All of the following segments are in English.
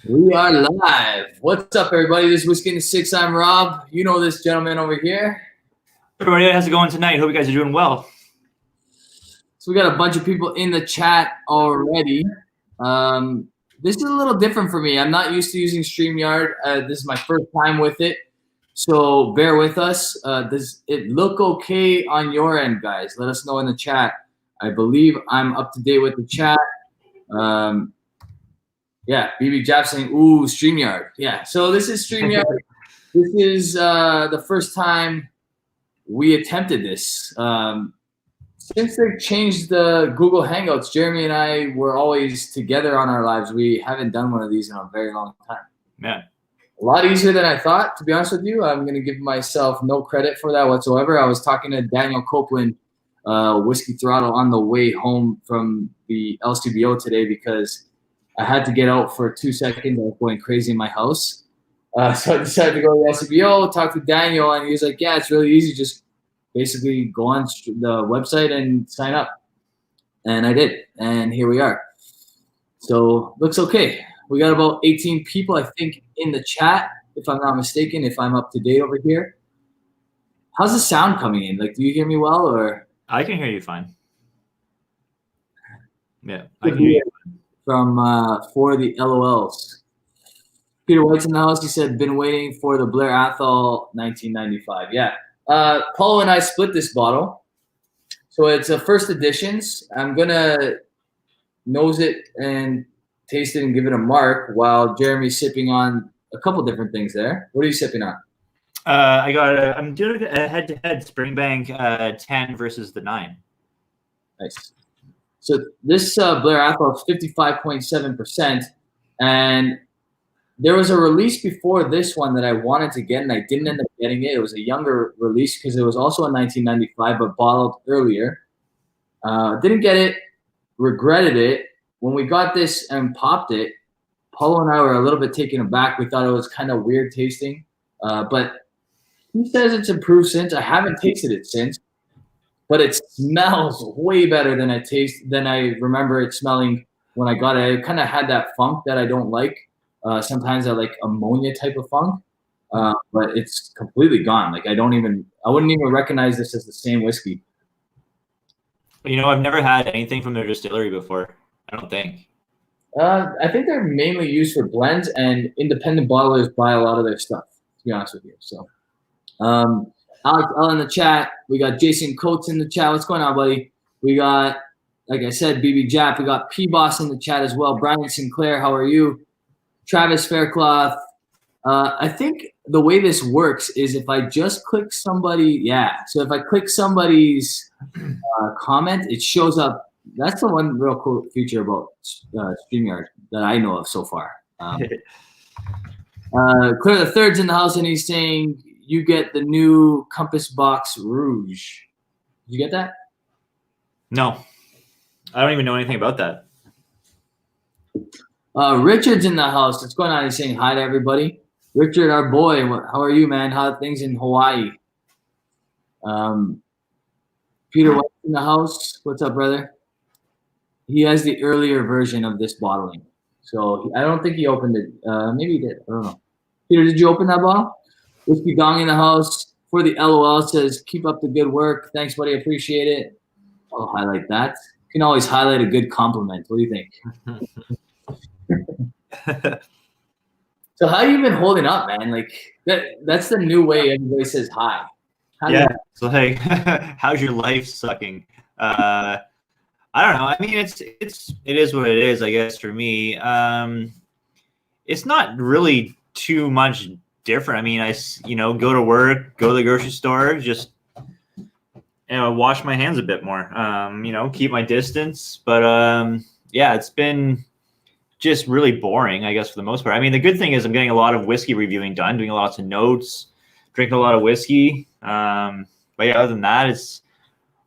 We are live. What's up, everybody? This is Whiskey in the Six. I'm Rob. You know this gentleman over here. Everybody, how's it going tonight? Hope you guys are doing well. So we got a bunch of people in the chat already. This is a little different for me. I'm not used to using StreamYard. This is my first time with it. So bear with us. Does it look okay on your end, guys? Let us know in the chat. I believe I'm up to date with the chat. Yeah, BB Jap saying, ooh, StreamYard. Yeah, so this is StreamYard. This is the first time we attempted this. Since they've changed the Google Hangouts, Jeremy and I were always together on our lives. We haven't done one of these in a very long time. Man. A lot easier than I thought, to be honest with you. I'm going to give myself no credit for that whatsoever. I was talking to Daniel Copeland, Whiskey Throttle, on the way home from the LCBO today because I had to get out for 2 seconds. I was going crazy in my house. So I decided to go to the LCBO, talk to Daniel, and he was like, yeah, it's really easy. Just basically go on the website and sign up. And I did. And here we are. So looks okay. We got about 18 people, I think, in the chat, if I'm not mistaken, if I'm up to date over here. How's the sound coming in? Like, do you hear me well, or? I can hear you fine. Yeah, I can hear you. From for the LOLs. Peter White's in the house. He said, been waiting for the Blair Athol 1995. Yeah. Paulo and I split this bottle. So it's a First Editions. I'm going to nose it and taste it and give it a mark while Jeremy's sipping on a couple different things there. What are you sipping on? I'm doing a head-to-head Springbank 10 versus the 9. Nice. So this Blair Athol is 55.7%, and there was a release before this one that I wanted to get, and I didn't end up getting it. It was a younger release because it was also a 1995, but bottled earlier. Didn't get it, regretted it. When we got this and popped it, Paulo and I were a little bit taken aback. We thought it was kind of weird tasting, but he says it's improved since. I haven't tasted it since. But it smells way better than I remember it smelling when I got it. It kind of had that funk that I don't like. Sometimes I like ammonia type of funk, but it's completely gone. Like I wouldn't even recognize this as the same whiskey. You know, I've never had anything from their distillery before. I don't think. I think they're mainly used for blends, and independent bottlers buy a lot of their stuff, to be honest with you. So, Alex L in the chat. We got Jason Coates in the chat. What's going on, buddy? We got, like I said, BB Jap. We got P-Boss in the chat as well. Brian Sinclair, how are you? Travis Faircloth. I think the way this works is if I just click somebody, so if I click somebody's comment, it shows up. That's the one real cool feature about StreamYard that I know of so far. Claire the Third's in the house, and he's saying, you get the new Compass Box Rouge. Did you get that? No. I don't even know anything about that. Richard's in the house. What's going on? He's saying hi to everybody. Richard, our boy, how are you, man? How are things in Hawaii? Peter White's in the house. What's up, brother? He has the earlier version of this bottling. So I don't think he opened it. Maybe he did. I don't know. Peter, did you open that bottle? Whiskey Gong in the house for the LOL says, keep up the good work. Thanks, buddy. Appreciate it. I'll highlight that. You can always highlight a good compliment. What do you think? So how you been holding up, man? Like that's the new way everybody says hi. It's like, how's your life sucking? I don't know. I mean, it is what it is, I guess, for me. It's not really too much different. I mean, I go to work, go to the grocery store, just wash my hands a bit more. Keep my distance. But it's been just really boring, I guess, for the most part. I mean, the good thing is I'm getting a lot of whiskey reviewing done, doing lots of notes, drinking a lot of whiskey. But yeah, other than that, it's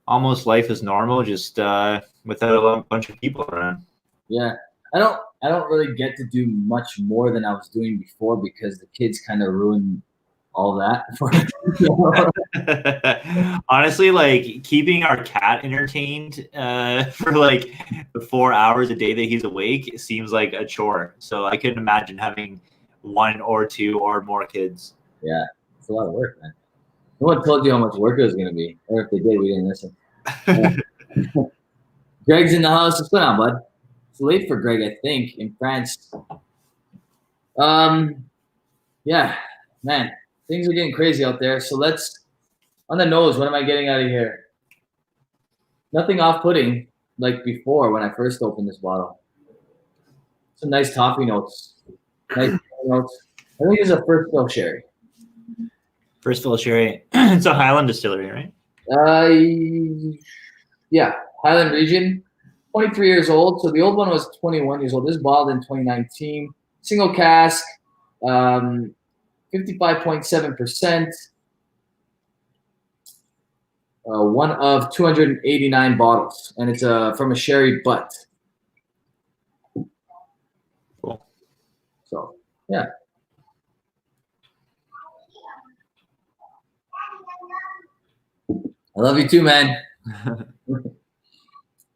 almost life as normal, just without a bunch of people around. Yeah, I don't really get to do much more than I was doing before because the kids kind of ruin all that for me. Honestly, like keeping our cat entertained for like the 4 hours a day that he's awake seems like a chore. So I couldn't imagine having 1 or 2 or more kids. Yeah, it's a lot of work, man. No one told you how much work it was going to be, or if they did, we didn't listen. Greg's in the house. What's going on, bud? It's late for Greg, I think, in France. Yeah, man, things are getting crazy out there. So let's, on the nose, what am I getting out of here? Nothing off-putting like before when I first opened this bottle. Some nice toffee notes. Nice notes. I think it's a first fill sherry. First fill sherry. It's a Highland distillery, right? Yeah, Highland region. 23 years old. So the old one was 21 years old. This bottled in 2019. Single cask, 55.7%. One of 289 bottles, and it's from a sherry butt. Cool. So yeah. I love you too, man.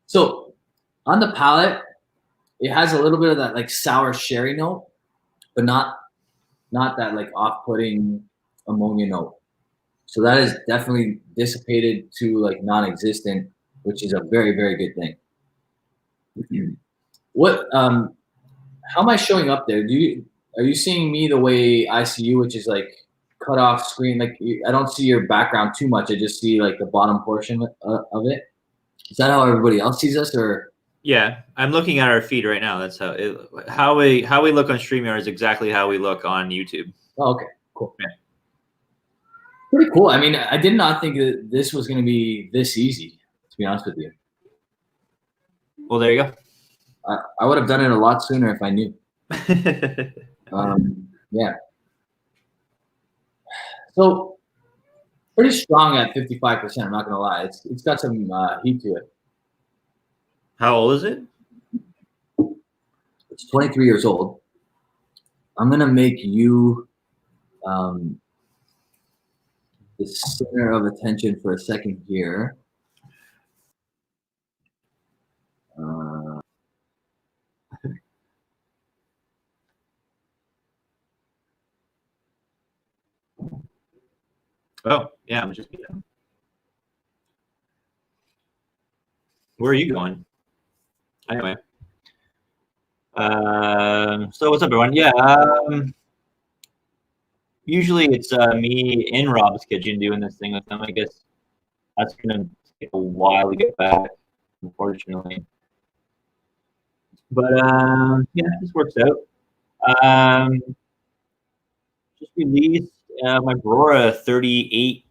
So on the palate, it has a little bit of that like sour sherry note, but not that like off-putting ammonia note. So that is definitely dissipated to like non-existent, which is a very, very good thing. What how am I showing up there? Are you seeing me the way I see you, which is like cut off screen? Like I don't see your background too much. I just see like the bottom portion of it. Is that how everybody else sees us, or? Yeah, I'm looking at our feed right now. That's how we look on StreamYard is exactly how we look on YouTube. Oh, okay, cool. Yeah. Pretty cool. I mean, I did not think that this was going to be this easy, to be honest with you. Well, there you go. I would have done it a lot sooner if I knew. Yeah. So pretty strong at 55%. I'm not gonna lie. It's got some heat to it. How old is it? It's 23 years old. I'm gonna make you the center of attention for a second here. Oh, yeah. I'm just. Where are you going? Anyway. So what's up, everyone? Yeah. Usually it's me in Rob's kitchen doing this thing with them. I guess that's gonna take a while to get back, unfortunately. But yeah, this works out. Just released my Brora 38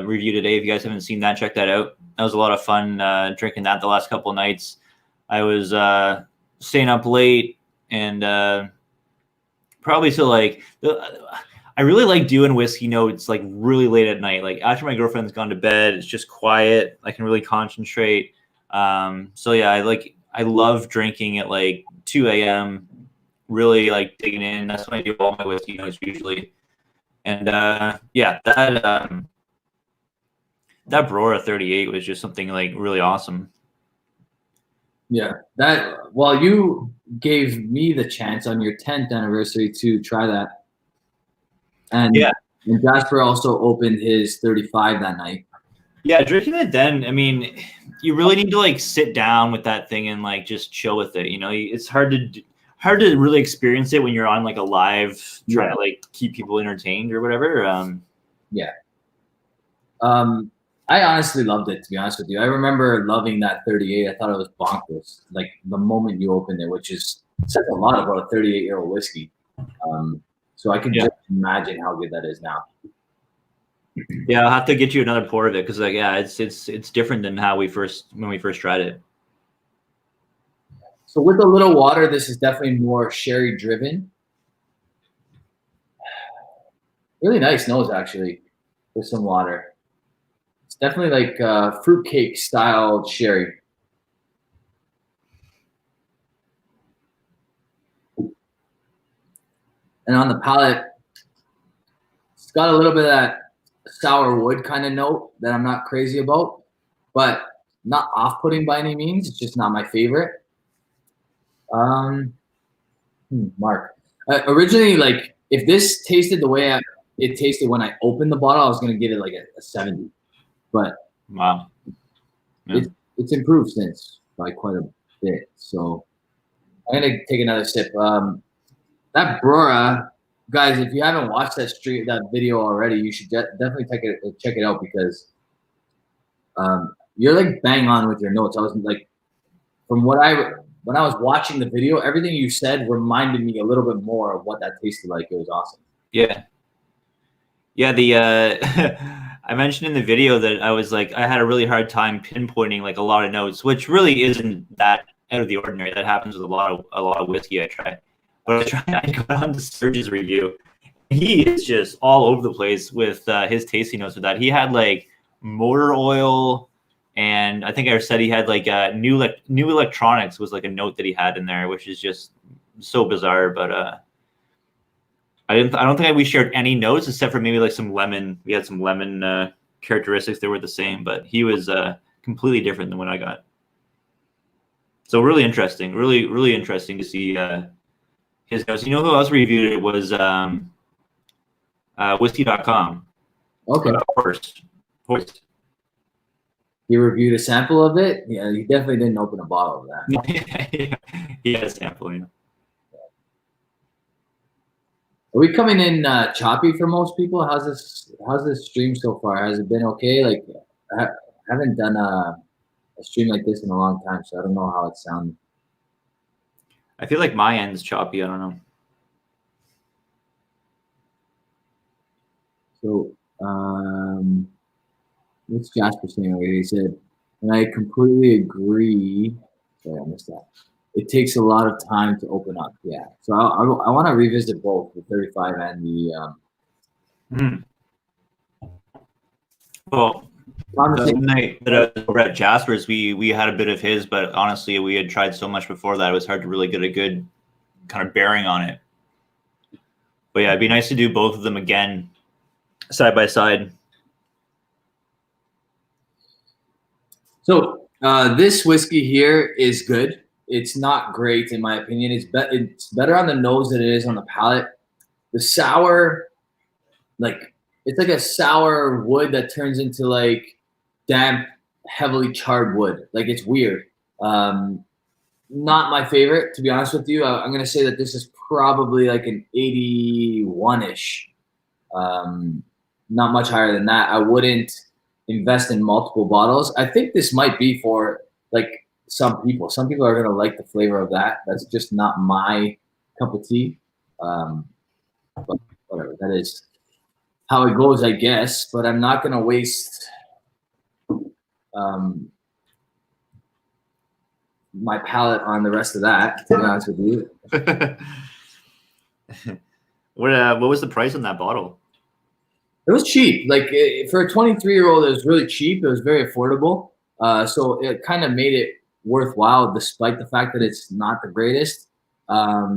review today. If you guys haven't seen that, check that out. That was a lot of fun drinking that the last couple of nights. I was staying up late and probably till like I really like doing whiskey notes like really late at night. Like after my girlfriend's gone to bed, it's just quiet. I can really concentrate. So yeah, I love drinking at like 2 a.m. Really like digging in. That's when I do all my whiskey notes usually. And yeah, that Brora 38 was just something like really awesome. Yeah, well, you gave me the chance on your 10th anniversary to try that. And yeah, and Jasper also opened his 35 that night. Yeah, drinking it then, I mean, you really need to like sit down with that thing and like just chill with it. You know, it's hard to really experience it when you're on like a live trying to like keep people entertained or whatever. Yeah. I honestly loved it, to be honest with you. I remember loving that 38. I thought it was bonkers. Like the moment you opened it, which says a lot about a 38-year-old whiskey. So I can just imagine how good that is now. Yeah, I'll have to get you another pour of it because like it's different than when we first tried it. So with a little water, this is definitely more sherry driven. Really nice nose actually, with some water. It's definitely like fruitcake style sherry. And on the palate, it's got a little bit of that sour wood kind of note that I'm not crazy about, but not off-putting by any means. It's just not my favorite. Mark. Originally, like if this tasted the way it tasted when I opened the bottle, I was gonna give it like a 70, but wow, yeah. It's improved since by quite a bit. So I'm gonna take another sip. That Brora, guys, if you haven't watched that video already, you should definitely check it out because you're like bang on with your notes. I was like, from when I was watching the video, everything you said reminded me a little bit more of what that tasted like. It was awesome. Yeah. The I mentioned in the video that I was like, I had a really hard time pinpointing like a lot of notes, which really isn't that out of the ordinary. That happens with a lot of whiskey I try. But I got on to Serge's review. He is just all over the place with his tasting notes with that. He had like motor oil, and I think I said he had like new electronics was like a note that he had in there, which is just so bizarre. But I don't think we shared any notes except for maybe like some lemon. We had some lemon characteristics that were the same, but he was completely different than what I got. So really interesting, really interesting to see his notes. You know who else reviewed it was whiskey.com. Okay. First. He reviewed a sample of it. Yeah, he definitely didn't open a bottle of that. Yeah, he had a sample. You know. Are we coming in choppy for most people? How's this stream so far? Has it been okay? Like, I haven't done a stream like this in a long time, so I don't know how it sounds. I feel like my end's choppy. I don't know. So, what's Jasper saying over here? He said, and I completely agree. Sorry, I missed that. It takes a lot of time to open up. Yeah. So I want to revisit both the 35 and the. Well, the night that I was over at Jasper's, we had a bit of his, but honestly, we had tried so much before that it was hard to really get a good kind of bearing on it. But yeah, it'd be nice to do both of them again, side by side. So this whiskey here is good. It's not great in my opinion. It's better on the nose than it is on the palate. The sour, like it's like a sour wood that turns into like damp, heavily charred wood. Like it's weird. Not my favorite, to be honest with you. I'm gonna say that this is probably like an 81-ish. Not much higher than that. I wouldn't invest in multiple bottles. I think this might be for like some people. Some people are gonna like the flavor of that. That's just not my cup of tea. But whatever, that is how it goes, I guess. But I'm not gonna waste my palate on the rest of that, to be honest with you. What was the price on that bottle? It was cheap. Like for a 23-year-old, it was really cheap. It was very affordable. So it kind of made it worthwhile, despite the fact that it's not the greatest. I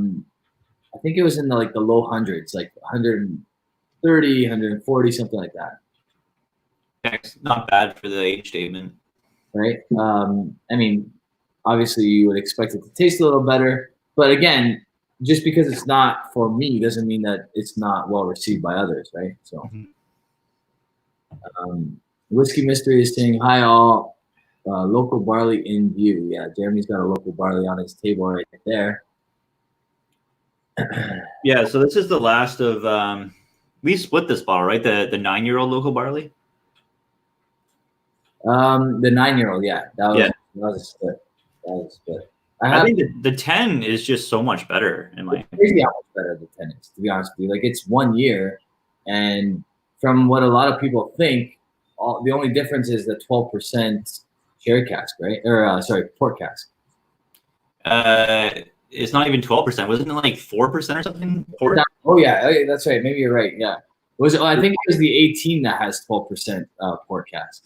think it was in the low hundreds, like 130, 140, something like that. It's not bad for the age statement, right? I mean, obviously you would expect it to taste a little better, but again, just because it's not for me doesn't mean that it's not well received by others, right? So, Whiskey Mystery is saying, hi all, local barley in view. Yeah, Jeremy's got a local barley on his table right there. Yeah, so this is the last of, we split this bottle, right? The 9-year-old local barley? The 9-year-old, yeah. That was a split. That was a split. I think the 10 is just so much better in my opinion. Crazy how much better the 10 is, to be honest with you. Like it's 1 year, and from what a lot of people think, the only difference is the 12% sherry cask, right? Or sorry, port cask. It's not even 12%. Wasn't it like 4% or something? Port? Oh yeah, that's right. Maybe you're right. Yeah, I think it was the 18 that has 12% port cask.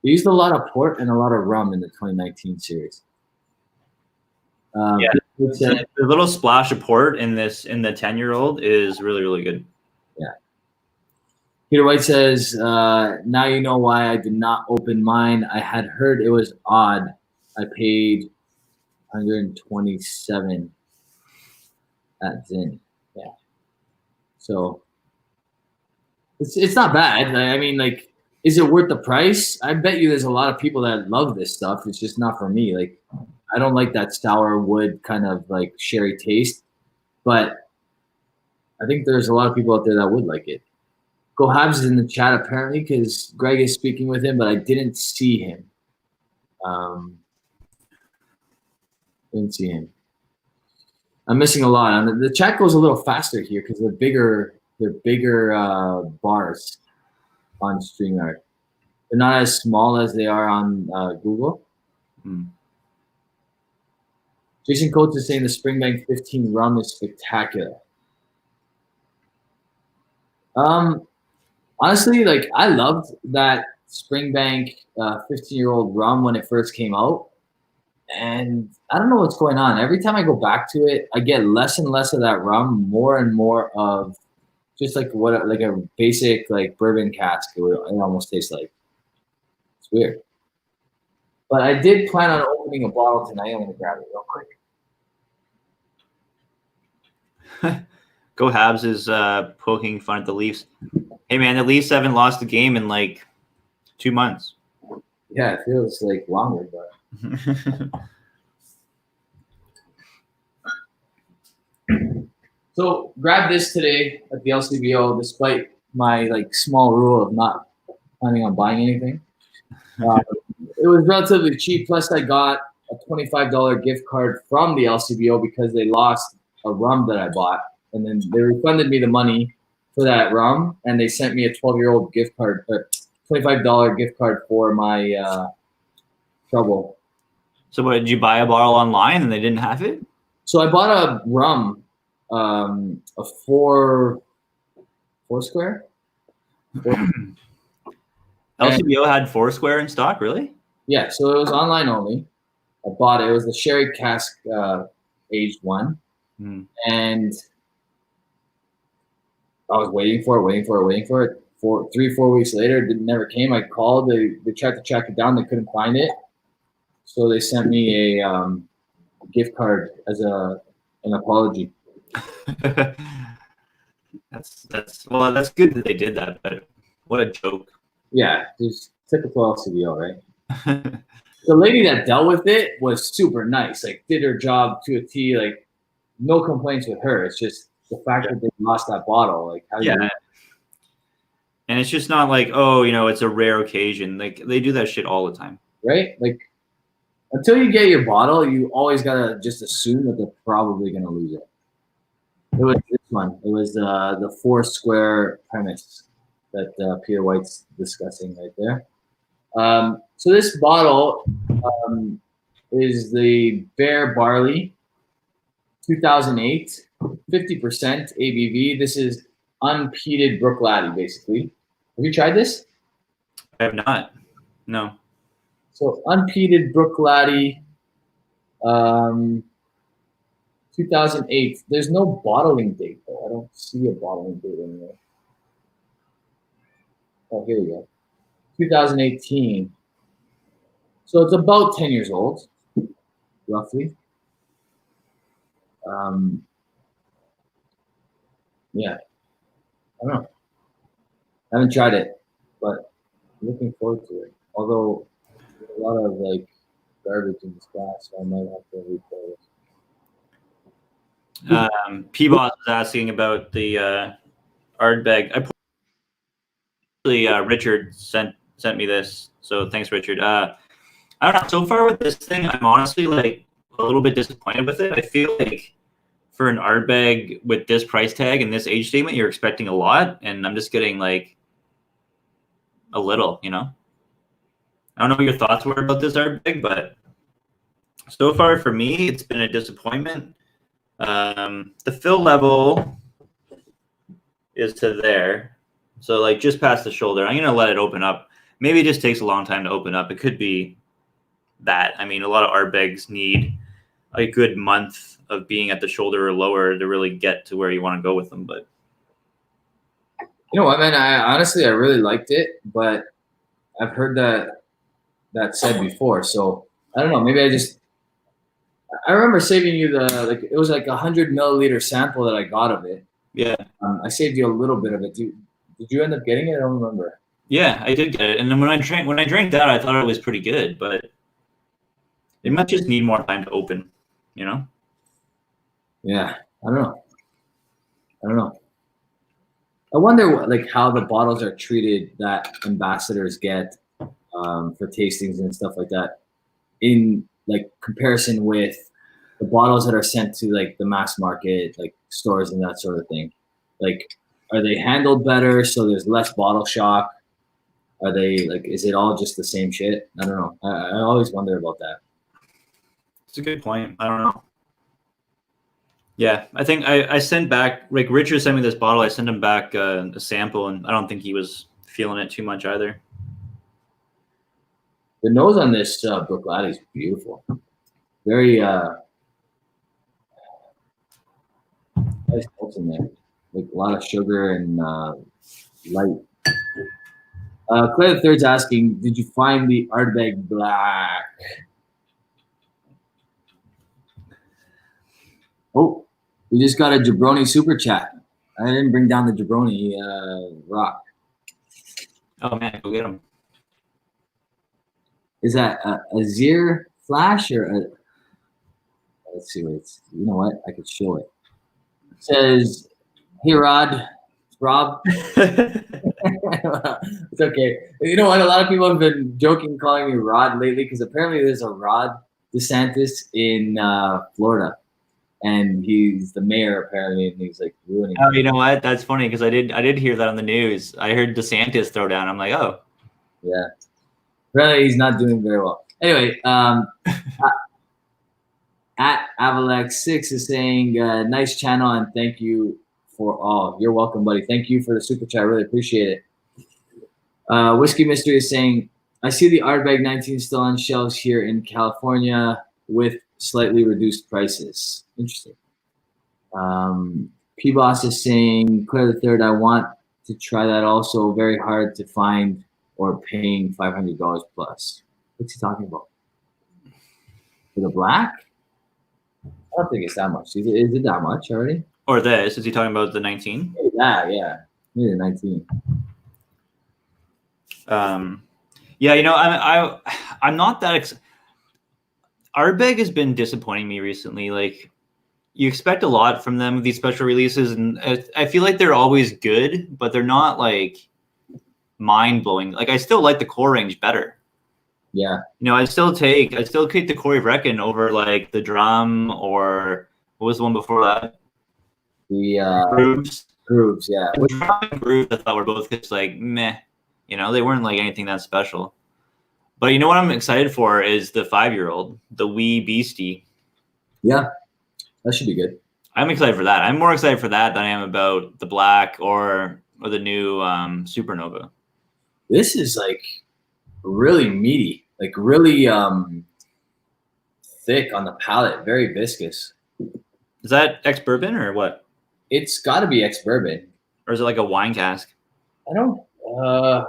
They used a lot of port and a lot of rum in the 2019 series. Yeah, the little splash of port in the 10-year-old is really, really good. Yeah. Peter White says, now you know why I did not open mine. I had heard it was odd. I paid 127 at Zinn. Yeah. So it's not bad. I mean, like, is it worth the price? I bet you there's a lot of people that love this stuff. It's just not for me. Like, I don't like that sour wood kind of like sherry taste, but I think there's a lot of people out there that would like it. Go Habs is in the chat apparently because Greg is speaking with him, but I didn't see him. Didn't see him. I'm missing a lot. The chat goes a little faster here because they're bigger bars on StreamYard. They're not as small as they are on Google. Jason Coates is saying the Springbank 15 rum is spectacular. Honestly, like I loved that Springbank 15-year-old rum when it first came out. And I don't know what's going on. Every time I go back to it, I get less and less of that rum, more and more of just like a basic like bourbon cask. It almost tastes like. It's weird. But I did plan on opening a bottle tonight. I'm gonna grab it real quick. Go Habs is poking fun at the Leafs. Hey man, the Leafs haven't lost a game in like 2 months. Yeah, it feels like longer, but. So grab this today at the LCBO, despite my like small rule of not planning on buying anything. It was relatively cheap. Plus, I got a $25 gift card from the LCBO because they lost a rum that I bought, and then they refunded me the money for that rum, and they sent me a 12-year-old gift card, or $25 gift card for my trouble. So what, did you buy a bottle online and they didn't have it? So I bought a rum, a four square. LCBO had Foursquare in stock, really? Yeah, so it was online only. I bought it. It was the sherry cask aged one. And I was waiting for it. 3-4 weeks later, it never came. I called. They tried to track it down. They couldn't find it. So they sent me a gift card as an apology. That's good that they did that, but what a joke. Yeah, just typical LCBO, right? The lady that dealt with it was super nice. Like, did her job to a T. Like, no complaints with her. It's just the fact that they lost that bottle. Like, how do you? And it's just not like, oh, it's a rare occasion. Like, they do that shit all the time, right? Like, until you get your bottle, you always gotta just assume that they're probably gonna lose it. It was this one. It was the Foursquare premise that Peter White's discussing right there. So this bottle is the Bear Barley 2008, 50% ABV. This is unpeated Brook Laddie, basically. Have you tried this? I have not. No. So unpeated Brook Laddie, 2008. There's no bottling date though. I don't see a bottling date anywhere. Oh, here we go. 2018. So it's about 10 years old, roughly. Yeah. I don't know. I haven't tried it, but I'm looking forward to it. Although there's a lot of like garbage in this glass, so I might have to replay it. P-Boss was asking about the Ardbeg. Richard sent me this, so thanks, Richard. I don't know. So far with this thing, I'm honestly like a little bit disappointed with it. I feel like for an Ardbeg with this price tag and this age statement, you're expecting a lot, and I'm just getting like a little. I don't know what your thoughts were about this Ardbeg, but so far for me, it's been a disappointment. The fill level is to there, so like just past the shoulder. I'm gonna let it open up. Maybe it just takes a long time to open up. It could be that. I mean, a lot of Ardbegs need a good month of being at the shoulder or lower to really get to where you want to go with them. But You know what, man? I really liked it, but I've heard that said before. So I don't know. Maybe I remember saving you it was like 100 milliliter sample that I got of it. Yeah. I saved you a little bit of it. Did you end up getting it? I don't remember. Yeah, I did get it. And then when I drank that, I thought it was pretty good, but it might just need more time to open, you know? Yeah, I don't know. I wonder how the bottles are treated that ambassadors get for tastings and stuff like that in comparison with the bottles that are sent to the mass market stores and that sort of thing. Are they handled better so there's less bottle shock? Are they is it all just the same shit? I don't know. I always wonder about that. It's a good point. I don't know. Yeah, I think I sent back, Richard sent me this bottle. I sent him back a sample, and I don't think he was feeling it too much either. The nose on this Brook Laddie is beautiful. Very nice notes in there. A lot of sugar and light. Claire the Third's asking, did you find the Ardbeg Black? Oh, we just got a Jabroni super chat. I didn't bring down the Jabroni rock. Oh man, go get him. Is that a Zir flash or a? Let's see what it's. You know what? I could show it. It says, "Hey Rod, it's Rob." It's okay. You know what? A lot of people have been joking calling me Rod lately because apparently there's a Rod DeSantis in Florida. And he's the mayor apparently, and he's ruining. Oh, you know what? That's funny because I did hear that on the news. I heard DeSantis throw down. I'm like, oh, yeah. Apparently, he's not doing very well. Anyway, at Avalex6 is saying, "Nice channel and thank you for all." You're welcome, buddy. Thank you for the super chat. I really appreciate it. Whiskey Mystery is saying, "I see the Ardbeg 19 still on shelves here in California with slightly reduced prices." Interesting. P-Boss is saying, Claire the Third, I want to try that also. Very hard to find or paying $500 plus. What's he talking about? For the black? I don't think it's that much. Is it that much already? Or this? Is he talking about the 19? Maybe that, yeah. Maybe the 19. Yeah, you know, I'm not that Ardbeg has been disappointing me recently. You expect a lot from them with these special releases, and I feel like they're always good, but they're not mind blowing. I still like the core range better. Yeah. You know, I still take the Corey Brecken over the drum, or what was the one before that? The grooves, yeah. The drum and grooves I thought were both just meh. You know, they weren't anything that special. But you know what I'm excited for is the 5-year-old, the wee beastie. Yeah. That should be good. I'm excited for that. I'm more excited for that than I am about the black or the new Supernova. This is really meaty, really thick on the palate, very viscous. Is that ex-bourbon or what? It's got to be ex-bourbon. Or is it a wine cask? I don't.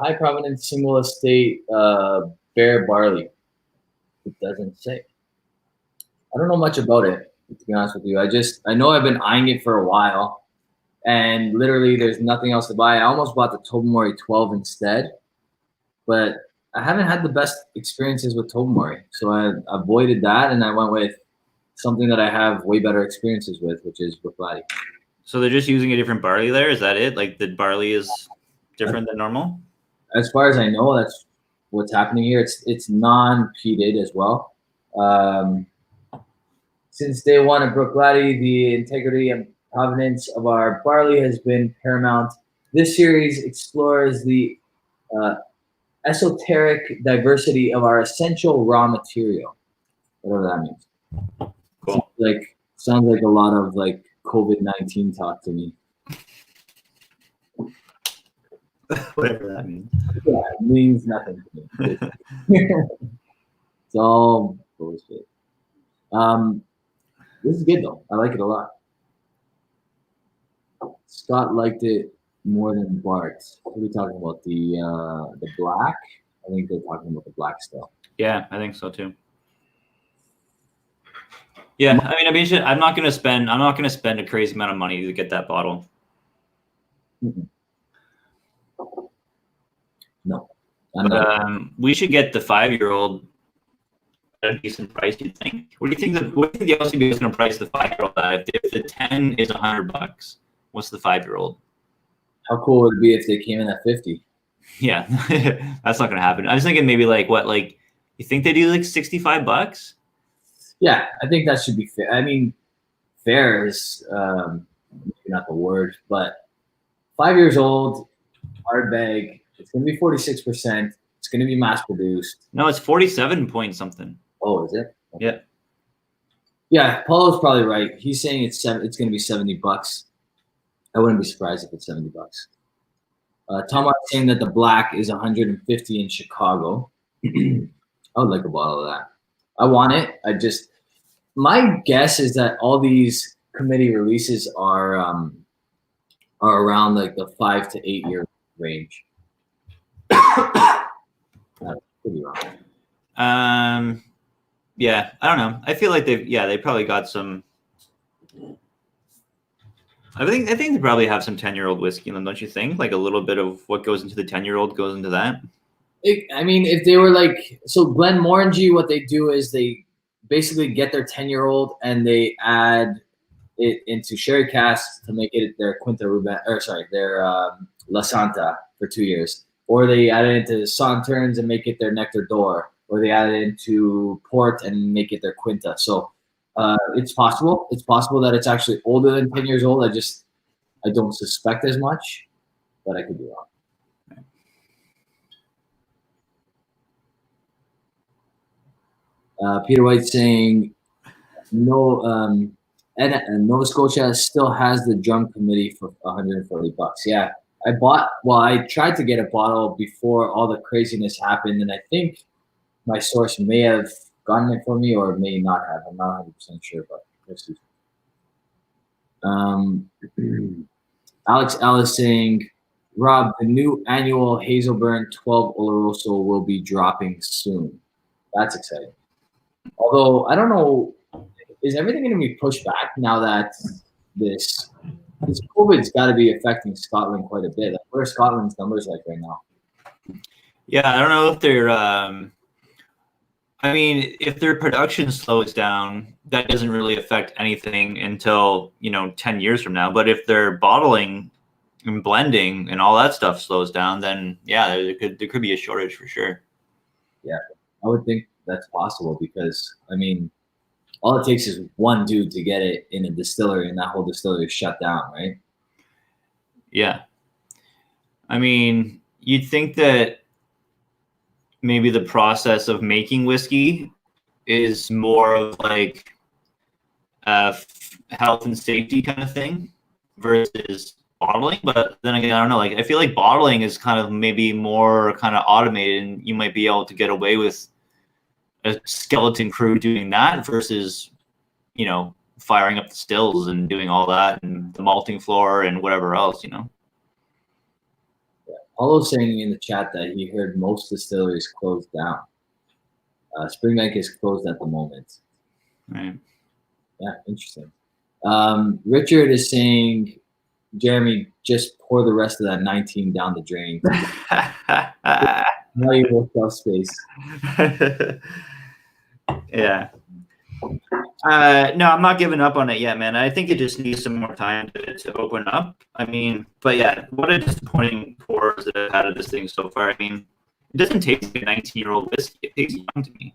High provenance single estate bare barley. It doesn't say. I don't know much about it, to be honest with you. I know I've been eyeing it for a while, and literally there's nothing else to buy. I almost bought the Tobermory 12 instead, but I haven't had the best experiences with Tobermory, so I avoided that, and I went with something that I have way better experiences with, which is Brook Laddie. So they're just using a different barley there? Is that it? The barley is different than normal? As far as I know, that's what's happening here. It's non-peated as well. Since day one at Brook Laddie, the integrity and provenance of our barley has been paramount. This series explores the esoteric diversity of our essential raw material, whatever that means. Cool. Sounds like a lot of COVID-19 talk to me. Whatever that means. Yeah, it means nothing to me. It's all bullshit. This is good though. I like it a lot. Scott liked it more than Bart. What are we talking about? The black? I think they're talking about the black still. Yeah, I think so too. Yeah, I mean, I'm not gonna spend a crazy amount of money to get that bottle. No. But we should get the 5-year-old at a decent price. You think? What do you think? What do you think the LCB is going to price the 5-year-old at? If the 10 is $100, what's the 5-year-old? How cool would it be if they came in at 50? Yeah, that's not going to happen. I was thinking maybe like what? Like you think they do like $65? Yeah, I think that should be fair. I mean, fair is maybe not the word, but 5 years old, hard bag. It's going to be 46%. It's going to be mass produced. No, it's 47 point something. Oh, is it? Okay. Yeah. Yeah, Paulo's probably right. He's saying it's going to be $70. I wouldn't be surprised if it's $70. Tom is saying that the black is 150 in Chicago. I would like a bottle of that. I want it. My guess is that all these committee releases are around like the 5 to 8 year range. Could be wrong. Yeah, I don't know. I feel like they probably got some. I think they probably have some 10-year-old whiskey in them, don't you think? Like a little bit of what goes into the 10-year-old goes into that. I mean, if they were like Glenmorangie, what they do is they basically get their 10-year-old and they add it into sherry casks to make it their their La Santa for 2 years, or they add it into Sauternes and make it their Nectar d'Or, or they add it into port and make it their Quinta. So it's possible. It's possible that it's actually older than 10 years old. I don't suspect as much, but I could be wrong. Peter White saying no. And Nova Scotia still has the drum committee for $140. Yeah, I tried to get a bottle before all the craziness happened, and I think my source may have gotten it for me or may not have. I'm not 100% sure, but let's see. Alex Ellis saying, Rob, the new annual Hazelburn 12 Oloroso will be dropping soon. That's exciting. Although, I don't know, is everything going to be pushed back now that this COVID's got to be affecting Scotland quite a bit? Like, what are Scotland's numbers like right now? Yeah, I don't know if they're. I mean, if their production slows down, that doesn't really affect anything until 10 years from now. But if their bottling and blending and all that stuff slows down, then yeah, there could be a shortage for sure. Yeah, I would think that's possible because I mean, all it takes is one dude to get it in a distillery, and that whole distillery is shut down, right? Yeah, I mean, you'd think that maybe the process of making whiskey is more of like a health and safety kind of thing versus bottling. But then again, I don't know. Like, I feel like bottling is kind of maybe more kind of automated, and you might be able to get away with a skeleton crew doing that versus, firing up the stills and doing all that and the malting floor and whatever else, Yeah. Paulo saying in the chat that he heard most distilleries closed down. Springbank is closed at the moment. Right. Yeah, interesting. Richard is saying, Jeremy, just pour the rest of that 19 down the drain. Now you will shelf space. Yeah. No, I'm not giving up on it yet, man. I think it just needs some more time to open up. I mean, but yeah, what a disappointing pours that I've had of this thing so far. I mean, it doesn't taste like a 19-year-old whiskey. It tastes young to me.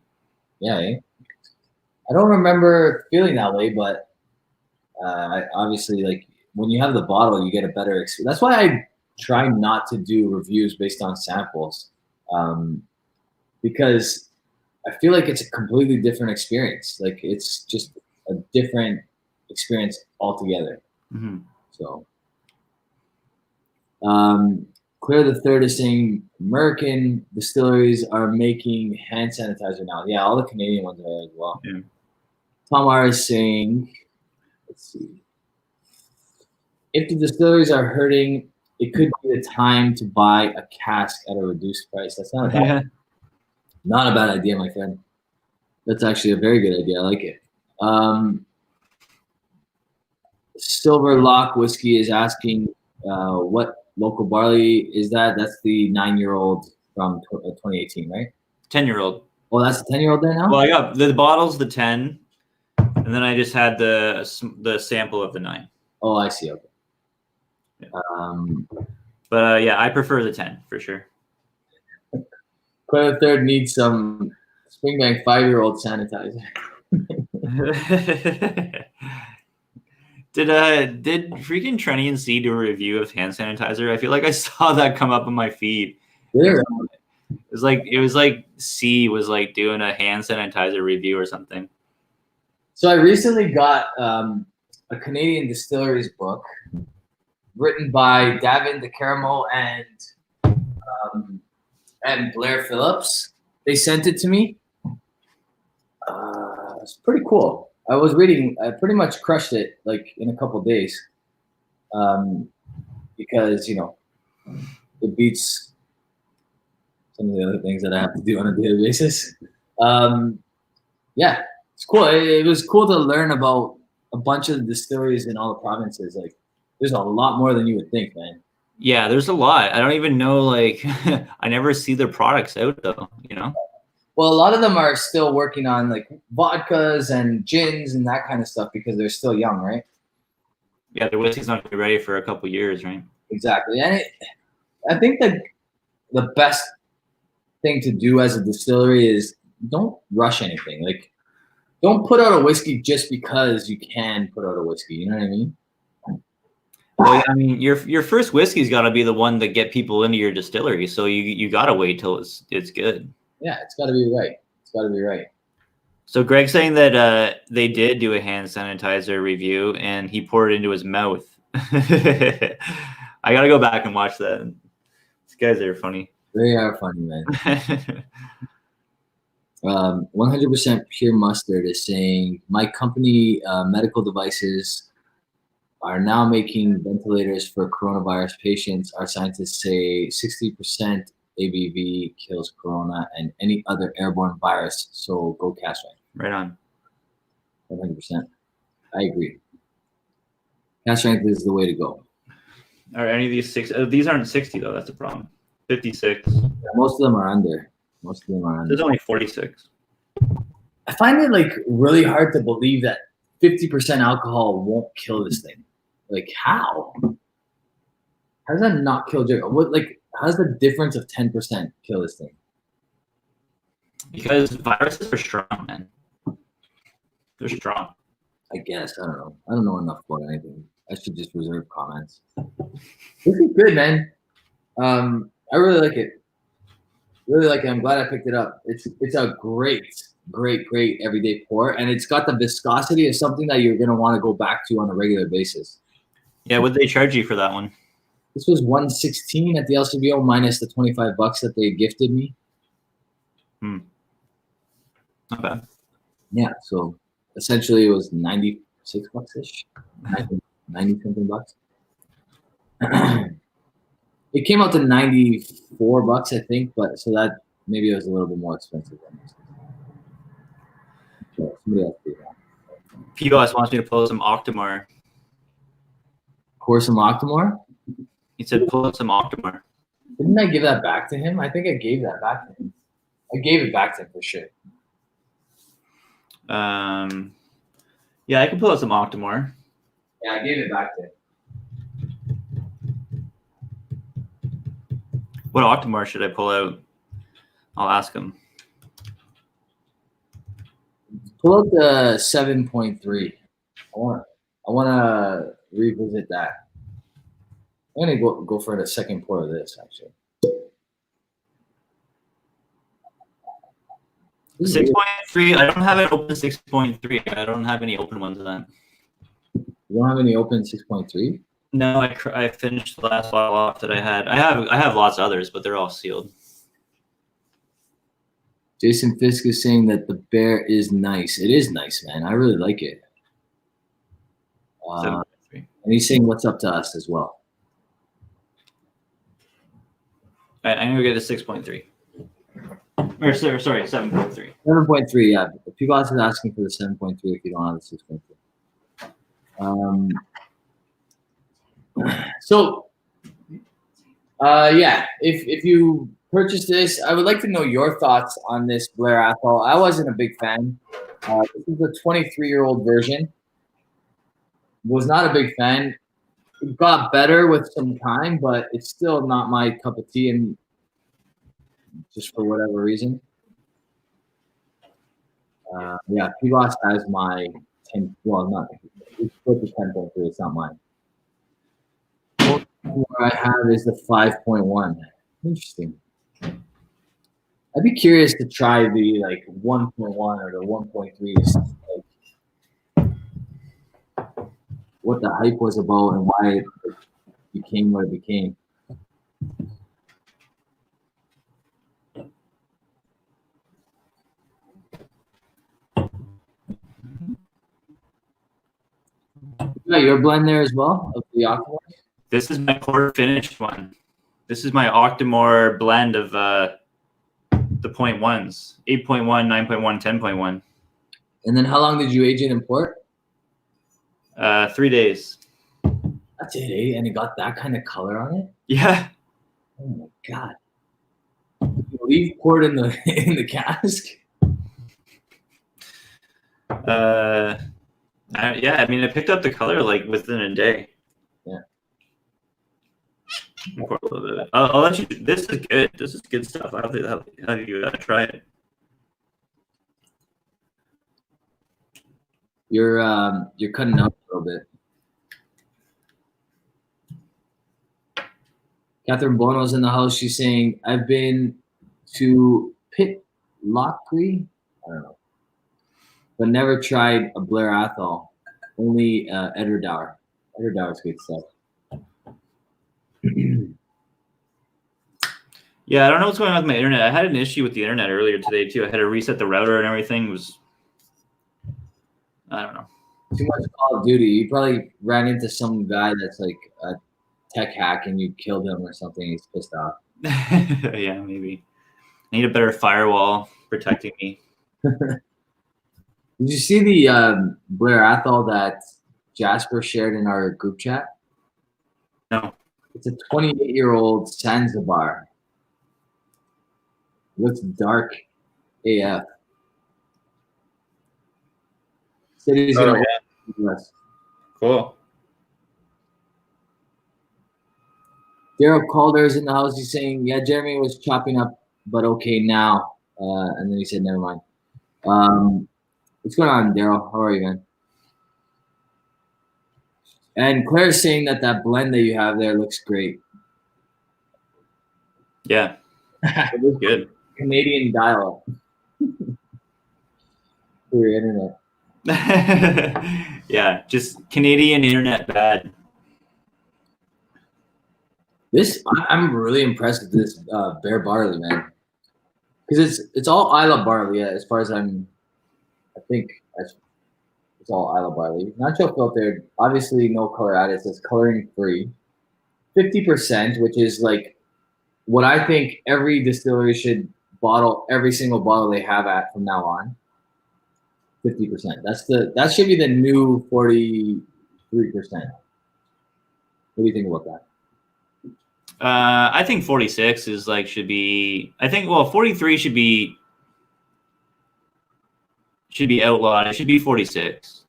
Yeah, I don't remember feeling that way, but obviously, like when you have the bottle, you get a better experience. That's why I try not to do reviews based on samples, because I feel like it's a completely different experience. Like it's just a different experience altogether. Mm-hmm. So, Claire the Third is saying American distilleries are making hand sanitizer now. Yeah, all the Canadian ones are as well. Yeah. Tom R is saying, let's see, if the distilleries are hurting it could be the time to buy a cask at a reduced price. That's not a bad idea, my friend. That's actually a very good idea. I like it. Silver Lock Whiskey is asking, what local barley is that? That's the 9-year-old from 2018, right? 10-year-old. Oh, that's the 10-year-old there now? Well, I got the bottle's the 10, and then I just had the sample of the 9. Oh, I see. Okay. Yeah. But yeah, I prefer the 10 for sure. Claire Third needs some Springbank 5-year-old sanitizer. Did freaking Trenny and C do a review of hand sanitizer? I feel like I saw that come up on my feed. Yeah. It was like C was like doing a hand sanitizer review or something. So I recently got a Canadian distilleries book written by Davin DeCaramo and Blair Phillips. They sent it to me. It's pretty cool. I was reading. I pretty much crushed it like in a couple of days, because it beats some of the other things that I have to do on a daily basis. Yeah, it's cool. It was cool to learn about a bunch of the distilleries in all the provinces. Like, there's a lot more than you would think, man. Yeah, there's a lot. I don't even know. Like, I never see their products out though. Well, a lot of them are still working on like vodkas and gins and that kind of stuff because they're still young, right? Yeah, their whiskey's not going to be ready for a couple years, right? Exactly. And I think that the best thing to do as a distillery is don't rush anything. Like, don't put out a whiskey just because you can put out a whiskey. You know what I mean? Well, I mean, your first whiskey's got to be the one that get people into your distillery. So you got to wait till it's good. Yeah, it's got to be right. It's got to be right. So Greg's saying that they did do a hand sanitizer review and he poured it into his mouth. I got to go back and watch that. These guys are funny. They are funny, man. 100% Pure Mustard is saying, my company, medical devices, are now making ventilators for coronavirus patients. Our scientists say 60% ABV kills corona and any other airborne virus. So go cash rank. Right on. 100%. I agree. Cash rank is the way to go. Are any of these 60? These aren't 60 though. That's a problem. 56. Yeah, most of them are under. There's only 46. I find it like really hard to believe that 50% alcohol won't kill this thing. Like, how? How does that not kill Jericho? How does the difference of 10% kill this thing? Because viruses are strong, man. They're strong. I guess. I don't know. I don't know enough about anything. I should just reserve comments. This is good, man. I really like it. Really like it. I'm glad I picked it up. It's a great everyday pour, and it's got the viscosity of something that you're gonna want to go back to on a regular basis. Yeah, what did they charge you for that one? This was $116 at the LCBO minus the $25 that they gifted me. Not bad. Yeah, so essentially it was $96 ish, 90 something bucks. It came out to $94, I think, but so that maybe it was a little bit more expensive than this. So somebody else did that. POS wants me to pull out some Octomore. Pour some Octomore? He said pull out some Octomore. Didn't I give that back to him? I think I gave that back to him. I gave it back to him for sure. Yeah, I can pull out some Octomore. Yeah, I gave it back to him. What Octomore should I pull out? I'll ask him. Pull out the 7.3. I want to revisit that. I'm gonna go for the second pour of this actually. 6.3. I don't have an open 6.3. I don't have any open ones of that. You don't have any open 6.3? No, I finished the last bottle off that I had. I have lots of others, but they're all sealed. Jason Fisk is saying that the bear is nice. It is nice, man. I really like it. And he's saying what's up to us as well. right, I'm gonna get a 6.3. Or sorry, 7.3. 7.3. Yeah, people are asking for the 7.3 if you don't have the 6.3. So, yeah, if you purchase this, I would like to know your thoughts on this Blair Athol. I wasn't a big fan. This is a 23-year-old version. Was not a big fan. It got better with some time, but it's still not my cup of tea, and just for whatever reason. Yeah, Pivas has my 10. Well, not it's split to 10.3. It's not mine. What I have is the 5.1. Interesting. I'd be curious to try the 1.1 or the 1.3. What the hype was about and why it became what it became. You got your blend there as well of the Octomore? This is my quarter finished one. This is my Octomore blend of the 0.1s, 8.1, 9.1, 10.1. And then how long did you age it in port? 3 days. That's it, eh? And it got that kind of color on it? Yeah. Oh my god. Did you leave port in the in the cask? Yeah, I mean, I picked up the color like within a day. Yeah. Pour a little bit. I'll let you. This is good. This is good stuff. I'll have you try it. You're cutting out a little bit. Catherine Bono's in the house. She's saying, I've been to Pitlochry, I don't know, but never tried a Blair Athol. Only Edderdour. Edderdour's good stuff. Yeah, I don't know what's going on with my internet. I had an issue with the internet earlier today too. I had to reset the router and everything. It was, I don't know. Too much Call of Duty. You probably ran into some guy that's like a tech hack and you killed him or something. He's pissed off. Yeah, maybe. I need a better firewall protecting me. Did you see the Blair Athol that Jasper shared in our group chat? No. It's a 28-year-old Zanzibar. Looks dark AF. Said he's gonna US. Cool. Daryl Calder's in the house. He's saying, yeah, Jeremy was chopping up, but okay now. And then he said, never mind. What's going on, Daryl? How are you, man? And Claire's saying that blend that you have there looks great. Yeah. It looks good. Canadian dial-up. For your internet. Yeah, just Canadian internet bad. I'm really impressed with this Bear Barley, man. Because it's all Isla barley, yeah, as far as I think it's all Isla barley. Nacho filtered, obviously no color added. It says coloring free. 50%, which is like what I think every distillery should bottle every single bottle they have at from now on. 50%. That should be the new 43%. What do you think about that? I think 46 is should be. I think 43 should be outlawed. It should be 46.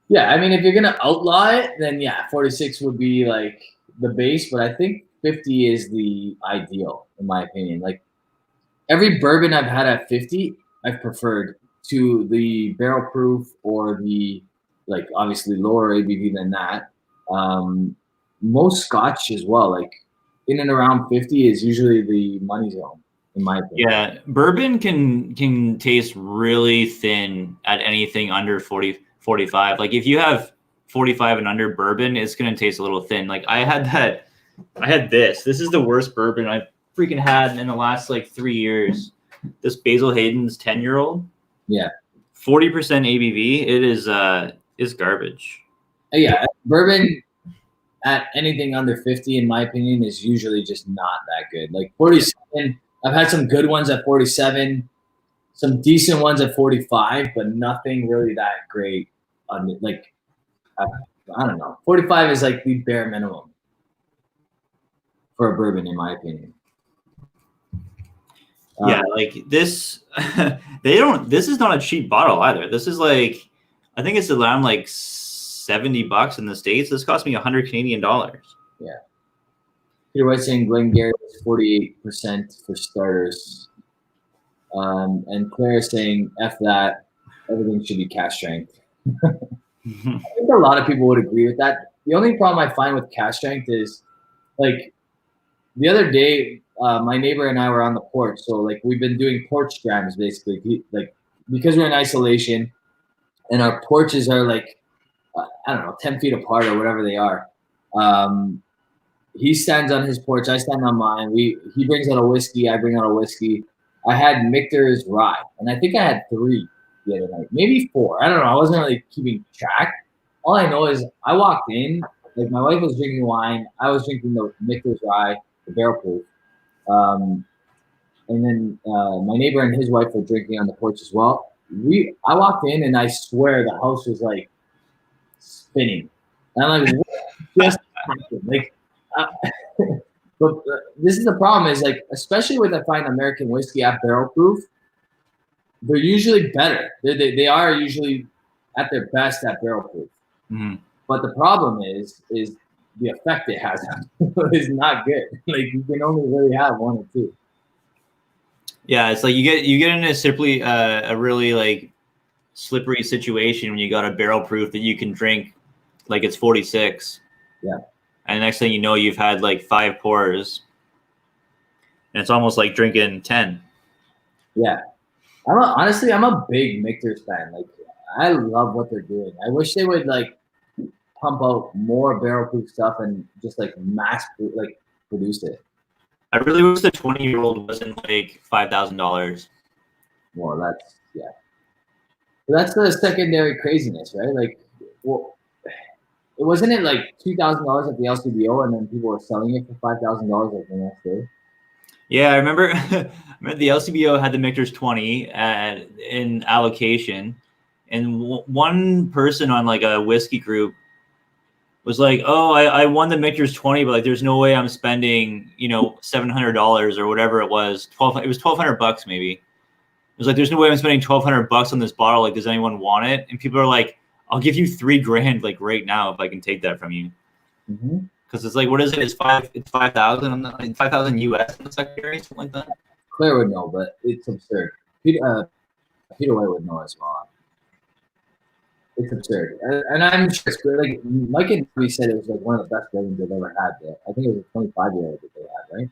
Yeah, I mean, if you're gonna outlaw it, then yeah, 46 would be like the base. But I think 50 is the ideal, in my opinion. Like every bourbon I've had at 50, I've preferred to the barrel proof or the obviously lower ABV than that. Most Scotch as well, like in and around 50 is usually the money zone, in my opinion. Yeah, bourbon can taste really thin at anything under 40, 45. Like if you have 45 and under bourbon, it's going to taste a little thin. Like I had this. This is the worst bourbon I've freaking had in the last 3 years. This Basil Hayden's 10-year-old. Yeah. 40% ABV. It is garbage. Yeah, bourbon at anything under 50, in my opinion, is usually just not that good. Like 47, I've had some good ones at 47, some decent ones at 45, but nothing really that great. Like, I don't know. 45 is like the bare minimum for a bourbon, in my opinion. Yeah, like this, this is not a cheap bottle either. This is like, I think it's around like $70 in the States. This cost me 100 Canadian dollars. Yeah. Peter White saying Glengarry is 48% for starters. And Claire saying, F that, everything should be cask strength. I think a lot of people would agree with that. The only problem I find with cask strength is, like, the other day, my neighbor and I were on the porch. So, like, we've been doing porch grams, basically. Like, because we're in isolation and our porches are, like, I don't know, 10 feet apart or whatever they are. He stands on his porch. I stand on mine. He brings out a whiskey. I bring out a whiskey. I had Michter's rye, and I think I had 3 the other night, maybe 4. I don't know. I wasn't really keeping track. All I know is I walked in, like my wife was drinking wine. I was drinking the Michter's rye, the barrel proof. And then my neighbor and his wife were drinking on the porch as well. I walked in, and I swear the house was like spinning. And I'm like, what just happened? Like, but this is the problem is, like, especially with, I find American whiskey at barrel proof, they're usually better. They are usually at their best at barrel proof. Mm-hmm. But the problem is the effect it has is not good. Like, you can only really have 1 or 2. Yeah, it's like you get into a really like slippery situation when you got a barrel proof that you can drink like it's 46. Yeah. And the next thing you know, you've had like 5 pours, and it's almost like drinking 10. Yeah. Honestly, I'm a big Michter's fan. Like, I love what they're doing. I wish they would like pump out more barrel proof stuff and just like produce it. I really wish the 20-year-old wasn't like $5,000. Well, that's the secondary craziness, right? Like, well, wasn't it like $2,000 at the LCBO, and then people were selling it for $5,000 like the next day? Yeah, I remember. The LCBO had the Michter's 20 in allocation, and one person on like a whiskey group was like, "Oh, I won the Michter's 20, but like, there's no way I'm spending, $700 or whatever it was. It was $1,200 maybe. It was like, there's no way I'm spending $1,200 on this bottle. Like, does anyone want it?" And people are like, "I'll give you $3,000 like right now if I can take that from you." Mm-hmm. Because it's like, what is it? It's 5,000 on the 5,000 US in the secondary, something like that. Claire would know, but it's absurd. Peter White would know as well. It's absurd, and I'm sure it's great. Like Mike and we said, it was like one of the best ratings they've ever had. There, I think it was a 25-year-old that they had, right?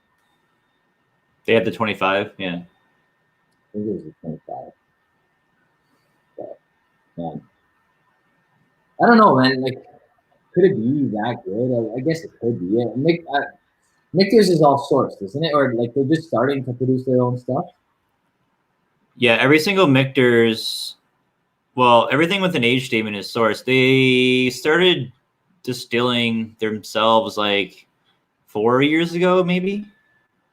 They had the 25, yeah. I think it was a 25. But, man, I don't know, man. Like, could it be that good? I guess it could be. Yeah. Michter's is all sourced, isn't it? Or like they're just starting to produce their own stuff? Yeah, every single Michter's, well, everything with an age statement is sourced. They started distilling themselves like 4 years ago, maybe,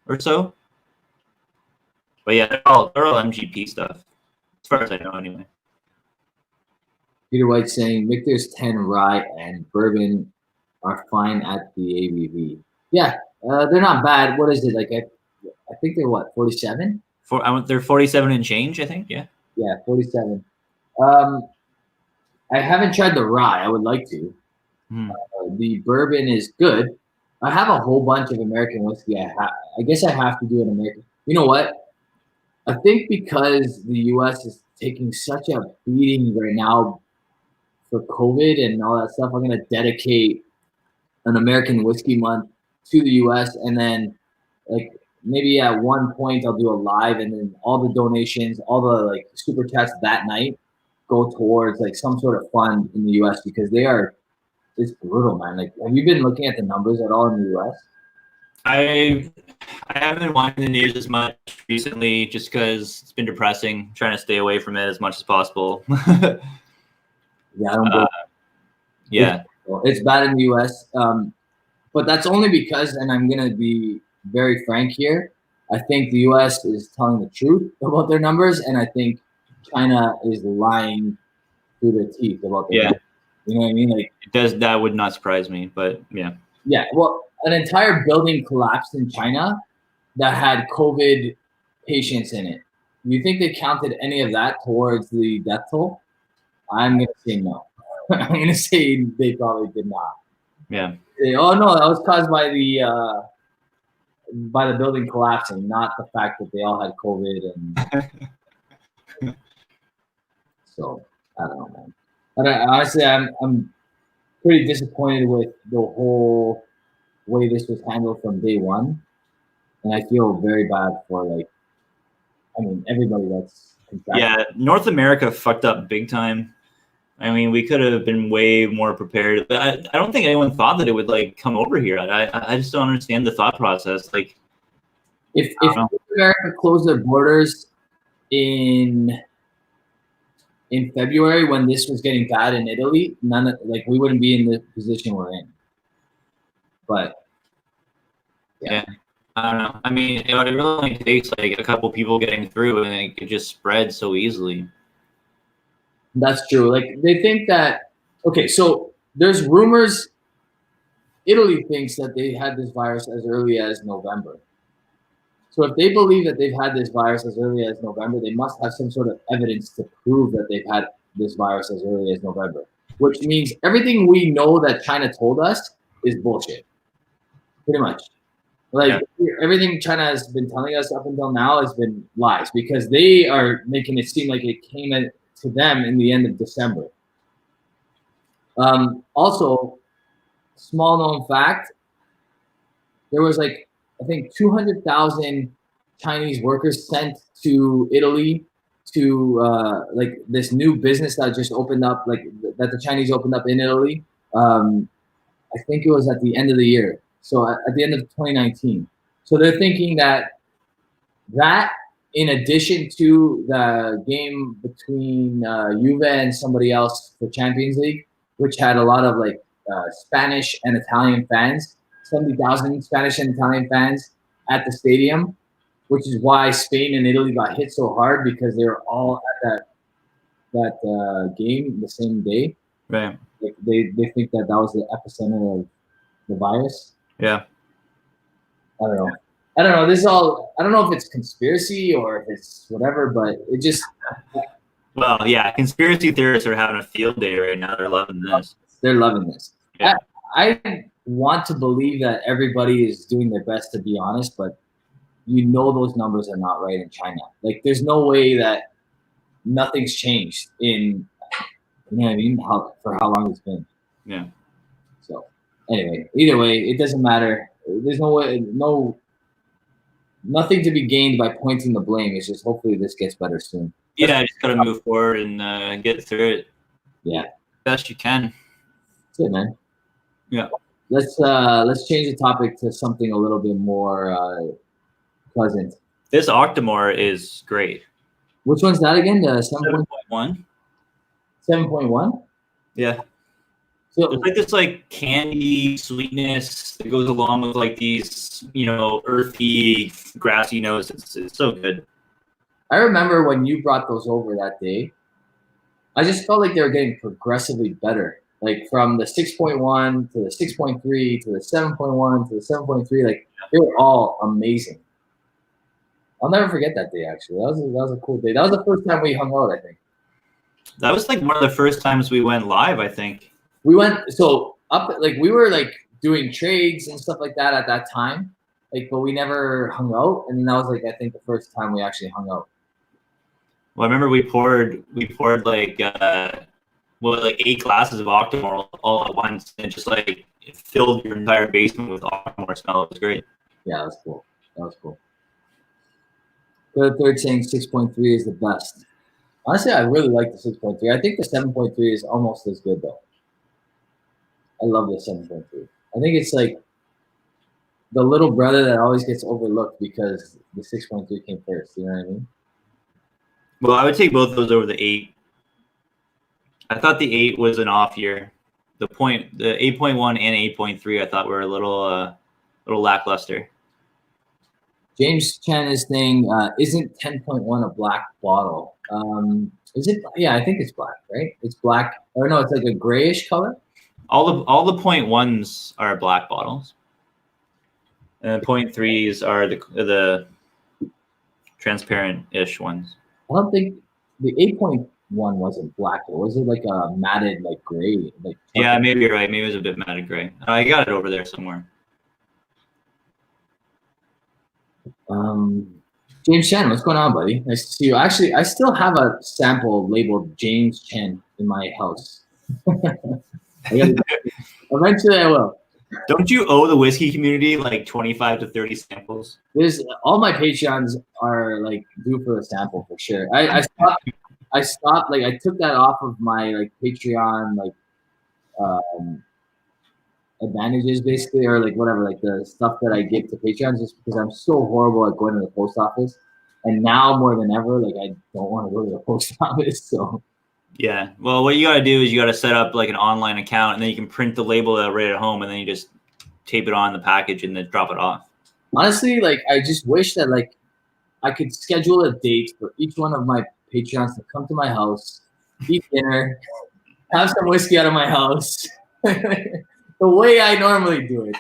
or so. But yeah, they're all MGP stuff, as far as I know, anyway. Peter White saying Michter's 10 rye and bourbon are fine at the ABV. Yeah, they're not bad. What is it like? I think they're what, 47? They're 47 and change, I think. Yeah. Yeah, 47. I haven't tried the rye. I would like to. The bourbon is good. I have a whole bunch of American whiskey. I guess I have to do an American. You know what? I think because the U.S. is taking such a beating right now for COVID and all that stuff, I'm going to dedicate an American whiskey month to the U.S. and then like maybe at one point I'll do a live, and then all the donations, all the like super chats that night go towards like some sort of fund in the U.S. because it's brutal, man. Like, have you been looking at the numbers at all in the U.S.? I haven't been watching the news as much recently just because it's been depressing. I'm trying to stay away from it as much as possible. Yeah, I don't. Yeah, it's bad in the U.S. But that's only because, and I'm going to be very frank here, I think the U.S. is telling the truth about their numbers, and I think China is lying through their teeth about their numbers. You know what I mean? Like, that would not surprise me, but yeah. Yeah, well, an entire building collapsed in China that had COVID patients in it. Do you think they counted any of that towards the death toll? I'm going to say no. I'm going to say they probably did not. Yeah. Oh no, that was caused by the building collapsing, not the fact that they all had COVID. And so I don't know, man. But honestly, I'm pretty disappointed with the whole way this was handled from day one, and I feel very bad for everybody that's contracted. Yeah, North America fucked up big time. I mean, we could have been way more prepared. But I don't think anyone thought that it would like come over here. I just don't understand the thought process. Like, if America closed their borders in February when this was getting bad in Italy, we wouldn't be in the position we're in. But yeah. I don't know. I mean, it really only takes like a couple people getting through, and it could just spread so easily. That's true. Like they think that, okay, so there's rumors Italy thinks that they had this virus as early as November. So if they believe that they've had this virus as early as November, they must have some sort of evidence to prove that they've had this virus as early as November, which means everything we know that China told us is bullshit. Pretty much. Like everything China has been telling us up until now has been lies because they are making it seem like it came to them in the end of December. Also, small known fact, there was I think 200,000 Chinese workers sent to Italy to this new business that just opened up, that the Chinese opened up in Italy. I think it was at the end of the year. So at the end of 2019. So they're thinking that in addition to the game between Juve and somebody else for Champions League, which had a lot of Spanish and Italian fans, 70,000 Spanish and Italian fans at the stadium, which is why Spain and Italy got hit so hard because they were all at that game the same day. Right. They think that was the epicenter of the virus. Yeah. I don't know. This is all. I don't know if it's conspiracy or if it's whatever, but it just. Well, yeah, conspiracy theorists are having a field day right now. They're loving this. They're loving this. Yeah. I want to believe that everybody is doing their best to be honest, but those numbers are not right in China. Like, there's no way that nothing's changed in, you know what I mean? For how long it's been. Yeah. So, anyway, either way, it doesn't matter. There's no way, nothing to be gained by pointing the blame. It's just hopefully this gets better soon. Yeah, I just gotta move forward and get through it. Yeah, best you can. That's it, man. Yeah. Let's change the topic to something a little bit more pleasant. This Octomore is great. Which one's that again? The 7.1. 7.1. Yeah. So there's this candy sweetness that goes along with these earthy grassy notes. It's so good. I remember when you brought those over that day, I just felt like they were getting progressively better. Like from the 6.1 to the 6.3 to the 7.1 to the 7.3, they were all amazing. I'll never forget that day. Actually, that was a cool day. That was the first time we hung out. I think that was one of the first times we went live. I think we went we were doing trades and stuff like that at that time. But we never hung out, and that was I think the first time we actually hung out. Well, I remember we poured 8 glasses of Octomore all at once, and just it filled your entire basement with Octomore smell. It was great. Yeah, that was cool. Third saying 6.3 is the best. Honestly, I really like the 6.3. I think the 7.3 is almost as good though. I love the 7.3. I think it's the little brother that always gets overlooked because the 6.3 came first. You know what I mean? Well, I would take both of those over the 8. I thought the 8 was an off year. the 8.1 and 8.3 I thought were a little lackluster. James Chen is saying, isn't 10.1 a black bottle? Is it? Yeah, I think it's black, right? It's black, or no, it's like a grayish color. All the 0.1s are black bottles, and the 0.3s are the transparent-ish ones. I don't think the 8.1 wasn't black. Or was it like a matted, like gray? Like yeah, maybe you're right. Maybe it was a bit matted gray. I got it over there somewhere. James Chen, what's going on, buddy? Nice to see you. Actually, I still have a sample labeled James Chen in my house. Eventually, I will. Don't you owe the whiskey community like 25 to 30 samples? There's all my Patreons are like due for a sample for sure. I stopped. Like I took that off of my like Patreon advantages basically, or like whatever, like the stuff that I give to Patreons, just because I'm so horrible at going to the post office, and now more than ever, like I don't want to go to the post office. So yeah, well, what you got to do is you got to set up like an online account, and then you can print the label out right at home, and then you just tape it on the package and then drop it off. Honestly, like I just wish that like I could schedule a date for each one of my Patreons to come to my house, eat dinner, have some whiskey out of my house. The way I normally do it.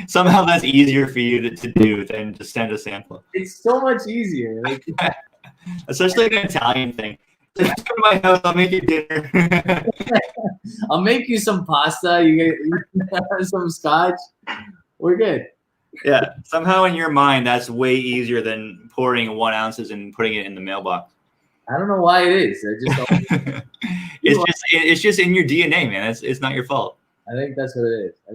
Somehow that's easier for you to do than to send a sample. It's so much easier. Like, especially like an Italian thing. Just come to my house, I'll make you dinner. I'll make you some pasta. You get some scotch. We're good. Yeah. Somehow in your mind, that's way easier than pouring 1 ounces and putting it in the mailbox. I don't know why it is. It's just in your DNA, man. It's not your fault. I think that's what it is. I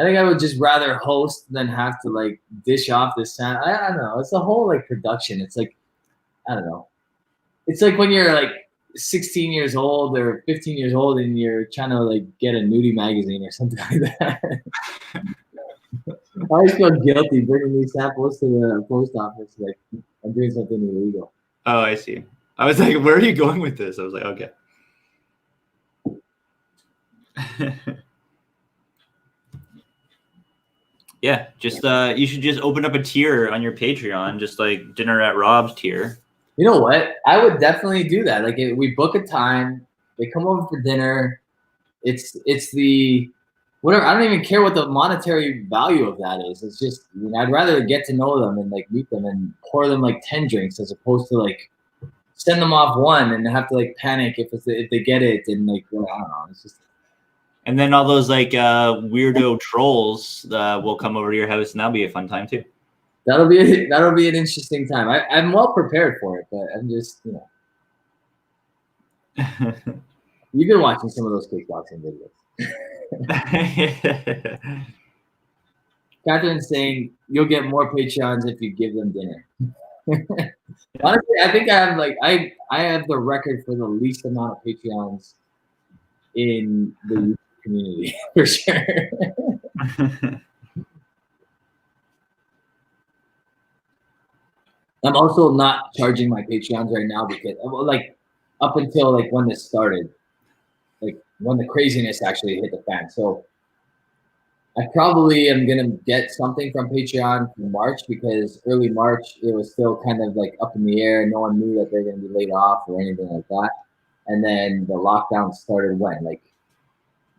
think I would just rather host than have to like dish off this sound. I don't know. It's a whole like production. It's like, I don't know. It's like when you're like 16 years old or 15 years old and you're trying to like get a nudie magazine or something like that. I always feel guilty bringing these samples to the post office. Like I'm doing something illegal. Oh, I see. I was like, where are you going with this? I was like, okay. Yeah, just you should just open up a tier on your Patreon, just like Dinner at Rob's tier. You know what? I would definitely do that. Like we book a time, they come over for dinner. It's the whatever. I don't even care what the monetary value of that is. It's just I'd rather get to know them and like meet them and pour them like 10 drinks as opposed to like send them off one and have to like panic if they get it and like I don't know. It's just. And then all those like weirdo trolls will come over to your house, and that'll be a fun time too. That'll be an interesting time. I'm well prepared for it, but I'm just You've been watching some of those kickboxing videos. Catherine's saying you'll get more Patreons if you give them dinner. Honestly, I think I have the record for the least amount of Patreons in the community for sure. I'm also not charging my Patreons right now because like up until like when this started, like when the craziness actually hit the fan. So I probably am gonna get something from Patreon for March because early March it was still kind of like up in the air. No one knew that they're gonna be laid off or anything like that. And then the lockdown started when? Like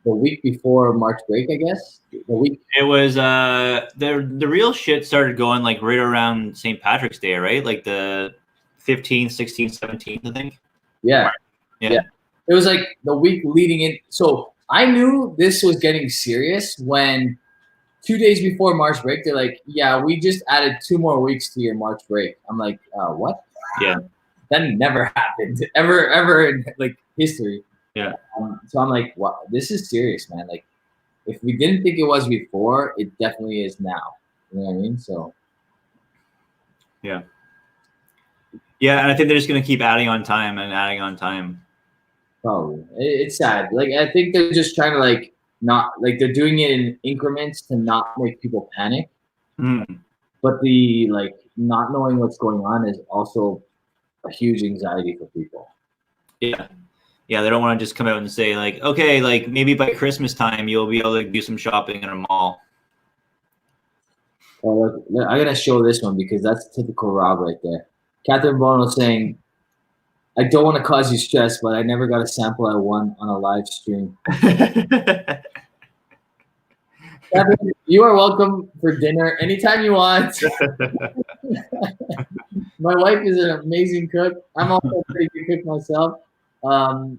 the week before March break, I guess. The week. It was the real shit started going like right around St. Patrick's Day, right? Like the 15th, 16th, 17th, I think. Yeah. It was like the week leading in. So I knew this was getting serious when 2 days before March break, they're like, yeah, we just added 2 more weeks to your March break. I'm like, what? Yeah. That never happened ever in like history. Yeah. So I'm like, wow, this is serious, man. Like, if we didn't think it was before, it definitely is now. You know what I mean? So. Yeah. Yeah, and I think they're just gonna keep adding on time and adding on time. Probably. It's sad. Like, I think they're just trying to like not like they're doing it in increments to not make people panic. Mm. But the like not knowing what's going on is also a huge anxiety for people. Yeah. Yeah, they don't want to just come out and say like, okay, like maybe by Christmas time you'll be able to do some shopping in a mall. Oh, look, I gotta show this one because that's typical Rob right there. Catherine Bono saying, "I don't want to cause you stress, but I never got a sample I won on a live stream." Catherine, you are welcome for dinner anytime you want. My wife is an amazing cook. I'm also a pretty good cook myself. I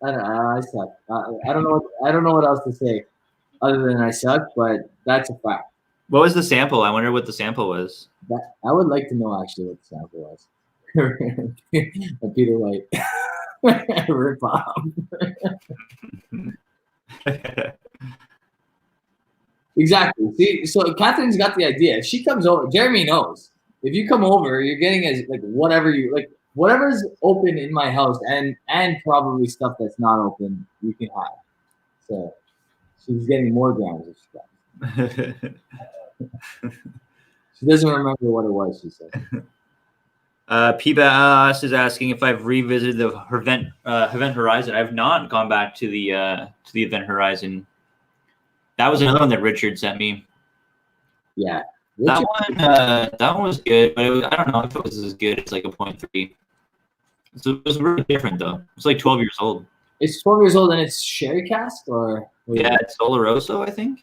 don't know. I suck. I don't know. I don't know what else to say other than I suck, but that's a fact. What was the sample? I wonder what the sample was. I would like to know actually what the sample was. A Peter White rip off. Exactly. See, so Catherine's got the idea. If she comes over, Jeremy knows. If you come over, you're getting as like whatever you like, whatever's open in my house, and probably stuff that's not open, you can have. So she's getting more grams of stuff. She doesn't remember what it was. She said. PBAS is asking if I've revisited the Event Horizon. I've not gone back to the Event Horizon. That was another one that Richard sent me. Yeah, Richard. That one was good, but I don't know if it was as good as like a 0.3. So it was really different though. It's like 12 years old. It's 12 years old and it's Sherry Cast or yeah, it's Oloroso, I think.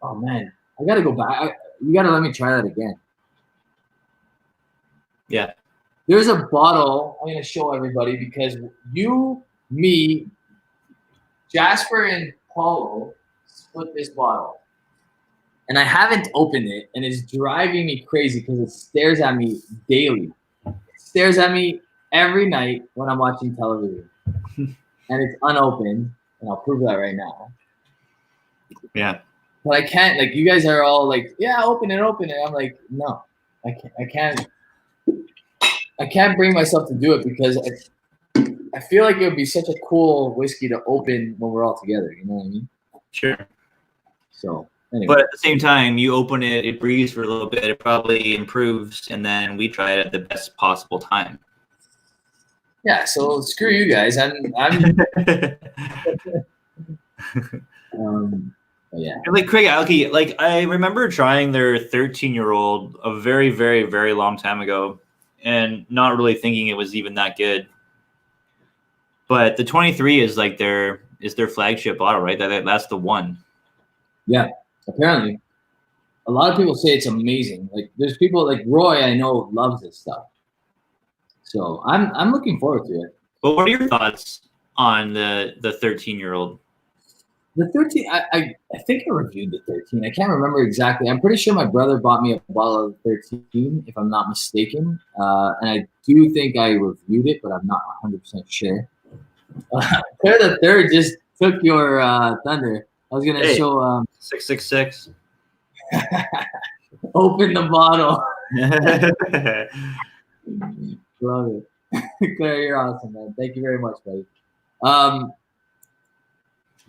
Oh man, I gotta go back. You gotta let me try that again. Yeah. There's a bottle I'm gonna show everybody because you, me, Jasper, and Paulo split this bottle. And I haven't opened it, and it's driving me crazy because it stares at me daily. It stares at me every night when I'm watching television. And it's unopened, and I'll prove that right now. Yeah. But I can't, like, you guys are all like, yeah, open it. I'm like, no, I can't bring myself to do it because I feel like it would be such a cool whiskey to open when we're all together. You know what I mean? Sure. So, anyway. But at the same time, you open it, it breathes for a little bit, it probably improves, and then we try it at the best possible time. Yeah, so screw you guys. I'm yeah. Like Craig Alki, like I remember trying their 13-year-old a very, very, very long time ago and not really thinking it was even that good. But the 23 is like their flagship bottle, right? That's the one. Yeah, apparently. A lot of people say it's amazing. Like there's people like Roy I know loves this stuff. So I'm looking forward to it. But what are your thoughts on the 13-year-old? The 13, I think I reviewed the 13. I can't remember exactly. I'm pretty sure my brother bought me a bottle of 13, if I'm not mistaken. And I do think I reviewed it, but I'm not 100% sure. Claire the Third just took your thunder. I was gonna show 666. Open the bottle. Love it. Claire, you're awesome, man. Thank you very much, buddy.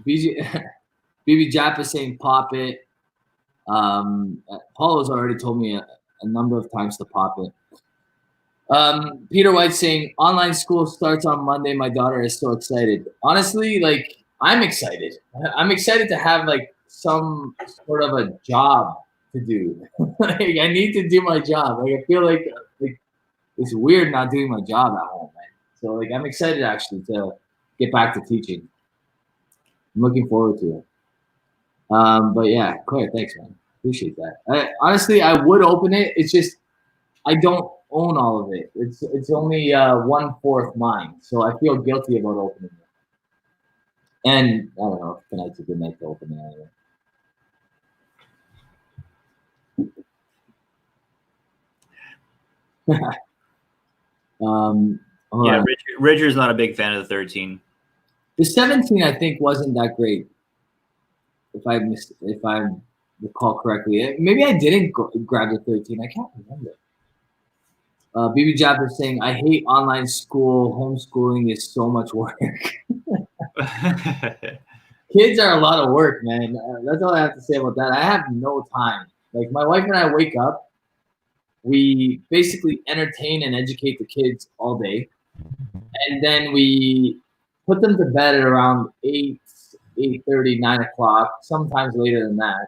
BB Jap is saying pop it. Paulo's already told me a number of times to pop it. Peter White saying online school starts on Monday. My daughter is so excited. Honestly, like I'm excited. I'm excited to have like some sort of a job to do. Like I need to do my job. Like I feel like it's weird not doing my job at home, man. So like I'm excited actually to get back to teaching. I'm looking forward to it. But yeah, Claire, thanks, man. Appreciate that. Honestly, I would open it. It's just I don't own all of it. It's only 1/4 mine, so I feel guilty about opening it. And I don't know if tonight's a good night to open it anyway. Yeah, Richard's not a big fan of the 13. The 17, I think, wasn't that great. If I recall correctly, maybe I didn't grab the 13. I can't remember. BB Jab is saying, I hate online school. Homeschooling is so much work. Kids are a lot of work, man. That's all I have to say about that. I have no time. Like my wife and I wake up, we basically entertain and educate the kids all day. And then we put them to bed at around 8, 8:30, 9 o'clock, sometimes later than that.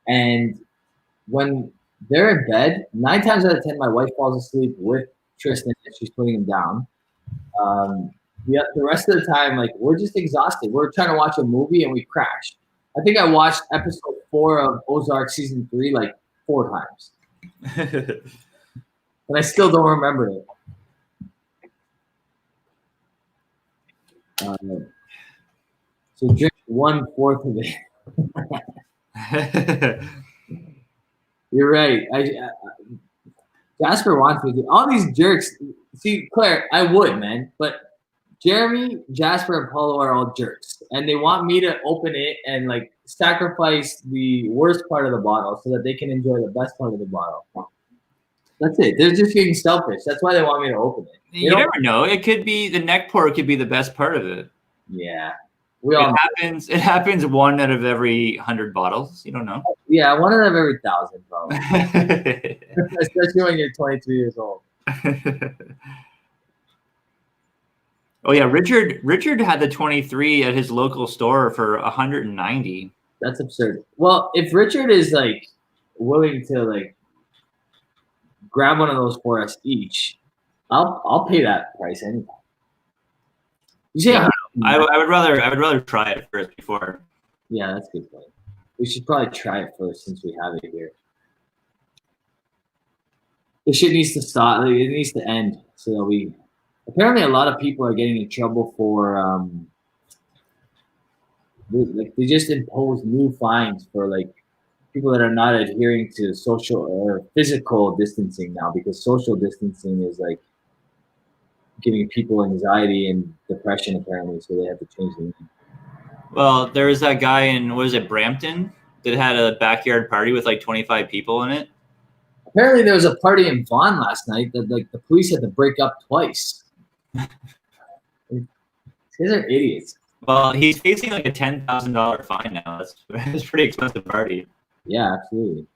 And when they're in bed, 9 times out of 10, my wife falls asleep with Tristan and she's putting him down. The rest of the time, like, we're just exhausted. We're trying to watch a movie and we crash. I think I watched episode 4 of Ozark season 3 like 4 times. And I still don't remember it. So drink 1/4 of it. You're right. Jasper wants me to. All these jerks. See, Claire, I would, man. But Jeremy, Jasper, and Paulo are all jerks. And they want me to open it and, like, sacrifice the worst part of the bottle so that they can enjoy the best part of the bottle. That's it. They're just being selfish. That's why they want me to open it. You never know. It could be the neck pour could be the best part of it. Yeah. It happens 1 out of every 100 bottles. You don't know. Yeah, 1 out of every 1,000, probably. Especially when you're 22 years old. Oh yeah, Richard had the 23 at his local store for 190. That's absurd. Well, if Richard is like willing to like grab one of those for us each, I'll pay that price anytime. You say I would rather try it first before. Yeah, that's a good point. We should probably try it first since we have it here. This shit needs to stop. Like, it needs to end so that we. Apparently, a lot of people are getting in trouble for they just impose new fines for like people that are not adhering to social or physical distancing now, because social distancing is like giving people anxiety and depression apparently, so they have to change the name. Well, there was that guy in, what is it, Brampton, that had a backyard party with like 25 people in it. Apparently, there was a party in Vaughan last night that like the police had to break up twice. These guys are idiots. Well, he's facing like a $10,000 fine now. That's a pretty expensive party. Yeah, absolutely.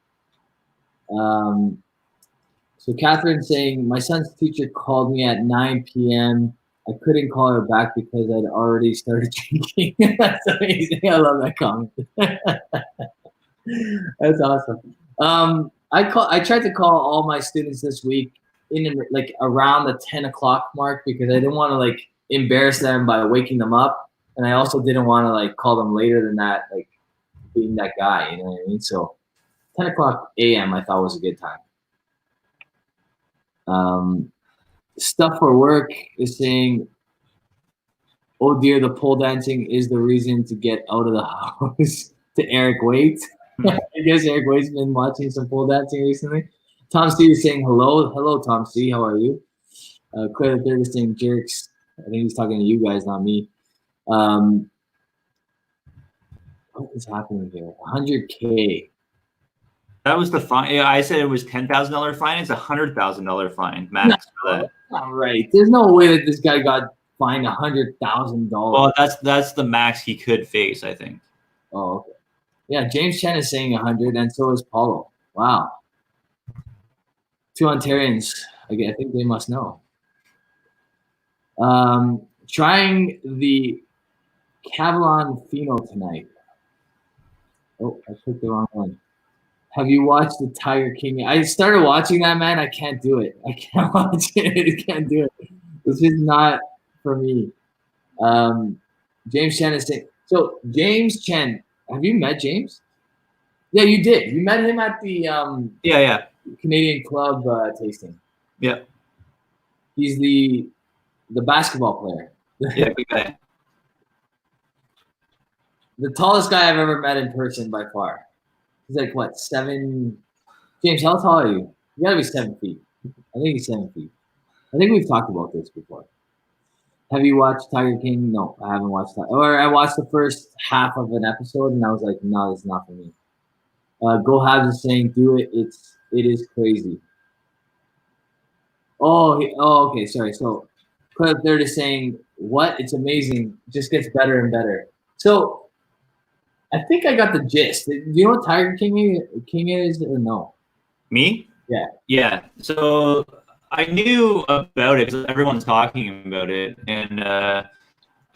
So Catherine's saying, my son's teacher called me at 9 p.m. I couldn't call her back because I'd already started drinking. That's amazing. I love that comment. That's awesome. I tried to call all my students this week in like around the 10 o'clock mark because I didn't want to like embarrass them by waking them up, and I also didn't want to like call them later than that, like being that guy, you know what I mean? So 10 o'clock a.m. I thought was a good time. Stuff for work is saying, oh dear, the pole dancing is the reason to get out of the house. To Eric Waite. I guess Eric Waite's been watching some pole dancing recently. Tom C is saying hello. Hello, Tom C. How are you? Claire the Third is saying jerks. I think he's talking to you guys, not me. What is happening here? 100K. That was the fine. Yeah, I said it was $10,000 fine. It's $100,000 fine max. No, not right. There's no way that this guy got fined $100,000. Well, that's the max he could face, I think. Oh, okay. Yeah, James Chen is saying 100, and so is Paulo. Wow. 2 Ontarians. I think they must know. Trying the Cavalon Pheno tonight. Oh, I clicked the wrong one. Have you watched the Tiger King? I started watching that, man. I can't do it. I can't watch it. I can't do it. This is not for me. James Chen is saying. So, James Chen, have you met James? Yeah, you did. You met him at the Canadian Club tasting. Yeah. He's the basketball player. Yeah, good guy. The tallest guy I've ever met in person by far. He's like, what, 7? James, how tall are you? You gotta be 7 feet. I think he's 7 feet. I think we've talked about this before. Have you watched Tiger King? No, I haven't watched that. Or I watched the first half of an episode and I was like, no, it's not for me. Go Habs is saying, do it. It is crazy. Oh, okay. Sorry. So, Clip Third is saying, what? It's amazing. It just gets better and better. So, I think I got the gist. Do you know what Tiger King is or no? Me? Yeah. Yeah. So I knew about it because everyone's talking about it, and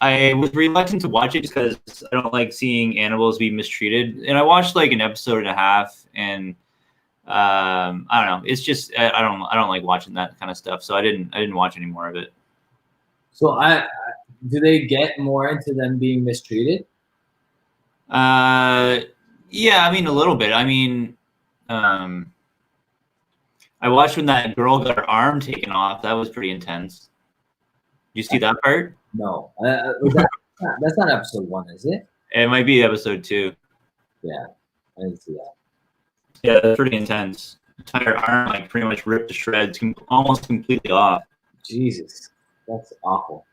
I was reluctant to watch it because I don't like seeing animals be mistreated. And I watched like an episode and a half, and I don't know. It's just I don't like watching that kind of stuff. So I didn't watch any more of it. So do they get more into them being mistreated? Yeah, I mean a little bit. I mean, I watched when that girl got her arm taken off. That was pretty intense. Did you see that part? No, that's not episode 1, is it? It might be episode 2. Yeah, I didn't see that. Yeah, that's pretty intense. Entire arm like pretty much ripped to shreds, almost completely off. Jesus, that's awful.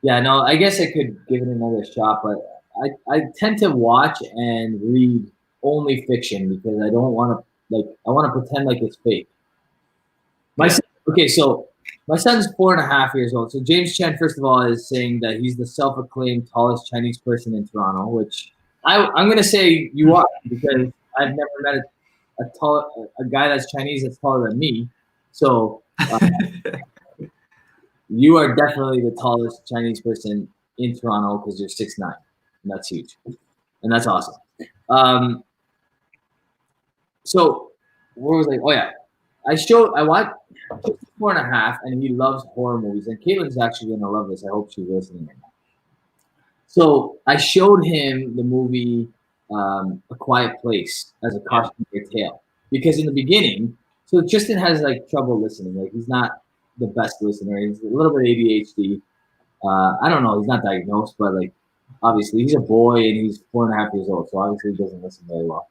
Yeah, no, I guess I could give it another shot, but I tend to watch and read only fiction because I don't want to I want to pretend like it's fake. Okay, so my son's 4.5 years old. So James Chen, first of all, is saying that he's the self-acclaimed tallest Chinese person in Toronto, which I'm going to say you are, because I've never met a guy that's Chinese that's taller than me. So you are definitely the tallest Chinese person in Toronto because you're 6'9", and that's huge, and that's awesome. So what was oh yeah, I watched 4.5, and he loves horror movies, and Caitlin's actually gonna love this. I hope she's listening right now. So I showed him the movie A Quiet Place as a cautionary tale, because in the beginning, so Tristan has like trouble listening. Like he's not the best listener. He's a little bit ADHD. I don't know. He's not diagnosed, but like obviously he's a boy and he's 4.5 years old, so obviously he doesn't listen very well.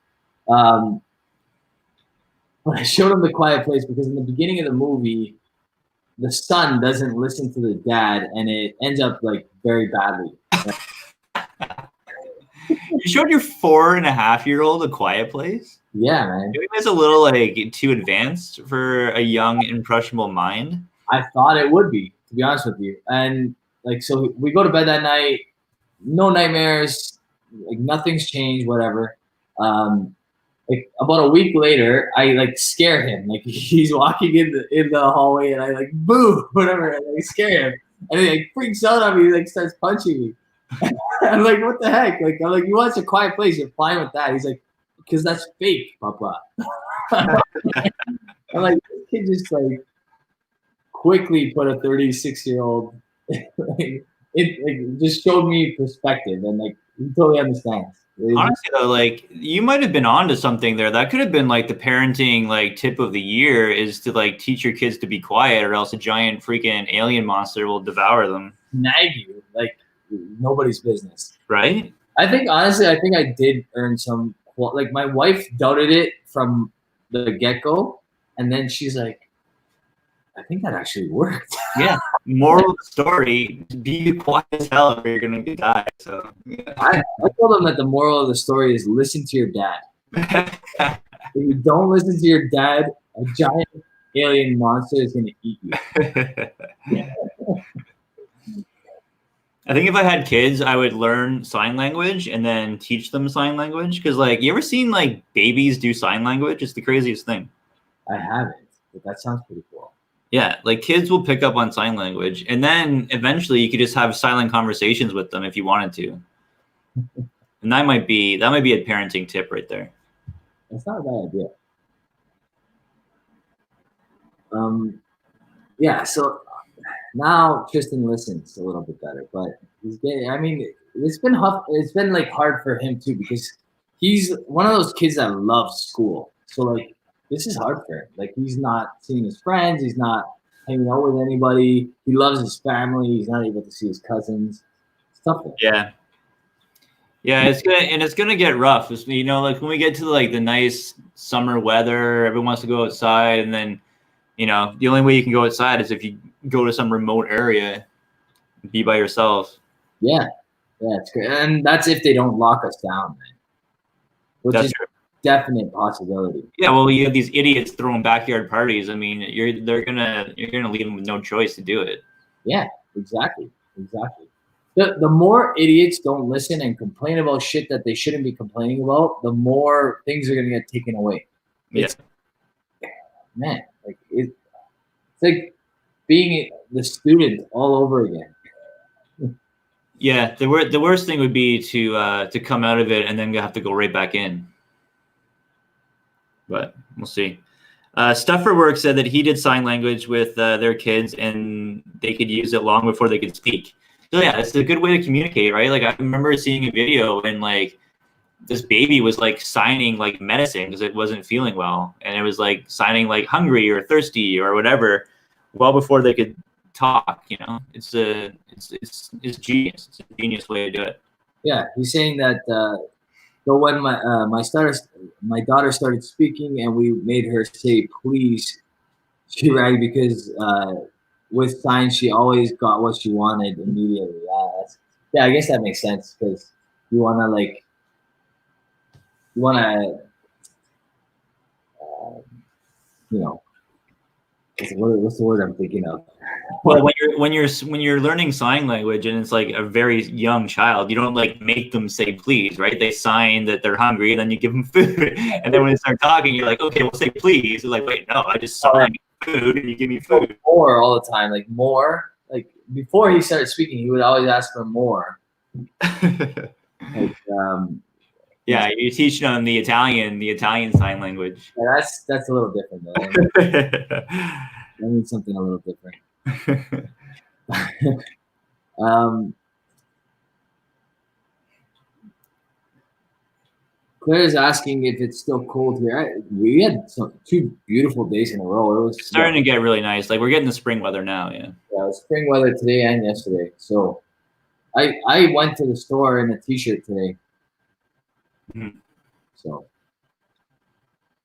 But I showed him The Quiet Place because in the beginning of the movie, the son doesn't listen to the dad, and it ends up like very badly. You showed your 4.5-year-old A Quiet Place? Yeah, man. You think that's a little like too advanced for a young, impressionable mind? I thought it would be, to be honest with you. And like, so we go to bed that night, no nightmares, like nothing's changed, whatever. Like about a week later, I like scare him. Like he's walking in the hallway, and I like boo, whatever, and I scare him, and he like freaks out on me. He like starts punching me. I'm like, what the heck? Like I'm like, you want a quiet place? You're fine with that? He's like, because that's fake, Papa. I'm like, this kid just like quickly put a 36-year-old. It just showed me perspective, and like he totally understands. Honestly, though, like you might have been onto something there. That could have been like the parenting like tip of the year is to like teach your kids to be quiet, or else a giant freaking alien monster will devour them. Nag you like nobody's business, right? I think honestly, I did earn some. Like my wife doubted it from the get-go, and then she's like, I think that actually worked. Yeah. Moral of the story: be quiet as hell, or you're gonna die. So yeah. I told them that the moral of the story is listen to your dad. If you don't listen to your dad, a giant alien monster is gonna eat you. Yeah. I think if I had kids, I would learn sign language and then teach them sign language. Because, like, you ever seen like babies do sign language? It's the craziest thing. I haven't, but that sounds pretty cool. Yeah, like kids will pick up on sign language, and then eventually you could just have silent conversations with them if you wanted to. And that might be a parenting tip right there. That's not a bad idea. Yeah, so now Tristan listens a little bit better, but he's getting. I mean, it's been like hard for him too, because he's one of those kids that loves school. So like, this is hard for him. Like he's not seeing his friends. He's not hanging out with anybody. He loves his family. He's not able to see his cousins. Stuff like that. Yeah, it's gonna get rough. You know, like when we get to like the nice summer weather, everyone wants to go outside, and then, you know, the only way you can go outside is if you go to some remote area, and be by yourself. Yeah, it's great, and that's if they don't lock us down, man. Which is true. Definite possibility. Yeah, well, you have these idiots throwing backyard parties. I mean, you're gonna leave them with no choice to do it. Yeah, exactly. The more idiots don't listen and complain about shit that they shouldn't be complaining about, the more things are gonna get taken away. Man, like it's like being the student all over again. Yeah, the worst thing would be to come out of it and then have to go right back in. But we'll see. Stuffer Work said that he did sign language with their kids, and they could use it long before they could speak. So yeah, it's a good way to communicate, right? Like I remember seeing a video and like this baby was like signing like medicine because it wasn't feeling well, and it was like signing like hungry or thirsty or whatever, well before they could talk. You know, it's genius. It's a genius way to do it. Yeah, he's saying that. So when my daughter started speaking, and we made her say please, she ragged because with signs she always got what she wanted immediately. Yeah, I guess that makes sense because you wanna like you wanna you know what's the word I'm thinking of? Well, when you're learning sign language and it's like a very young child, you don't like make them say please, right? They sign that they're hungry, and then you give them food, and then when they start talking, you're like, okay, we'll say please. They're like, wait, no, I just signed food, and you give me food. More all the time, like more. Like before he started speaking, he would always ask for more. Like, yeah, you teach them the Italian sign language. Yeah, that's a little different though. That means something a little different. Claire is asking if it's still cold here. We had two beautiful days in a row. It was starting to get really nice. Like we're getting the spring weather now. Yeah. Yeah, it was spring weather today and yesterday. So I went to the store in a t-shirt today. Mm-hmm. So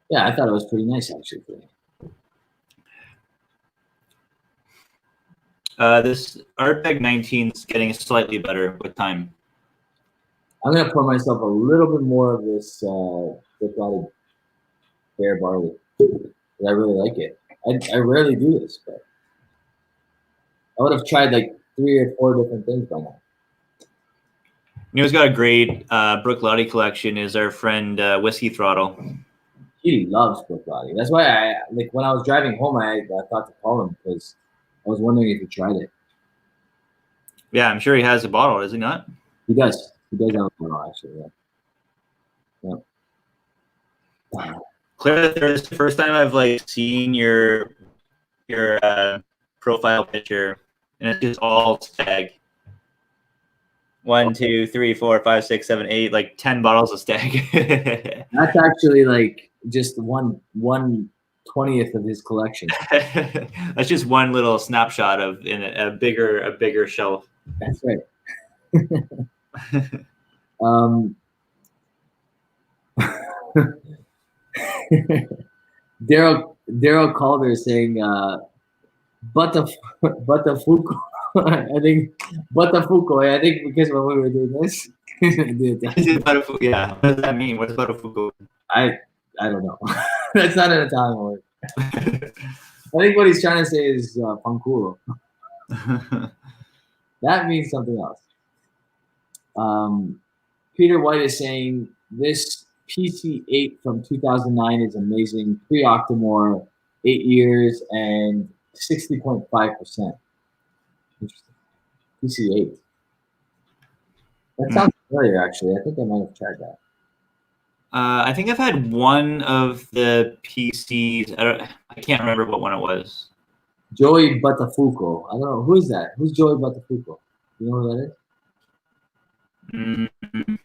yeah, I thought it was pretty nice actually today. This Artbag 19 is getting slightly better with time. I'm gonna pour myself a little bit more of this Bear barley. I really like it. I rarely do this, but I would have tried like 3 or 4 different things by now. You know who's got a great Brook Lottie collection is our friend Whiskey Throttle. He loves Brook Lottie. That's why I like when I was driving home, I thought to call him because I was wondering if he tried it. Yeah, I'm sure he has a bottle, does he not? He does. He does have a bottle, actually. Yeah. Yeah. Claire, this is the first time I've like seen your profile picture, and it's just all stag. 1, 2, 3, 4, 5, 6, 7, 8, like 10 bottles of stag. That's actually like just 1/20th of his collection. That's just one little snapshot of in a bigger shelf. That's right. Daryl Calder is saying Butafuco. I think Butafuco. I think because when we were doing this, yeah. What does that mean? What is Butafuco? I don't know. That's not an Italian word. I think what he's trying to say is fanculo. That means something else. Peter White is saying this PC8 from 2009 is amazing. Pre-Octomore, 8 years and 60.5%. Interesting. PC8. That sounds familiar, actually. I think I might have tried that. I think I've had one of the PCs. I can't remember what one it was. Joey Butafuco. I don't know. Who is that? Who's Joey Butafuco? You know who that is? Mm-hmm.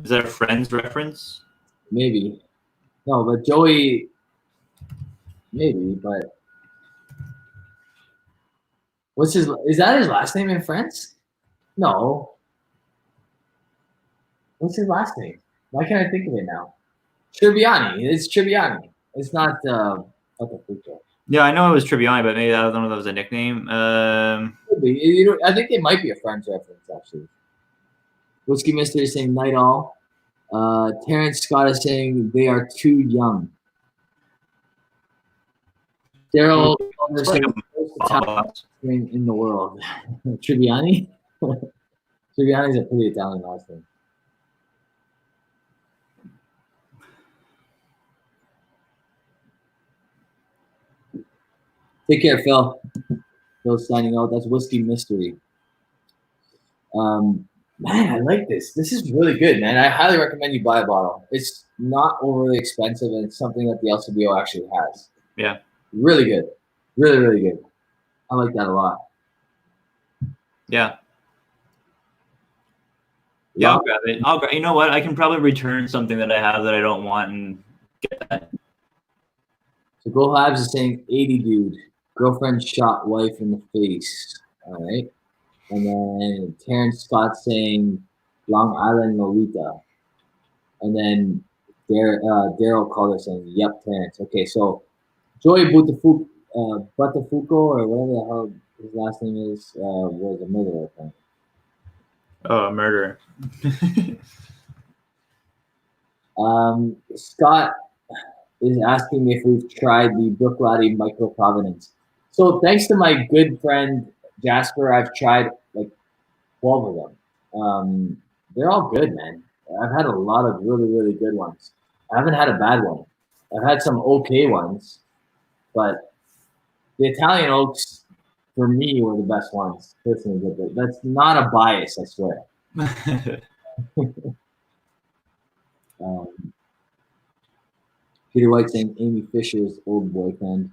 Is that a Friends reference? Maybe. No, but Joey, maybe, but is that his last name in Friends? No. What's his last name? Why can't I think of it now? Tribbiani. It's Tribbiani. It's not Butafuco. Yeah, I know it was Tribbiani, but maybe I don't know if that was a nickname. Maybe. I think it might be a Friends reference, actually. Whiskey Mystery is saying night all. Terrence Scott is saying they are too young. Daryl is saying most Italian in the world. Tribbiani? Tribbiani is a pretty Italian last name. Take care, Phil. Phil's signing out. That's Whiskey Mystery. Man, I like this. This is really good, man. I highly recommend you buy a bottle. It's not overly expensive, and it's something that the LCBO actually has. Yeah. Really good. Really, really good. I like that a lot. Yeah. Yeah, I'll grab it. You know what? I can probably return something that I have that I don't want and get that. So Go Habs is saying 80 dude. Girlfriend shot wife in the face. All right. And then Terrence Scott saying Long Island Lolita. And then Daryl Calder saying, yep, Terrence. Okay, so Joey Butafuco, or whatever the hell his last name is, was a murderer, I think. Oh, a murderer. Scott is asking if we've tried the Brooklady Micro Provenance. So thanks to my good friend Jasper, I've tried like 12 of them. They're all good, man. I've had a lot of really, really good ones. I haven't had a bad one. I've had some okay ones, but the Italian oaks for me were the best ones. Personally, but that's not a bias, I swear. Peter White saying Amy Fisher's old boyfriend.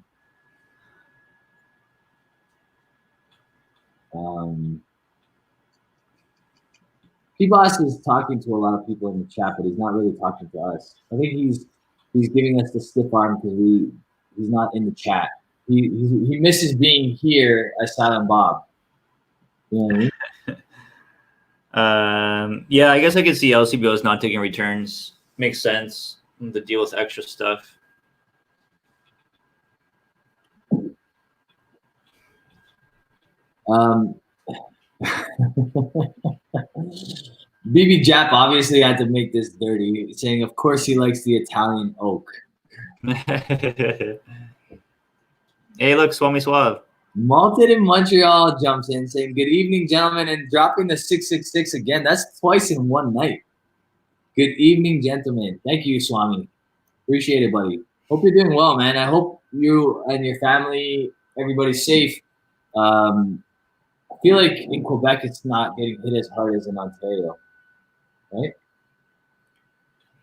P-Boss is talking to a lot of people in the chat, but he's not really talking to us. I think he's giving us the stiff arm because he's not in the chat. He misses being here as Silent Bob. You know what I mean? Yeah, I guess I could see LCBO is not taking returns. Makes sense to deal with extra stuff. BB Jap obviously had to make this dirty, saying, of course, he likes the Italian oak. Hey, look, Swami Suave. Malted in Montreal jumps in, saying, good evening, gentlemen, and dropping the 666 again. That's twice in one night. Good evening, gentlemen. Thank you, Swami. Appreciate it, buddy. Hope you're doing well, man. I hope you and your family, everybody's safe. I feel like in Quebec, it's not getting hit as hard as in Ontario, right?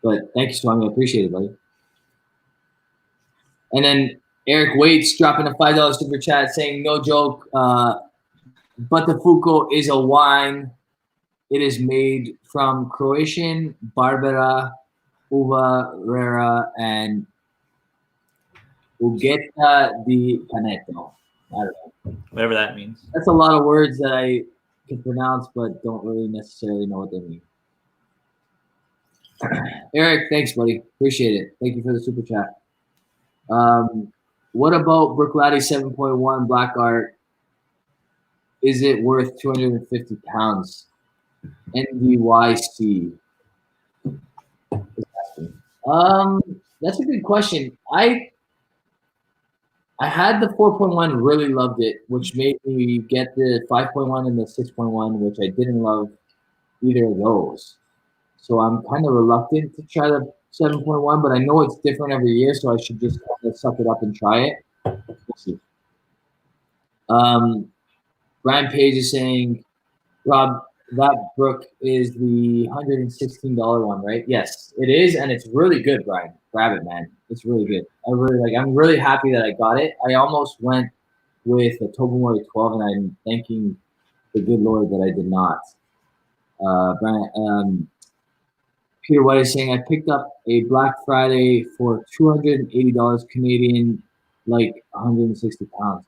But thank you, Swami. I appreciate it, buddy. And then Eric Waits dropping a $5 super chat saying, no joke, Butafuco is a wine. It is made from Croatian Barbera, Uva Rara, and Ugetta di Paneto. I don't know. Whatever that means. That's a lot of words that I can pronounce, but don't really necessarily know what they mean. Eric, thanks, buddy. Appreciate it. Thank you for the super chat. What about Brooklady 7.1 Black Art? Is it worth 250 pounds? NDYC. That's a good question. I had the 4.1, really loved it, which made me get the 5.1 and the 6.1, which I didn't love either of those. So I'm kind of reluctant to try the 7.1, but I know it's different every year, so I should just kind of suck it up and try it. We'll see. Brian Page is saying, Rob, that Brook is the $116 one, right? Yes, it is, and it's really good, Brian. Grab it, man. It's really good. I'm really happy that I got it. I almost went with a Tobamori 12, and I'm thanking the good Lord that I did not. Brian, Peter White is saying, I picked up a Black Friday for $280 Canadian, like 160 pounds.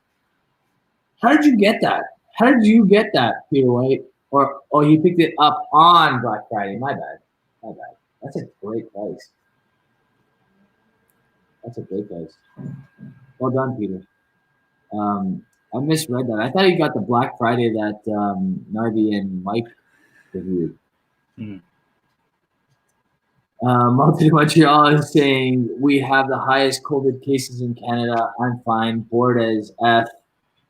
How did you get that? How did you get that, Peter White? Or he picked it up on Black Friday. My bad. That's a great price. Well done, Peter. I misread that. I thought he got the Black Friday that Narvi and Mike reviewed. Malted Montreal is saying, we have the highest COVID cases in Canada. I'm fine. Bored as F.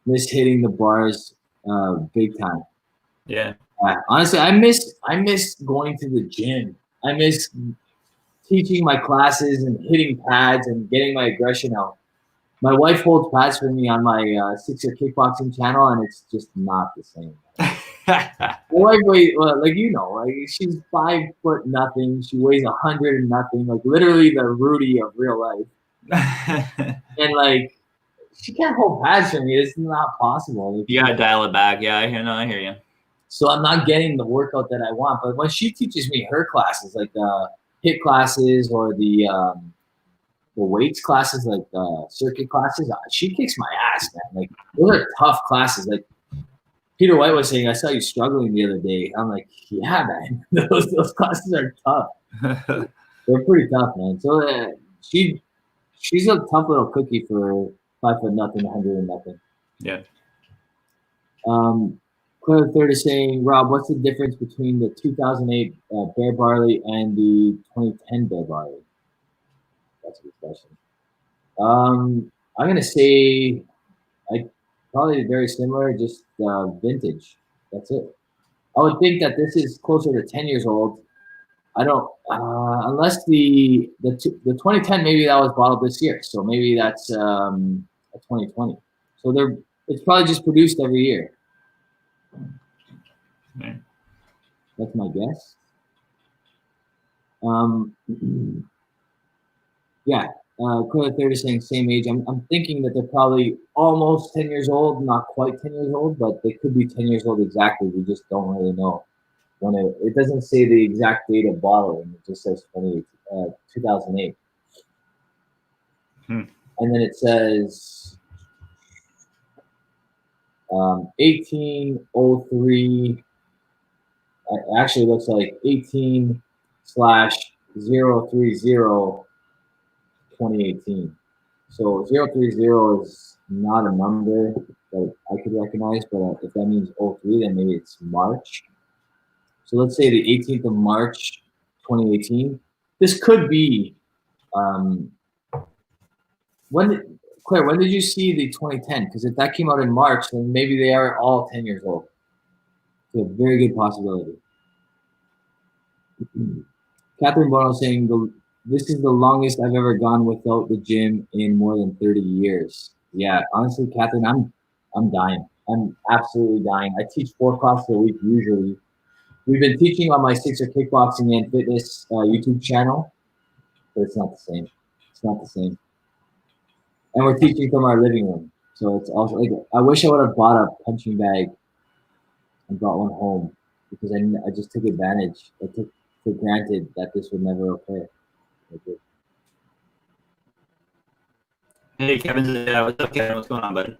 Miss hitting the bars big time. Yeah. Honestly, I miss going to the gym. I miss teaching my classes and hitting pads and getting my aggression out. My wife holds pads for me on my 6-year kickboxing channel, and it's just not the same. My wife weighs, well, like, like she's 5 foot nothing. She weighs 100 and nothing, like literally the Rudy of real life. And like, she can't hold pads for me. It's not possible. Like, you gotta dial it back. Yeah, I hear you. So I'm not getting the workout that I want. But when she teaches me her classes, like the HIIT classes or the weights classes, like the circuit classes, she kicks my ass, man. Like, those are tough classes. Like Peter White was saying, I saw you struggling the other day. I'm like, yeah, man. Those classes are tough. They're pretty tough, man. So she's a tough little cookie for 5 foot nothing, 100 and nothing. Yeah. Claire Third is saying, Rob, what's the difference between the 2008 Bear Barley and the 2010 Bear Barley? That's a good question. I'm gonna say, probably very similar, just vintage. That's it. I would think that this is closer to 10 years old. I don't, unless the 2010, maybe that was bottled this year, so maybe that's a 2020. So it's probably just produced every year. Okay. That's my guess. Yeah. Claire Third is saying same age. I'm thinking that they're probably almost 10 years old, not quite 10 years old, but they could be 10 years old exactly. We just don't really know. When it doesn't say the exact date of bottling, it just says 2008. And then it says 1803. It actually looks like 18/030/2018. So 030 is not a number that I could recognize, but if that means 03, then maybe it's March. So let's say the 18th of March, 2018. This could be, Claire, when did you see the 2010? Because if that came out in March, then maybe they are all 10 years old. It's a very good possibility. Catherine Bono saying, this is the longest I've ever gone without the gym in more than 30 years. Yeah, honestly, Catherine, I'm dying. I'm absolutely dying. I teach 4 classes a week usually. We've been teaching on my Sixer Kickboxing and Fitness YouTube channel, but it's not the same. It's not the same. And we're teaching from our living room. So it's also like, I wish I would have bought a punching bag and brought one home, because I just took advantage. I took for granted that this would never occur. Hey, Kevin. What's up, Kevin? What's going on, bud?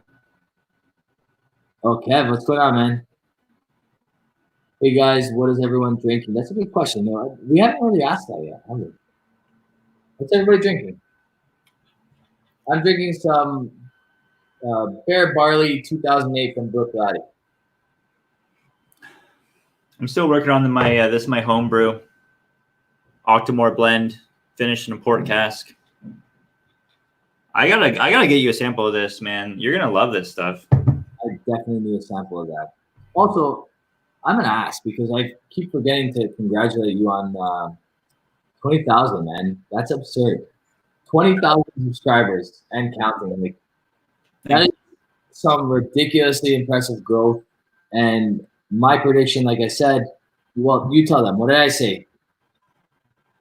Oh, Kev, what's going on, man? Hey, guys, what is everyone drinking? That's a good question. No, we haven't really asked that yet, have we? What's everybody drinking? I'm drinking some Bear Barley 2008 from Brook Laddie. I'm still working on this is my home brew. Octomore blend, finished in a port cask. I gotta get you a sample of this, man. You're gonna love this stuff. I definitely need a sample of that. Also, I'm an ass because I keep forgetting to congratulate you on 20,000, man. That's absurd. 20,000 subscribers and counting. Like, that is some ridiculously impressive growth. And my prediction, like I said, well, you tell them. What did I say?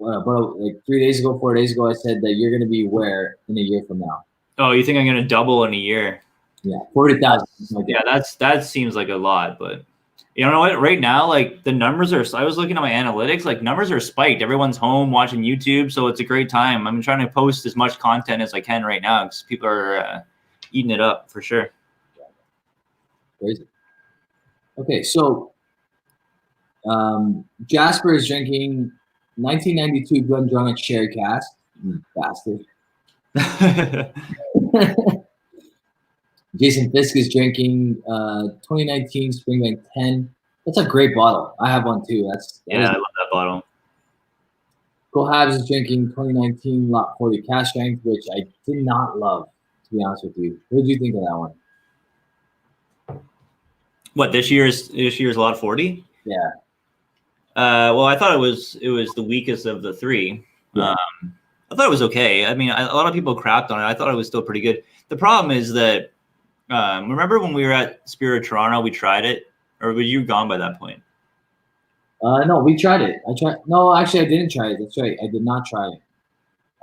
About like 3 days ago, 4 days ago, I said that you're going to be where in a year from now? Oh, you think I'm going to double in a year? Yeah, 40,000. Yeah, that seems like a lot, but you know what? Right now, like the numbers are. I was looking at my analytics. Like numbers are spiked. Everyone's home watching YouTube, so it's a great time. I'm trying to post as much content as I can right now because people are eating it up for sure. Crazy. Okay, so Jasper is drinking 1992 Glendronach Sherry Cask. Bastard. Jason Fisk is drinking 2019 Springbank 10. That's a great bottle. I have one too. I love that bottle. Cole Habs is drinking 2019 Lot 40 Cask Strength, which I did not love, to be honest with you. What did you think of that one? What, this year's Lot 40? Yeah. Well, I thought it was the weakest of the three. Yeah. I thought it was okay. I mean, a lot of people crapped on it. I thought it was still pretty good. The problem is that remember when we were at Spirit Toronto, we tried it or were you gone by that point? No, we tried it. No, actually, I didn't try it. That's right. I did not try it.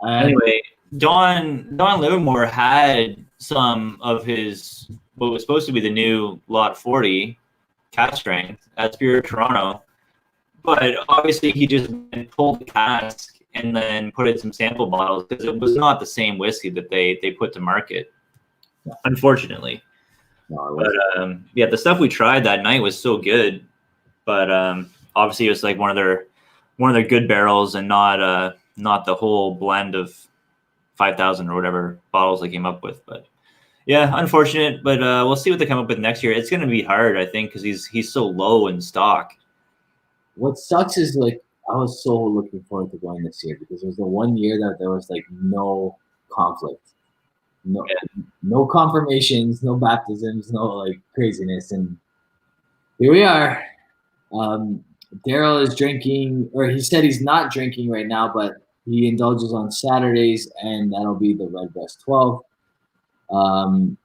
Anyway, Don Livermore had some of his what was supposed to be the new Lot 40 cask strength at Spirit Toronto, but obviously he just pulled the cask and then put in some sample bottles because it was not the same whiskey that they put to market, unfortunately. No, but yeah, the stuff we tried that night was so good, but obviously it was like one of their good barrels and not the whole blend of 5,000 or whatever bottles they came up with. But yeah, unfortunate. But we'll see what they come up with next year. It's going to be hard, I think, because he's so low in stock. What sucks is like I was so looking forward to going this year because it was the one year that there was like no conflict, no confirmations, no baptisms, no like craziness, and here we are. Daryl is drinking, or he said he's not drinking right now, but he indulges on Saturdays, and that'll be the Redbreast 12. Bam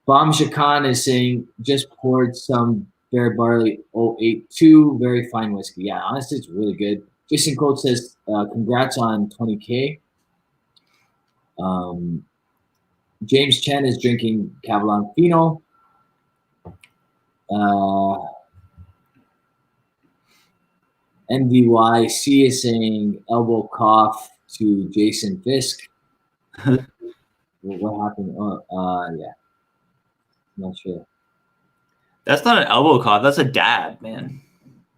Shakan is saying just poured some Bear Barley 082, very fine whiskey. Yeah, honestly, it's really good. Jason Coates says, congrats on 20K. James Chen is drinking Cavallon Fino. NDYC is saying elbow cough to Jason Fisk. What happened? Yeah. I'm not sure. That's not an elbow cough. That's a dab, man.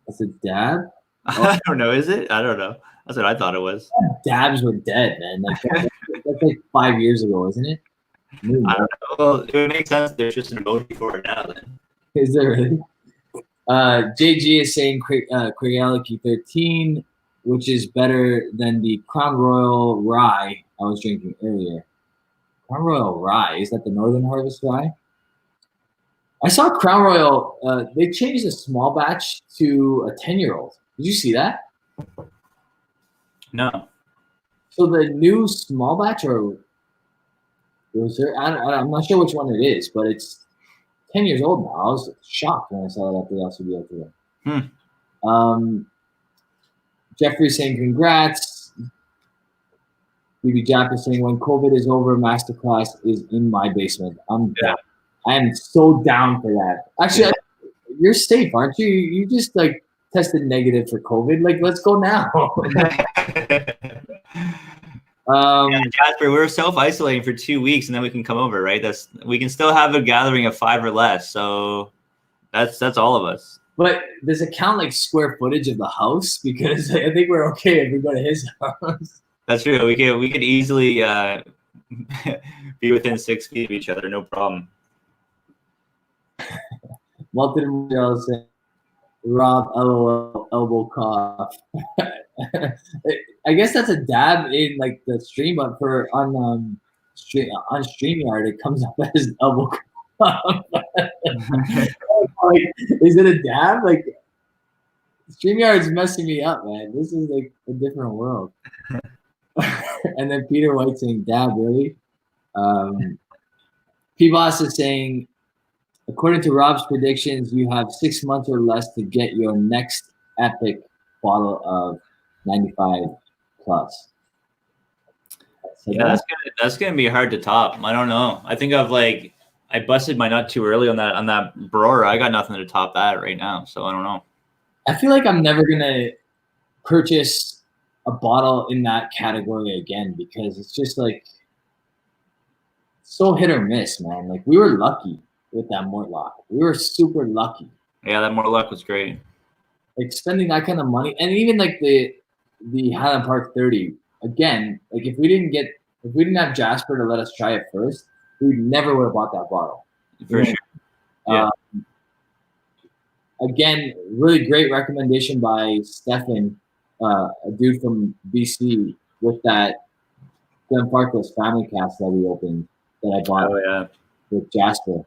That's a dab? I don't know. Is it? I don't know. That's what I thought it was. Dabs were dead, man. Like that's like 5 years ago, isn't it? I don't know. Well, it would make sense. There's just an emoji for it now. Then is there really? JG is saying Creality 13, which is better than the Crown Royal Rye I was drinking earlier. Crown Royal Rye, is that the Northern Harvest Rye? I saw Crown Royal, they changed the small batch to a 10-year-old. Did you see that? No. So the new small batch, or was there? I'm not sure which one it is, but it's 10 years old now. I was shocked when I saw that at the LCBO today. Jeffrey saying congrats. BB Jack is saying when COVID is over, Masterclass is in my basement. I'm down. I am so down for that. Actually, you're safe, aren't you? You just like tested negative for COVID. Like, let's go now. Yeah, Jasper, we're self-isolating for 2 weeks, and then we can come over, right? We can still have a gathering of 5 or less. So that's all of us. But does it count like square footage of the house? Because I think we're okay if we go to his house. That's true. We could easily be within 6 feet of each other, no problem. Multiple saying, Rob LOL elbow cough. I guess that's a dab in like the stream, but on StreamYard it comes up as elbow cough. Like, is it a dab? Like StreamYard's messing me up, man. This is like a different world. And then Peter White saying dab, really? P-Boss is saying, according to Rob's predictions, you have 6 months or less to get your next epic bottle of 95 plus. Yeah, that's gonna be hard to top. I don't know. I think I busted my nut too early on that Brora. I got nothing to top that right now, so I don't know. I feel like I'm never gonna purchase a bottle in that category again because it's just like so hit or miss, man. Like we were lucky with that Mortlock. We were super lucky. Yeah, that Mortlock was great. Like spending that kind of money, and even like the Highland Park 30. Again, like if we didn't have Jasper to let us try it first, we never would have bought that bottle. For sure. Yeah. Again, really great recommendation by Stefan, a dude from BC, with that Glen Farkless family cast that we opened that I bought with Jasper.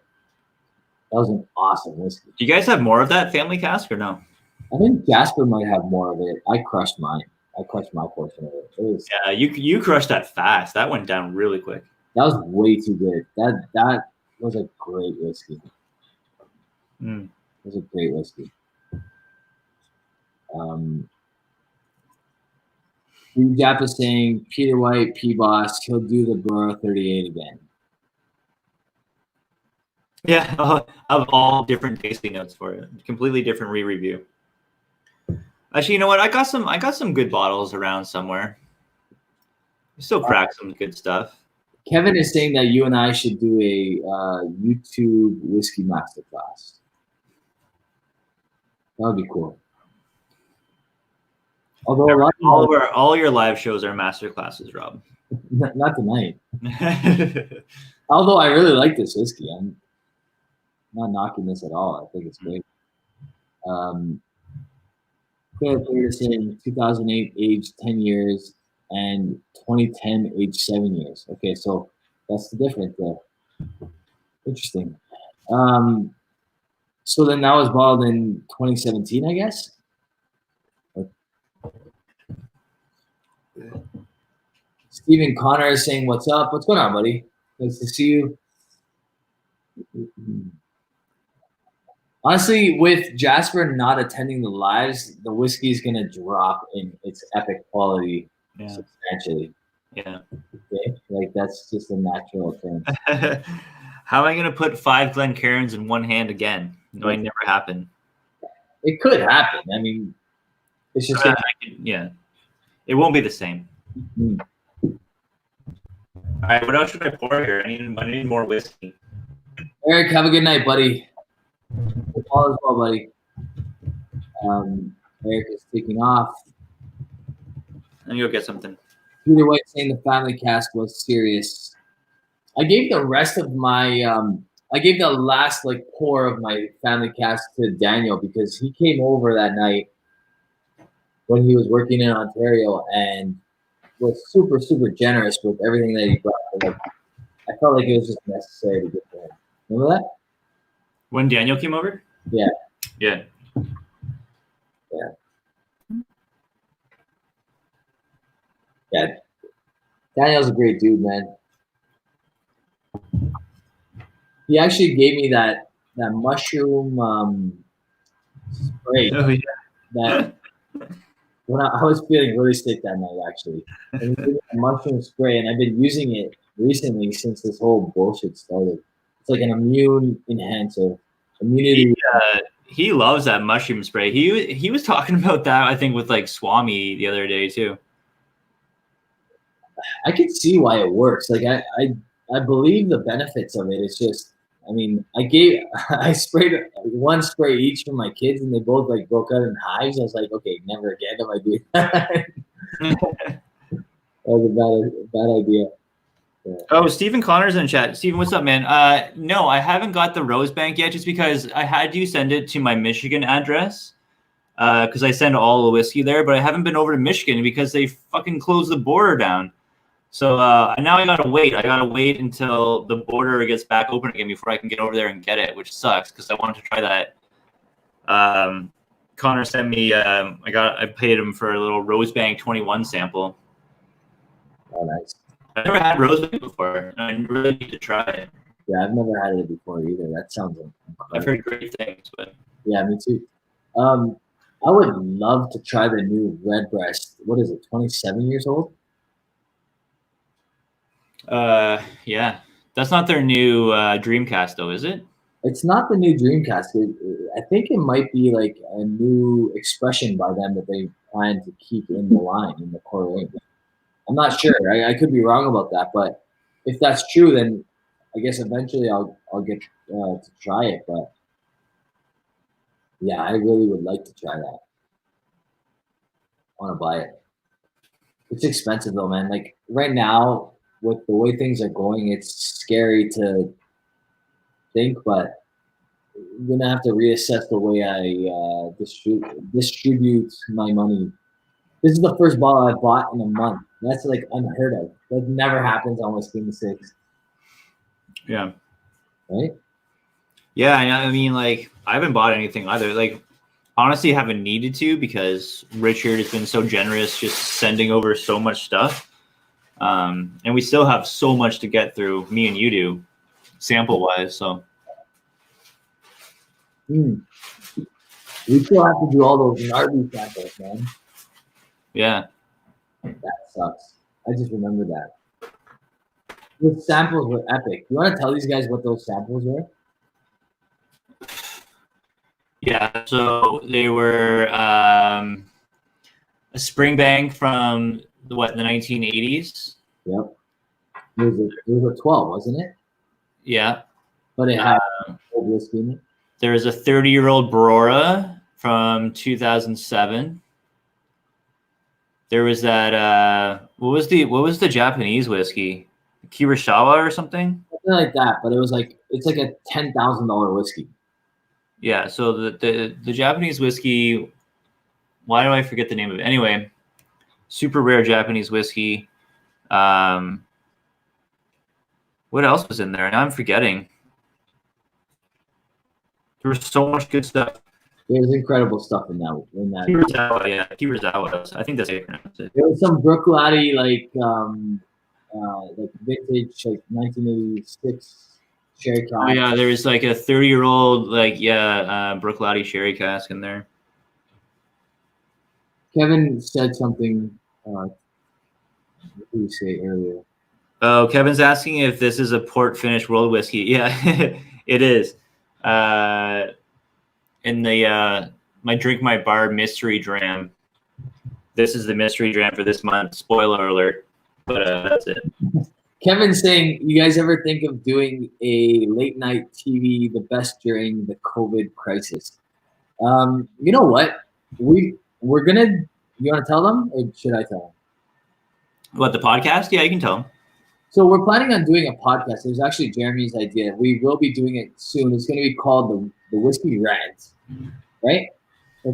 That was an awesome whiskey. Do you guys have more of that family cask or no? I think Jasper might have more of it. I crushed mine. I crushed my portion of it. Yeah, you crushed that fast. That went down really quick. That was way too good. That was a great whiskey. It's a great whiskey. Jap is saying Peter White, P-Boss, he'll do the Borough 38 again. Yeah, I'll have all different tasting notes for it. Completely different re-review. Actually, you know what? I got some good bottles around somewhere. Still crack some good stuff. Kevin is saying that you and I should do a YouTube whiskey masterclass. That would be cool. Although all your live shows are masterclasses, Rob. Not tonight. Although I really like this whiskey, I'm not knocking this at all. I think it's great. Claire is saying 2008 age 10 years and 2010 age 7 years. Okay, so that's the difference there. Interesting. So then that was bottled in 2017, I guess. Stephen Connor is saying, "What's up? What's going on, buddy? Nice to see you." Honestly, with Jasper not attending the lives, the whiskey is gonna drop in its epic quality substantially. Yeah. Okay? Like that's just a natural thing. How am I gonna put 5 Glencairns in one hand again? No, it never happened. It could happen. I mean, it's just it won't be the same. Mm. All right, what else should I pour here? I need more whiskey. Eric, have a good night, buddy. All as well, buddy. Eric is taking off. And you'll get something. Peter White saying the family cast was serious. I gave the rest of my I gave the last pour of my family cast to Daniel because he came over that night when he was working in Ontario and was super, super generous with everything that he brought. I felt like it was just necessary to get to him. Remember that? When Daniel came over? Yeah. Yeah. Yeah. Yeah. Daniel's a great dude, man. He actually gave me that mushroom spray. Oh, yeah. That when I was feeling really sick that night, actually. And he gave me a mushroom spray, and I've been using it recently since this whole bullshit started. It's like an immune enhancer. Immunity. He loves that mushroom spray. He was talking about that, I think, with Swami the other day too. I can see why it works. I believe the benefits of it. It's just, I mean, I sprayed one spray each for my kids, and they both broke out in hives. I was like, okay, never again am I doing that. That was a bad idea. Yeah. Oh, Stephen Connor's in the chat. Stephen, what's up, man? No, I haven't got the Rose Bank yet, just because I had you send it to my Michigan address, because I send all the whiskey there, but I haven't been over to Michigan because they fucking closed the border down. So now I gotta wait. I gotta wait until the border gets back open again before I can get over there and get it, which sucks because I wanted to try that. Connor sent me. I paid him for a little Rose Bank 21 sample. Oh, nice. I've never had Rose Bank before. I really need to try it. Yeah, I've never had it before either. That sounds incredible. I've heard great things, but yeah, me too. I would love to try the new Redbreast. What is it? 27 years old. Yeah, that's not their new Dreamcast, though, is it? It's not the new Dreamcast. I think it might be a new expression by them that they plan to keep in the line, in the core range. I'm not sure. I could be wrong about that, but if that's true, then I guess eventually I'll get to try it. But yeah, I really would like to try that. I want to buy it. It's expensive though, man. Right now, with the way things are going, it's scary to think, but I'm gonna have to reassess the way I distribute my money. This is the first bottle I've bought in a month. That's unheard of. That never happens on Whiskey in the Six. Yeah. Right? Yeah, I mean, I haven't bought anything either. Honestly, I haven't needed to because Richard has been so generous, just sending over so much stuff. And we still have so much to get through, me and you do, sample-wise, so. We still have to do all those Narby samples, man. Yeah. That sucks. I just remember that. The samples were epic. You want to tell these guys what those samples were? Yeah, so they were a Springbank from the 1980s. Yep. It was a 12, wasn't it? Yeah. But it had old whiskey in it. There was a 30-year-old Barora from 2007. There was that what was the Japanese whiskey? Kurosawa or something? Something like that, but it's like a $10,000 whiskey. Yeah, so the Japanese whiskey, why do I forget the name of it? Anyway, super rare Japanese whiskey. What else was in there? Now I'm forgetting. There was so much good stuff. There's incredible stuff in that. Kurosawa, yeah, Kurosawa. I think that's how you pronounce it. There was some Brookladdy like vintage, like 1986 sherry cask. Oh, yeah, there was like a 30-year-old Brookladdy sherry cask in there. Kevin said something. What did you say earlier? Oh, Kevin's asking if this is a port finish world whiskey. Yeah, it is. In the my drink my bar mystery dram. This is the mystery dram for this month. Spoiler alert, but that's it. Kevin's saying, you guys ever think of doing a late night TV, the best during the COVID crisis? You know what? We're gonna. You want to tell them, or should I tell them? What, the podcast? Yeah, you can tell them. So we're planning on doing a podcast. It was actually Jeremy's idea. We will be doing it soon. It's going to be called the Whiskey Rants, right?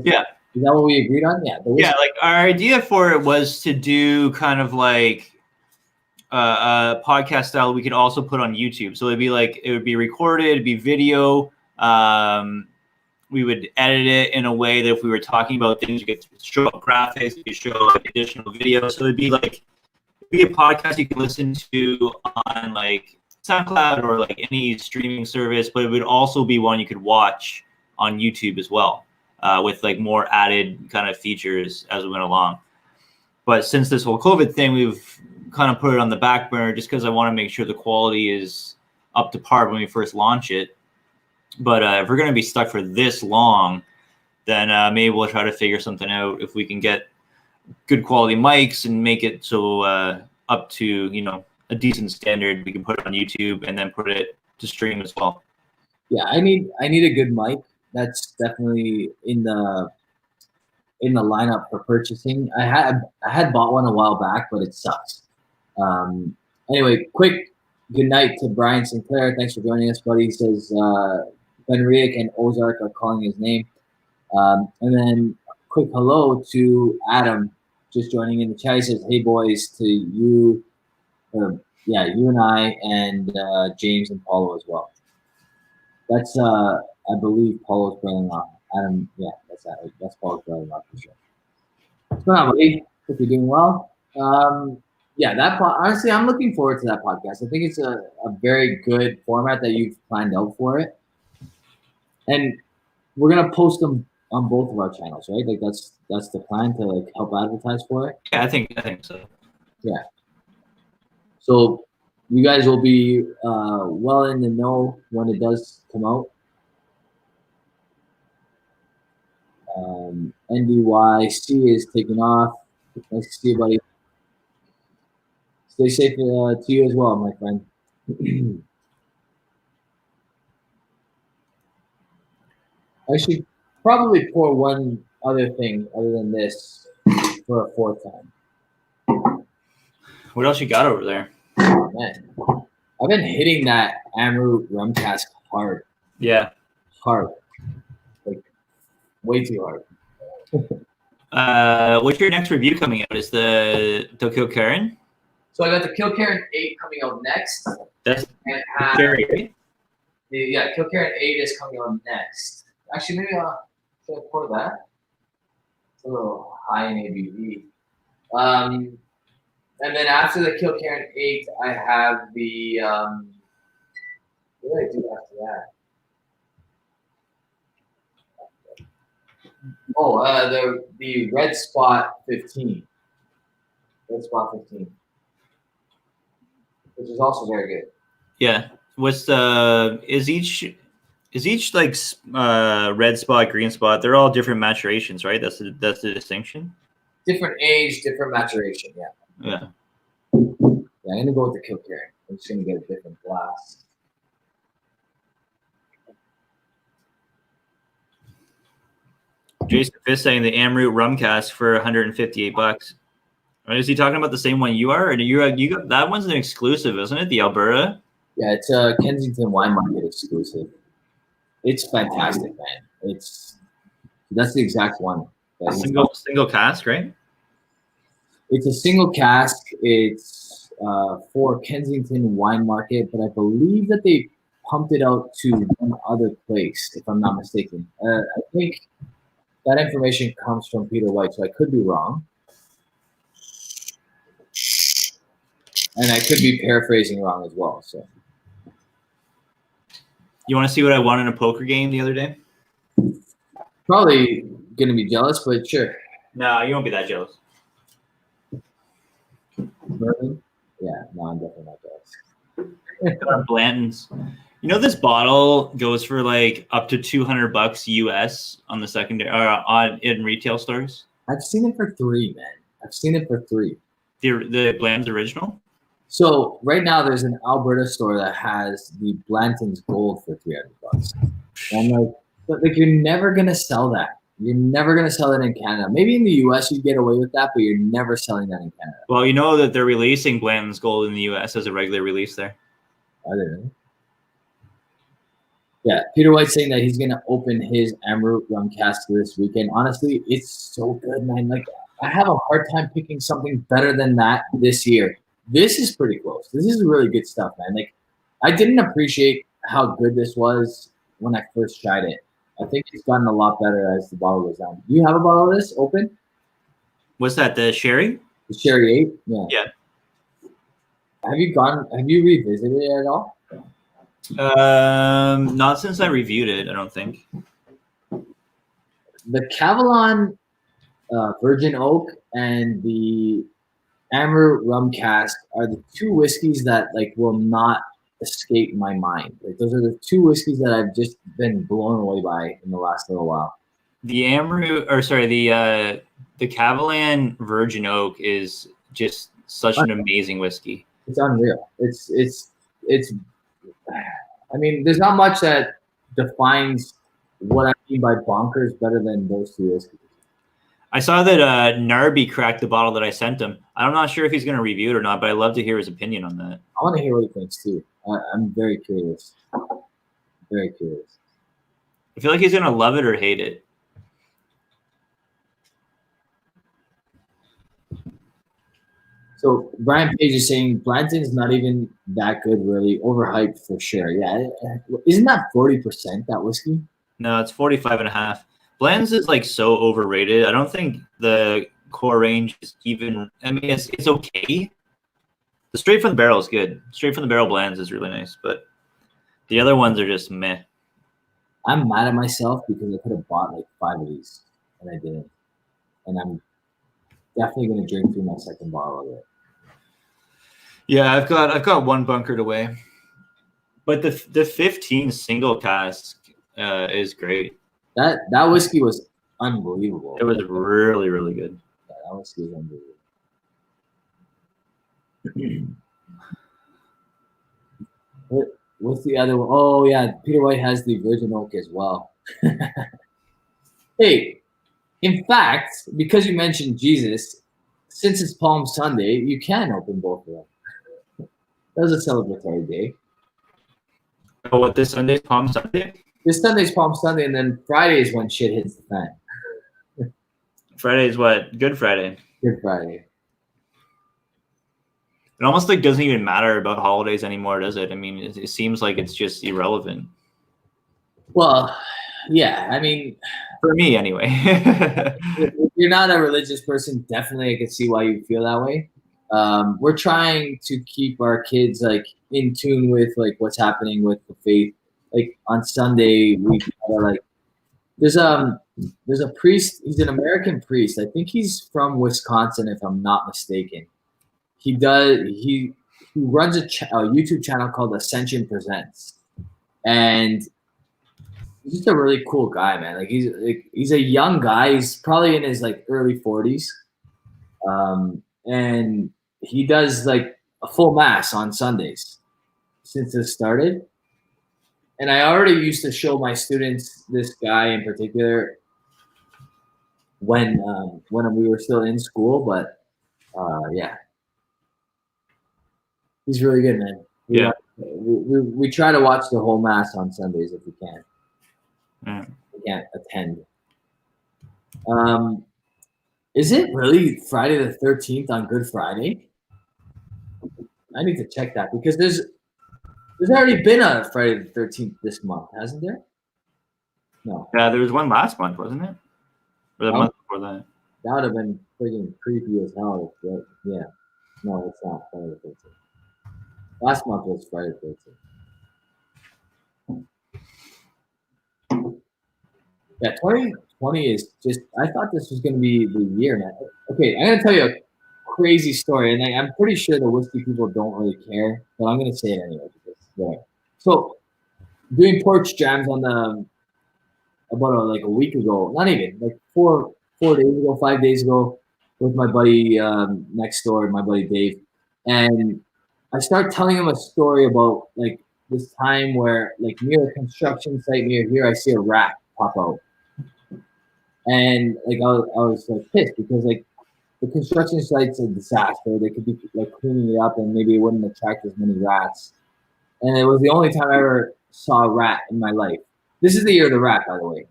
Yeah. Is that what we agreed on? Yeah. Yeah, like our idea for it was to do kind of like a podcast style we could also put on YouTube. So it would be recorded, it'd be video. We would edit it in a way that if we were talking about things, you could show up graphics, you could show like additional videos. So it'd be a podcast you can listen to on like SoundCloud or like any streaming service, but it would also be one you could watch on YouTube as well, with like more added kind of features as we went along. But since this whole COVID thing, we've kind of put it on the back burner just because I want to make sure the quality is up to par when we first launch it. But if we're going to be stuck for this long, then maybe we'll try to figure something out if we can get good quality mics and make it so up to a decent standard. We can put it on YouTube and then put it to stream as well. Yeah, I need a good mic. That's definitely in the lineup for purchasing. I had bought one a while back, but it sucks. Anyway, quick good night to Brian Sinclair. Thanks for joining us, buddy. He says Ben Riek and Ozark are calling his name. And then quick hello to Adam, just joining in the chat. He says, "Hey boys," to you, you and I, and James and Paulo as well. That's I believe Paulo's trailing off. Adam, yeah, that's Paulo's trailing off for sure. What's going on, buddy? Hope you're doing well. Honestly, I'm looking forward to that podcast. I think it's a very good format that you've planned out for it, and we're gonna post them on both of our channels, right? Like that's the plan to like help advertise for it. Yeah, I think so. Yeah. So you guys will be well in the know when it does come out. NDYC is taking off. Nice to see you, buddy. Stay safe to you as well, my friend. I should probably pour one other thing other than this for a fourth time. What else you got over there? Oh, man. I've been hitting that Amroot rum cask hard. Yeah. Hard. Like, way too hard. What's your next review coming out? Is the Kilkerran? So I got the Kilkerran 8 coming out next. That's Kilkerran 8? Yeah, Kilkerran 8 is coming out next. Actually, maybe should I pour that? It's a little high in ABV. And then after the Kilkerran 8, I have the what did I do after that? Oh, the red spot 15. Red spot 15. Which is also very good. Yeah. What's is each like red spot, green spot? They're all different maturations, right? That's the distinction. Different age, different maturation. Yeah. Yeah. Yeah, I'm gonna go with the Kilkerran. I'm just gonna get a different glass. Jason Fisk saying the Amroot rum cask for $158. Is he talking about the same one you are? Or you got that one's an exclusive, isn't it? The Alberta. Yeah, it's a Kensington Wine Market exclusive. It's fantastic, man. That's the exact one. Single cask, right? It's a single cask. It's for Kensington Wine Market, but I believe that they pumped it out to one other place, if I'm not mistaken. I think that information comes from Peter White, so I could be wrong. And I could be paraphrasing wrong as well. So, you want to see what I won in a poker game the other day? Probably gonna be jealous, but sure. No, you won't be that jealous. Merlin? Yeah, no, I'm definitely not jealous. Blanton's. You know, this bottle goes for like up to $200 US on the secondary or in retail stores. I've seen it for $3, man. I've seen it for $3. The Blanton's original. So right now there's an Alberta store that has the Blanton's Gold for $300. And like you're never gonna sell that. You're never gonna sell it in Canada. Maybe in the US you get away with that, but you're never selling that in Canada. Well, you know that they're releasing Blanton's Gold in the US as a regular release there. Are they really? Yeah, Peter White's saying that he's gonna open his Amroot rum cask this weekend. Honestly, it's so good, man. Like I have a hard time picking something better than that this year. This is pretty close. This is really good stuff, man. Like I didn't appreciate how good this was when I first tried it. I think it's gotten a lot better as the bottle goes down. Do you have a bottle of this open? What's that? The sherry? The Sherry 8? Yeah. Yeah. Have you revisited it at all? Not since I reviewed it, I don't think. The Cavalon Virgin Oak and the Amroot rum cask are the two whiskeys that like will not escape my mind. Like those are the two whiskeys that I've just been blown away by in the last little while. The Amroot, or sorry, the Cavalon Virgin Oak is just such an amazing whiskey. It's unreal. It's. I mean, there's not much that defines what I mean by bonkers better than those two whiskeys. I saw that Narby cracked the bottle that I sent him. I'm not sure if he's going to review it or not, but I'd love to hear his opinion on that. I want to hear what he thinks too. I'm very curious. Very curious. I feel like he's going to love it or hate it. So Brian Page is saying Blanton's not even that good, really. Overhyped for sure. Yeah. Isn't that 40%, that whiskey? No, it's 45.5. Blanton's is like so overrated. I don't think the core range is even. I mean, it's okay. The straight from the barrel is good. Straight from the barrel Blanton's is really nice, but the other ones are just meh. I'm mad at myself because I could have bought like 5 of these and I didn't. And I'm definitely going to drink through my second bottle of it. Yeah, I've got one bunkered away, but the 15 single cask is great. That whiskey was unbelievable. It was really, really good. Yeah, that whiskey was unbelievable. What's the other one? Oh yeah, Peter White has the Virgin Oak as well. Hey, in fact, because you mentioned Jesus, since it's Palm Sunday, you can open both of them. That was a celebratory day. Oh, what, this Sunday's Palm Sunday? This Sunday's Palm Sunday, and then Friday is when shit hits the fan. Friday is what? Good Friday. Good Friday. It almost like doesn't even matter about holidays anymore, does it? I mean, it seems like it's just irrelevant. Well, yeah. I mean, for me anyway. If you're not a religious person, definitely I can see why you feel that way. We're trying to keep our kids like in tune with like what's happening with the faith. Like on Sunday, we gotta like There's a priest. He's an American priest. I think he's from Wisconsin, if I'm not mistaken. He runs a YouTube channel called Ascension Presents, and he's just a really cool guy, man. Like he's a young guy. He's probably in his like early 40s, and he does like a full mass on Sundays since this started. And I already used to show my students this guy in particular when we were still in school, but yeah, he's really good, man. Yeah. We try to watch the whole mass on Sundays if we can. We can't attend. Is it really Friday the 13th on Good Friday? I need to check that because there's already been a Friday the 13th this month, hasn't there? No. Yeah, there was one last month, wasn't it? Or the month before that. That would have been freaking creepy as hell. Right? Yeah. No, it's not Friday the 13th. Last month was Friday the 13th. Yeah, 2020 is just, I thought this was going to be the year, man. Okay, I'm going to tell you a crazy story, and I'm pretty sure the whiskey people don't really care, but I'm going to say it anyway. Because, so, doing porch jams on about like a week ago, not even, like 4 days ago, 5 days ago, with my buddy next door, my buddy Dave, and I start telling him a story about like this time where like near a construction site near here, I see a rat pop out. And like I was like pissed because like the construction site's a disaster. They could be like cleaning it up and maybe it wouldn't attract as many rats. And it was the only time I ever saw a rat in my life. This is the year of the rat, by the way.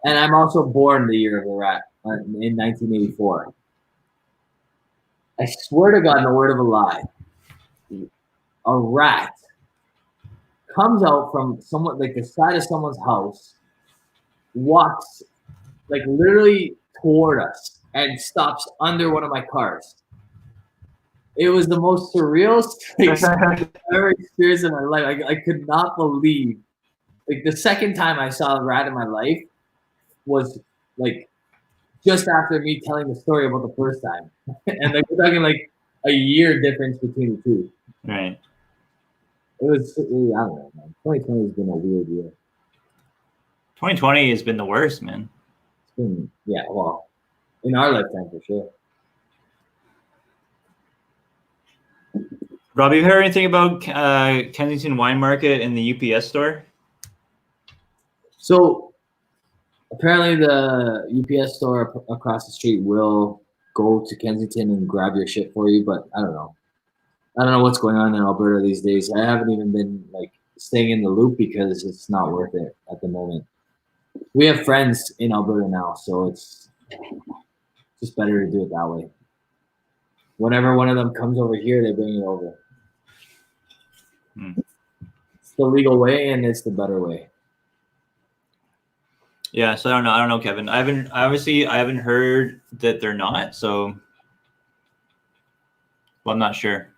And I'm also born the year of the rat in 1984. I swear to God, no word of a lie, a rat comes out from someone like the side of someone's house, walks like literally toward us and stops under one of my cars. It was the most surreal thing I've ever experienced in my life. I could not believe. Like the second time I saw a rat in my life was like just after me telling the story about the first time. And like we're talking like a year difference between the two. Right. It was, I don't know, man. 2020 has been a weird year. 2020 has been the worst, man. It's been, yeah, well, in our lifetime for sure. Rob, you heard anything about Kensington Wine Market and the UPS store? So apparently the UPS store across the street will go to Kensington and grab your shit for you, but I don't know. I don't know what's going on in Alberta these days. I haven't even been like staying in the loop because it's not worth it at the moment. We have friends in Alberta now, so it's just better to do it that way. Whenever one of them comes over here, they bring it over. It's the legal way and it's the better way. Yeah, so I don't know, Kevin. I haven't heard that they're not, so well, I'm not sure.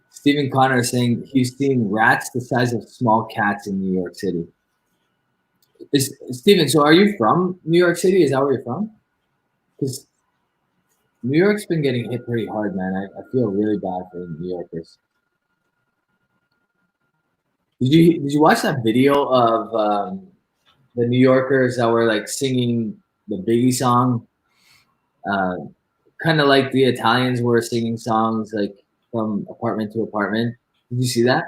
Stephen Connor is saying he's seeing rats the size of small cats in New York City. Stephen, so are you from New York City? Is that where you're from? Because New York's been getting hit pretty hard, man. I feel really bad for New Yorkers. Did you watch that video of the New Yorkers that were like singing the Biggie song? Kind of like the Italians were singing songs like from apartment to apartment. Did you see that?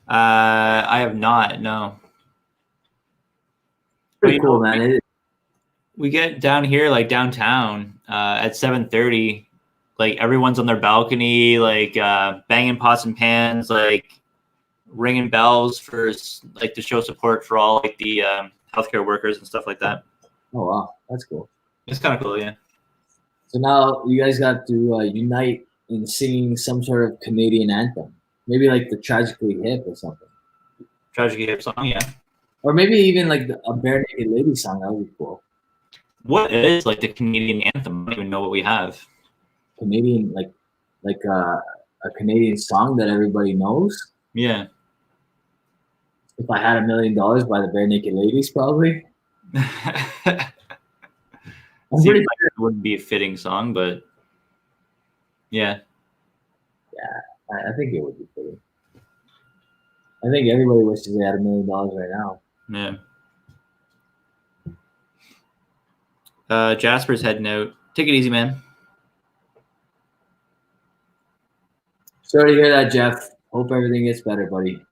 I have not, no. Pretty cool, man. We get down here, like downtown, at 7:30, like everyone's on their balcony, like banging pots and pans, like ringing bells for like to show support for all like the healthcare workers and stuff like that. Oh wow, that's cool. It's kind of cool, yeah. So now you guys got to unite in singing some sort of Canadian anthem, maybe like the Tragically Hip or something. Tragically Hip song, yeah. Or maybe even like a Bare Naked Lady song. That would be cool. What is like the Canadian anthem? I don't even know what we have. Canadian, like a Canadian song that everybody knows. Yeah. If I had $1 million by the Bare Naked Ladies, probably. I'm Seems pretty like it wouldn't be a fitting song, but yeah. Yeah, I think it would be fitting. I think everybody wishes they had $1 million right now. Yeah. Jasper's heading out. Take it easy, man. Sorry to hear that, Jeff. Hope everything gets better, buddy.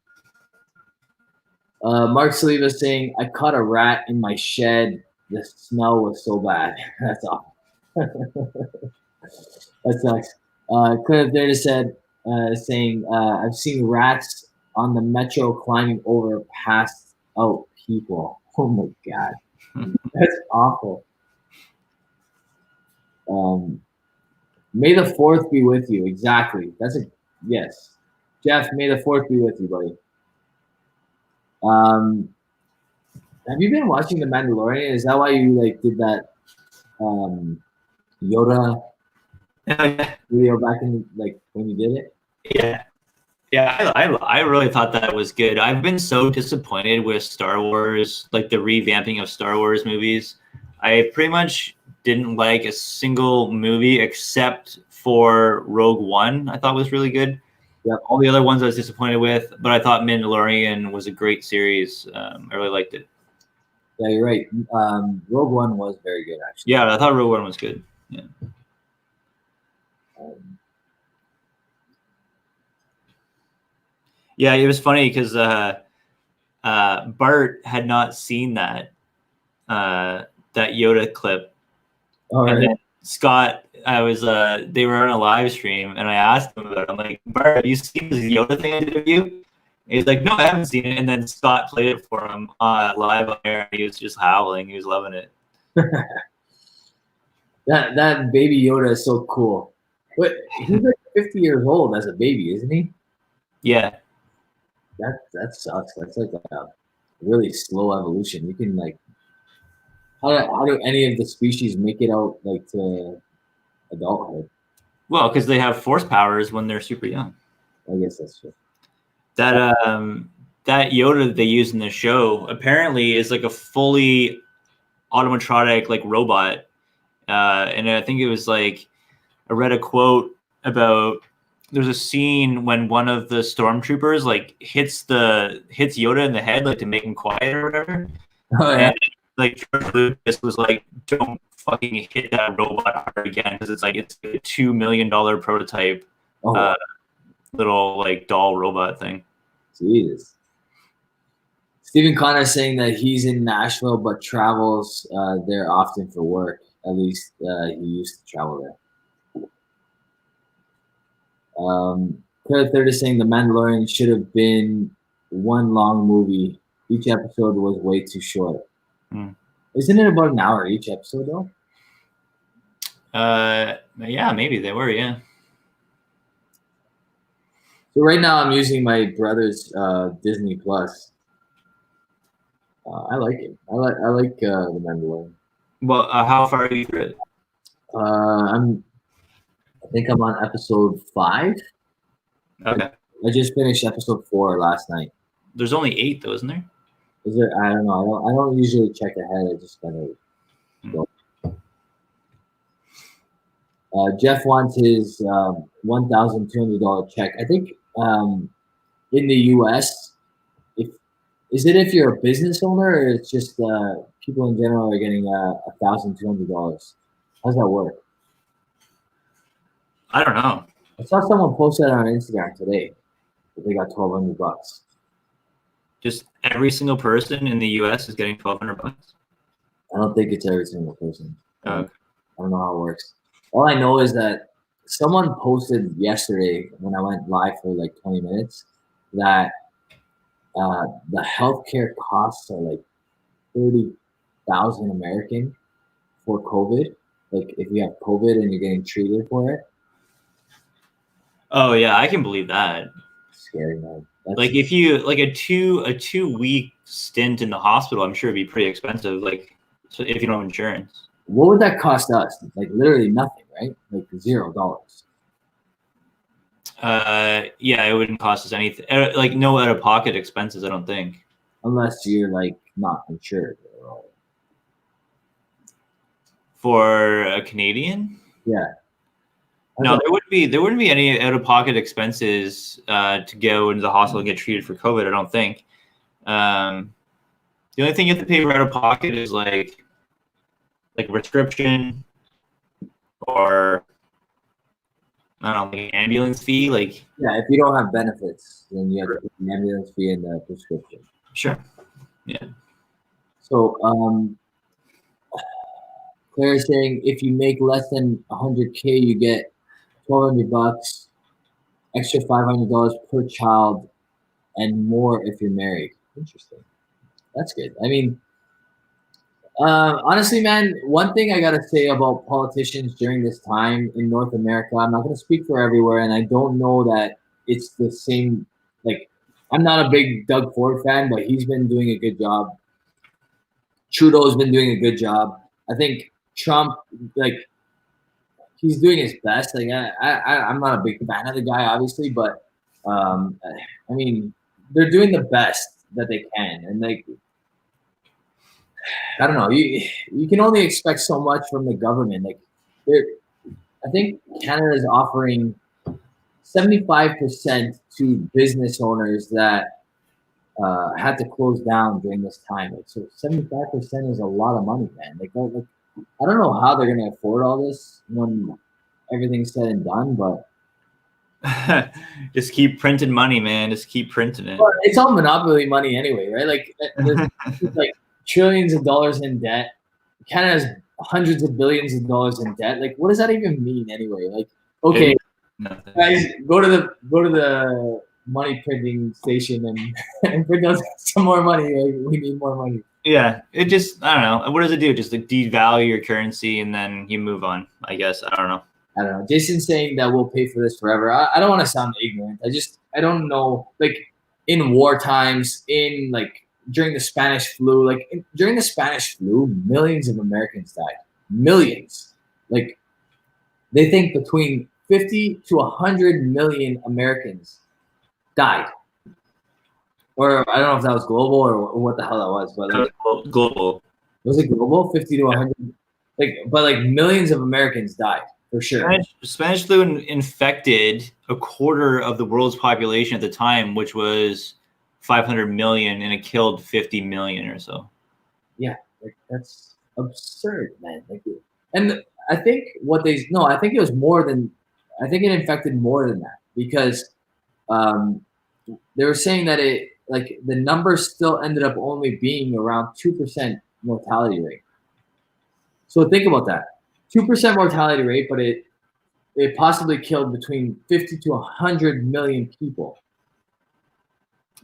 Mark Saliva saying, I caught a rat in my shed. The smell was so bad. That's all. That sucks. Cliff there said, saying, I've seen rats on the metro climbing over passed out people. Oh my God. That's awful. May the 4th be with you. Exactly. Yes. Jeff, may the 4th be with you, buddy. Have you been watching The Mandalorian? Is that why you did that Yoda video back in when you did it? Yeah. Yeah, I really thought that was good. I've been so disappointed with Star Wars, like the revamping of Star Wars movies. I pretty much didn't like a single movie except for Rogue One. I thought was really good. Yep. All the other ones I was disappointed with, but I thought Mandalorian was a great series. I really liked it. Yeah, you're right. Rogue One was very good, actually. Yeah, I thought Rogue One was good. Yeah. Yeah, it was funny because Bart had not seen that Yoda clip. All right. And then Scott, they were on a live stream, and I asked him about it. I'm like, Bart, have you seen this Yoda thing I did of you? And he's like, no, I haven't seen it. And then Scott played it for him live on air, and he was just howling. He was loving it. That baby Yoda is so cool. But he's like 50 years old as a baby, isn't he? Yeah. That sucks. That's like a really slow evolution. You can how do any of the species make it out to adulthood? Well, because they have force powers when they're super young. I guess that's true. That Yoda that they use in the show apparently is like a fully automatronic robot, and I think it was I read a quote about there's a scene when one of the stormtroopers hits Yoda in the head to make him quiet or whatever. Oh, yeah. And George Lucas was like, don't fucking hit that robot hard again because it's a $2 million prototype little doll robot thing. Jesus. Stephen Connor saying that he's in Nashville but travels there often for work. At least he used to travel there. Claire Third is saying The Mandalorian should have been one long movie. Each episode was way too short. Isn't it about an hour each episode though? Yeah, maybe they were. Yeah. So right now I'm using my brother's Disney Plus. I like it. I like The Mandalorian. Well, how far are you through it? I think I'm on episode 5. Okay. I just finished episode 4 last night. There's only 8 though, isn't there? Is there? I don't know. I don't usually check ahead. I just kind of go. Jeff wants his $1,200 check. I think in the U.S., if you're a business owner or it's just people in general are getting $1,200? How's that work? I don't know. I saw someone post that on Instagram today that they got $1,200. Just every single person in the U.S. is getting $1,200. I don't think it's every single person. Okay. I don't know how it works. All I know is that someone posted yesterday when I went live for 20 minutes that the healthcare costs are 30,000 American for COVID. If you have COVID and you're getting treated for it. Oh yeah, I can believe that. Scary, man. If you a 2-week stint in the hospital, I'm sure it'd be pretty expensive. So if you don't have insurance. What would that cost us? Literally nothing, right? $0. Yeah, it wouldn't cost us anything. No out-of-pocket expenses, I don't think. unless you're like not insured. For a Canadian? Yeah. No, there wouldn't be any out of pocket expenses to go into the hospital and get treated for COVID. I don't think. The only thing you have to pay for out of pocket is like a prescription or I don't know, like an ambulance fee. Like yeah, if you don't have benefits, then you have to pay the ambulance fee and the prescription. Sure. Yeah. So Claire is saying if you make less than 100K, you get $1,200, extra $500 per child, and more if you're married. Interesting. That's good. I mean, honestly, man, one thing I gotta say about politicians during this time in North America, I'm not gonna speak for everywhere, and I don't know that it's the same. Like, I'm not a big Doug Ford fan, but he's been doing a good job. Trudeau's been doing a good job. I think Trump, like, he's doing his best. Like, I'm not a big fan of the guy, obviously, but I mean, they're doing the best that they can, and like, I don't know. You can only expect so much from the government. Like, I think Canada is offering 75% to business owners that had to close down during this time. Like, so 75% is a lot of money, man. Like, I don't know how they're gonna afford all this when everything's said and done, but just keep printing money, man. Just keep printing it. But it's all monopoly money anyway, right? Like, there's like trillions of dollars in debt. Canada has hundreds of billions of dollars in debt. Like, what does that even mean anyway? Like, okay, guys, go to the money printing station and print out some more money. Like, we need more money. Yeah, it just, I don't know. What does it do? Just like devalue your currency and then you move on, I guess. I don't know. Jason's saying that we'll pay for this forever. I don't want to sound ignorant. I don't know. Like, in war times, in like during the Spanish flu, during the Spanish flu, millions of Americans died. Millions. Like, they think between 50 to 100 million Americans died. Or I don't know if that was global or what the hell that was, but like, global. Was it global? 50 to 100? But millions of Americans died for sure. Spanish flu infected a quarter of the world's population at the time, which was 500 million, and it killed 50 million or so. Yeah, that's absurd, man. And I think I think it was more than, I think it infected more than that, because they were saying that the numbers still ended up only being around 2% mortality rate. So think about that. 2% mortality rate, but it possibly killed between 50 to 100 million people.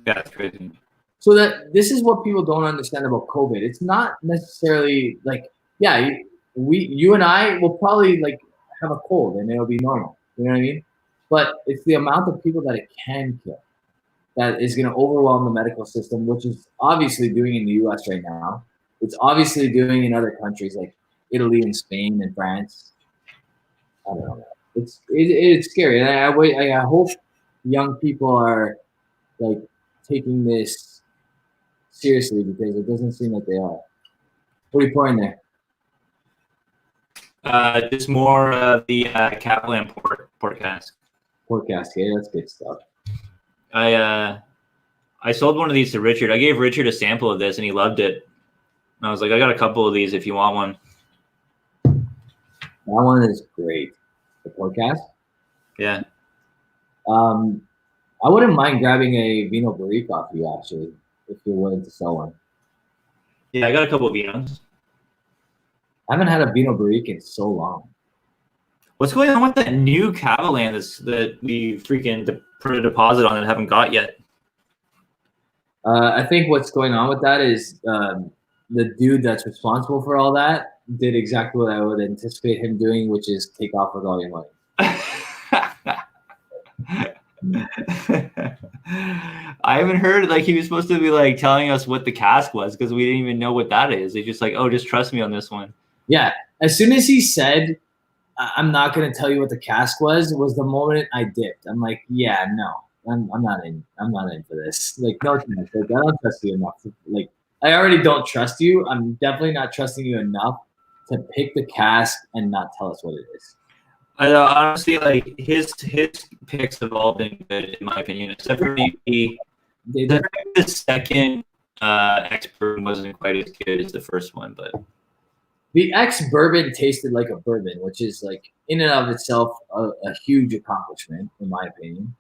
Yeah, that's crazy. So this is what people don't understand about COVID. It's not necessarily you and I will probably have a cold and it'll be normal. You know what I mean? But it's the amount of people that it can kill that is going to overwhelm the medical system, which is obviously doing in the U.S. right now. It's obviously doing in other countries like Italy and Spain and France. I don't know. It's scary, and I hope young people are taking this seriously, because it doesn't seem like they are. What are you pouring there? Just more of the Catalan port cask. Port cask, yeah, that's good stuff. I sold one of these to Richard. I gave Richard a sample of this, and he loved it. And I was like, I got a couple of these if you want one. That one is great. The port cask? Yeah. I wouldn't mind grabbing a Vino Barrique off you, actually, if you're willing to sell one. Yeah, I got a couple of Vinos. I haven't had a Vino Barrique in so long. What's going on with that new Catalan that we freaking put a deposit on and haven't got yet? I think what's going on with that is the dude that's responsible for all that did exactly what I would anticipate him doing, which is take off with all your money. I haven't heard, he was supposed to be telling us what the cask was, because we didn't even know what that is. They just just trust me on this one. Yeah. As soon as he said, I'm not going to tell you what the cask was the moment I dipped. I'm like, yeah, no. I'm not in. I'm not in for this. Like, no chance. Like, I don't trust you enough. Like, I already don't trust you. I'm definitely not trusting you enough to pick the cask and not tell us what it is. I know, honestly, like his picks have all been good in my opinion, except for maybe the second expert wasn't quite as good as the first one, but the ex bourbon tasted like a bourbon, which is like in and of itself a huge accomplishment, in my opinion.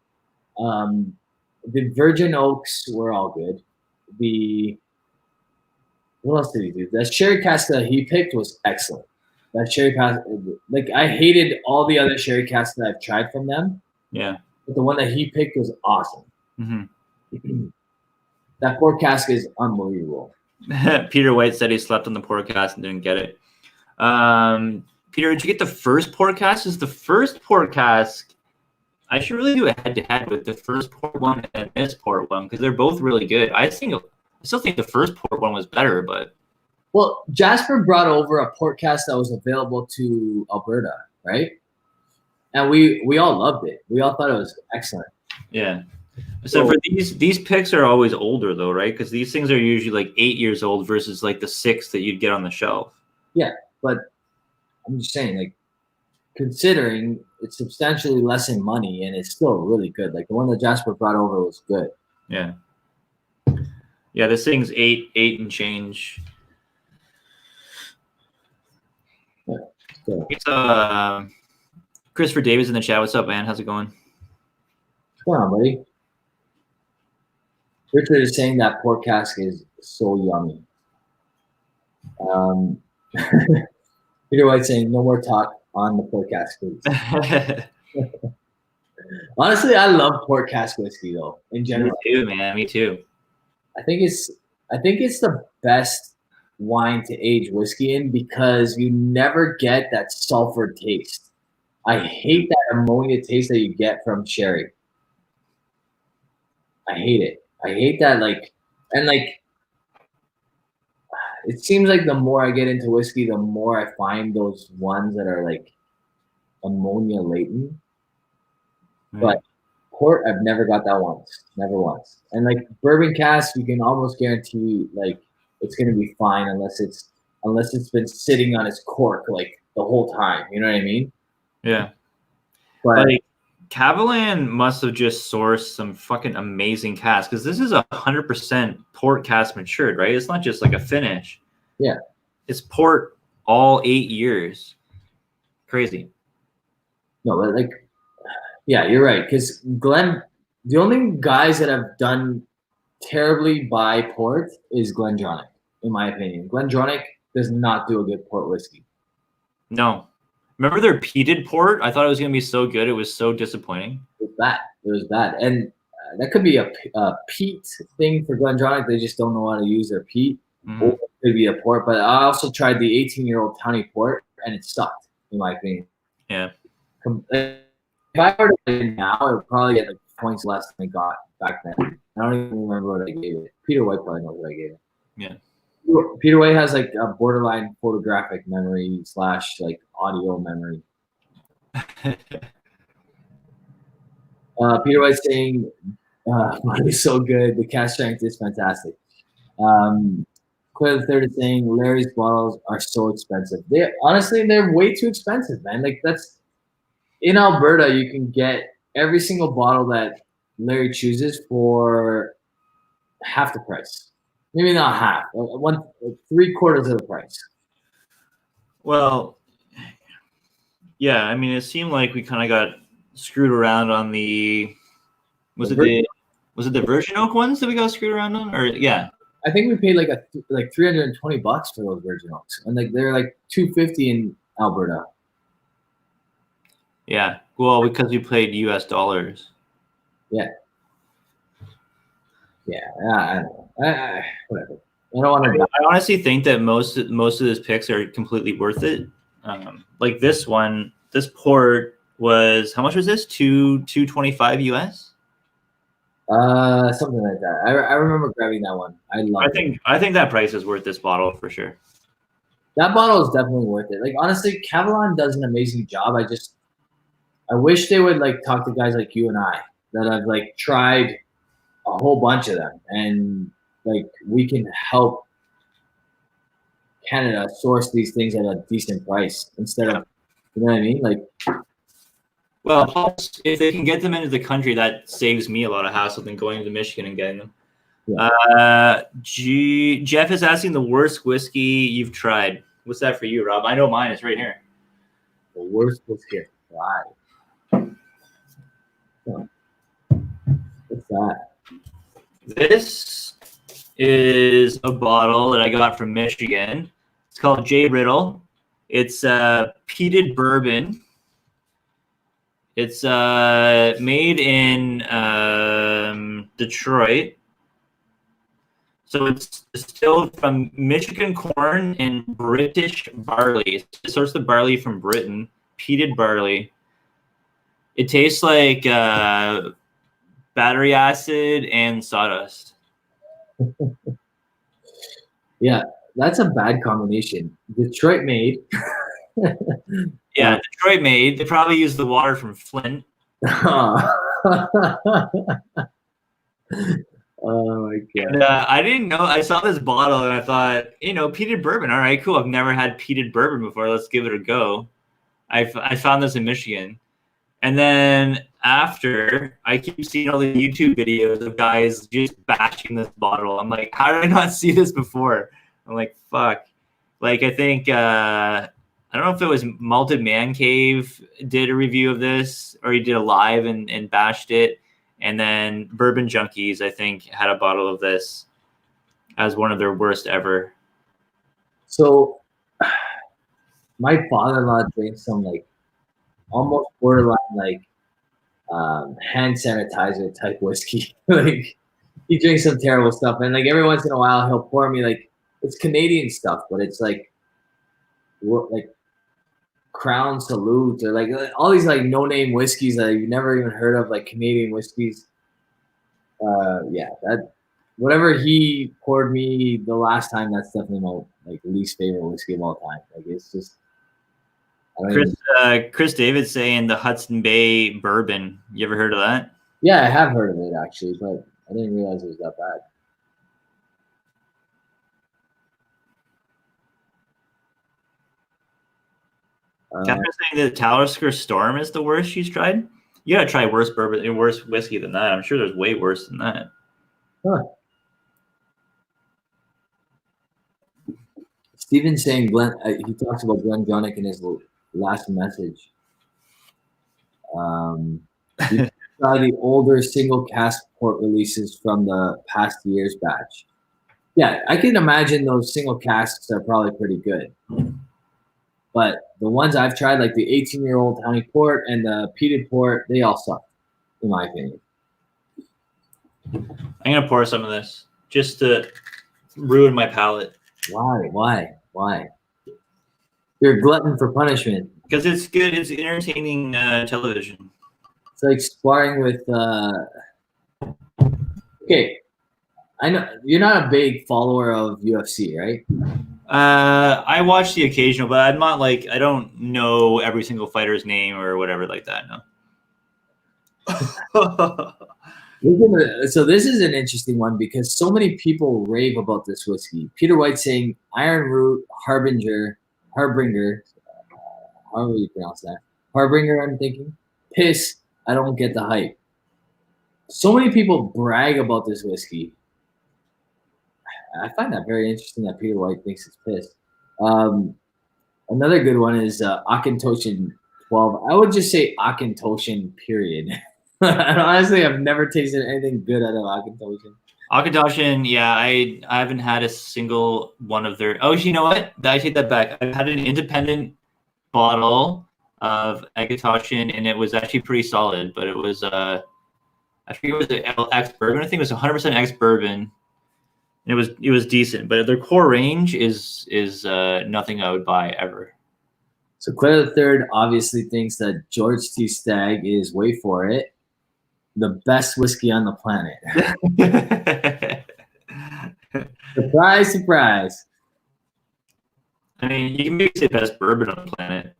The virgin oaks were all good. What else did he do? That sherry cask that he picked was excellent. That sherry cask, like I hated all the other sherry casks that I've tried from them. yeah. But the one that he picked was awesome. Mm-hmm. That port cask is unbelievable. Peter White said he slept on the port cask and didn't get it. Peter, did you get the first port cask? Is the first port cask? I should really do a head-to-head with the first port one and this port one because they're both really good. I still think the first port one was better, but well, Jasper brought over a port cask that was available to Alberta, right? And we all loved it. We all thought it was excellent. Yeah. So for these picks are always older though, right? Because these things are usually like 8 years old versus like the 6 that you'd get on the shelf. Yeah, but I'm just saying, like, considering it's substantially less in money and it's still really good. Like the one that Jasper brought over was good. Yeah. Yeah, this thing's eight and change. Yeah, so. It's Christopher Davis in the chat. What's up, man? How's it going? What's going on, buddy? Richard is saying that port cask is so yummy. Peter White saying no more talk on the port cask, please. Honestly, I love port cask whiskey though. In general, me too, man. Me too. I think it's the best wine to age whiskey in because you never get that sulfur taste. I hate that ammonia taste that you get from sherry. I hate it. I hate that, like, and like, it seems like the more I get into whiskey, the more I find those ones that are like ammonia laden. Right. But port, I've never got that once. Never once. And like bourbon cask, you can almost guarantee like it's gonna be fine unless it's been sitting on its cork like the whole time. You know what I mean? Yeah. But like Cavalan must have just sourced some fucking amazing cask because this is 100% port cask matured, right? It's not just like a finish. Yeah. It's port all 8 years. Crazy. No, but like, yeah, you're right. Because the only guys that have done terribly by port is GlenDronach, in my opinion. GlenDronach does not do a good port whiskey. No. Remember their peated port? I thought it was going to be so good. It was so disappointing. It was bad. And that could be a peat thing for GlenDronach. They just don't know how to use their peat. Mm-hmm. Or it could be a port. But I also tried the 18-year-old Tawny port, and it sucked, in my opinion. Yeah. If I were to do it now, it would probably get like points less than I got back then. I don't even remember what I gave it. Peter White probably knows what I gave it. Yeah. Peter White has like a borderline photographic memory / like audio memory. Peter White saying, "It's so good. The cask strength is fantastic." Claire the Third is saying Larry's bottles are so expensive. They're way too expensive, man. Like that's in Alberta, you can get every single bottle that Larry chooses for half the price. Maybe not half, 3/4 of the price. Well, yeah, I mean, it seemed like we kind of got screwed around on the. Was it the Virgin Oak ones that we got screwed around on, or yeah? I think we paid like $320 for those Virgin Oaks, and like they're like $250 in Alberta. Yeah, well, because we paid US dollars. Yeah. Yeah, I don't know. Whatever. I don't want to. I honestly think that most of his picks are completely worth it. Like this one, this port was how much was this? $225 US. Something like that. I remember grabbing that one. I think that price is worth this bottle for sure. That bottle is definitely worth it. Like honestly, Cavalan does an amazing job. I wish they would like talk to guys like you and I that I've like tried a whole bunch of them, and like we can help Canada source these things at a decent price instead of, you know what I mean? Like, well, plus, if they can get them into the country, that saves me a lot of hassle than going to Michigan and getting them. Yeah. Jeff is asking the worst whiskey you've tried. What's that for you, Rob? I know mine. It's right here. The worst whiskey I've tried. What's that? This is a bottle that I got from Michigan. It's called J. Riddle. It's peated bourbon. It's made in Detroit. So it's distilled from Michigan corn and British barley. It sourced the barley from Britain, peated barley. It tastes like battery acid and sawdust. Yeah, that's a bad combination. Detroit made. Yeah, Detroit made. They probably use the water from Flint. Oh my god! And, I didn't know. I saw this bottle and I thought, peated bourbon. All right, cool. I've never had peated bourbon before. Let's give it a go. I found this in Michigan, and then after, I keep seeing all the YouTube videos of guys just bashing this bottle. I'm like, how did I not see this before? I'm like, fuck. Like, I think I don't know if it was Malted Man Cave did a review of this, or he did a live and bashed it. And then Bourbon Junkies, I think, had a bottle of this as one of their worst ever. So my father-in-law drinks some like almost borderline like hand sanitizer type whiskey. Like he drinks some terrible stuff, and like every once in a while he'll pour me like it's Canadian stuff, but it's like Crown Salute or like all these like no-name whiskeys that you've never even heard of, like Canadian whiskeys. Yeah, that whatever he poured me the last time, that's definitely my like least favorite whiskey of all time. Like it's just. Chris David's saying the Hudson Bay bourbon. You ever heard of that? Yeah, I have heard of it actually, but I didn't realize it was that bad. Catherine's saying the Talisker Storm is the worst she's tried. You gotta try worse bourbon, worse whiskey than that. I'm sure there's way worse than that. Huh. Steven's saying Glenn. He talks about Glenn Jonick in his last message. You try the older single cask port releases from the past year's batch. Yeah, I can imagine those single casks are probably pretty good. But the ones I've tried, like the 18-year-old Tawny Port and the peated port, they all suck, in my opinion. I'm gonna pour some of this just to ruin my palate. Why? You're a glutton for punishment. Because it's good. It's entertaining television. It's like sparring with. Okay, I know you're not a big follower of UFC, right? I watch the occasional, but I'm not like I don't know every single fighter's name or whatever like that. No. So this is an interesting one because so many people rave about this whiskey. Peter White saying Iron Root Harbinger, however you pronounce that. Harbinger, I'm thinking. Piss, I don't get the hype. So many people brag about this whiskey. I find that very interesting that Peter White thinks it's piss. Another good one is Akintoshin 12. I would just say Akintoshin, period. Honestly, I've never tasted anything good out of Akintoshin. Akintoshin, yeah, I haven't had a single one of their. Oh, you know what? I take that back. I've had an independent bottle of Akintoshin, and it was actually pretty solid. But it was, I think it was the X bourbon. I think it was 100% X bourbon. It was decent, but their core range is nothing I would buy ever. So Claire III obviously thinks that George T. Stagg is, wait for it, the best whiskey on the planet. Surprise, surprise. I mean, you can maybe say best bourbon on the planet.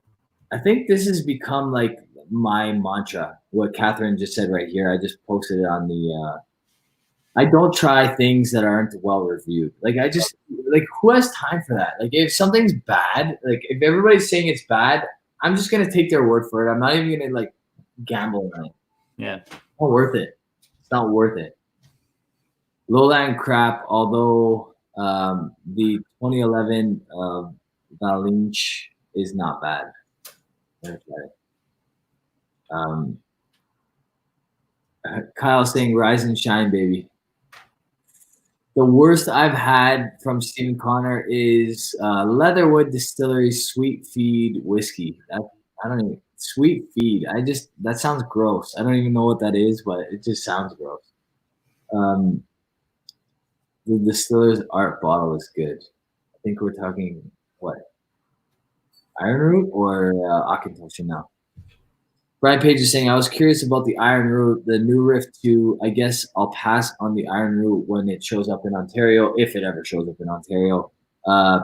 I think this has become like my mantra. What Catherine just said right here. I just posted it on the. I don't try things that aren't well reviewed. Like I just like who has time for that? Like if something's bad, like if everybody's saying it's bad, I'm just gonna take their word for it. I'm not even gonna like gamble on it. Yeah. Not worth it. It's not worth it. Lowland crap, although the 2011 Valinch is not bad. Kyle saying rise and shine, baby. The worst I've had from Stephen Connor is Leatherwood Distillery Sweet Feed whiskey. I don't even Sweet Feed. That sounds gross. I don't even know what that is, but it just sounds gross. The Distiller's Art bottle is good. I think we're talking what? Iron Root or Akintoshin now? Brian Page is saying, I was curious about the Iron Root, the new Rift 2. I guess I'll pass on the Iron Root when it shows up in Ontario, if it ever shows up in Ontario.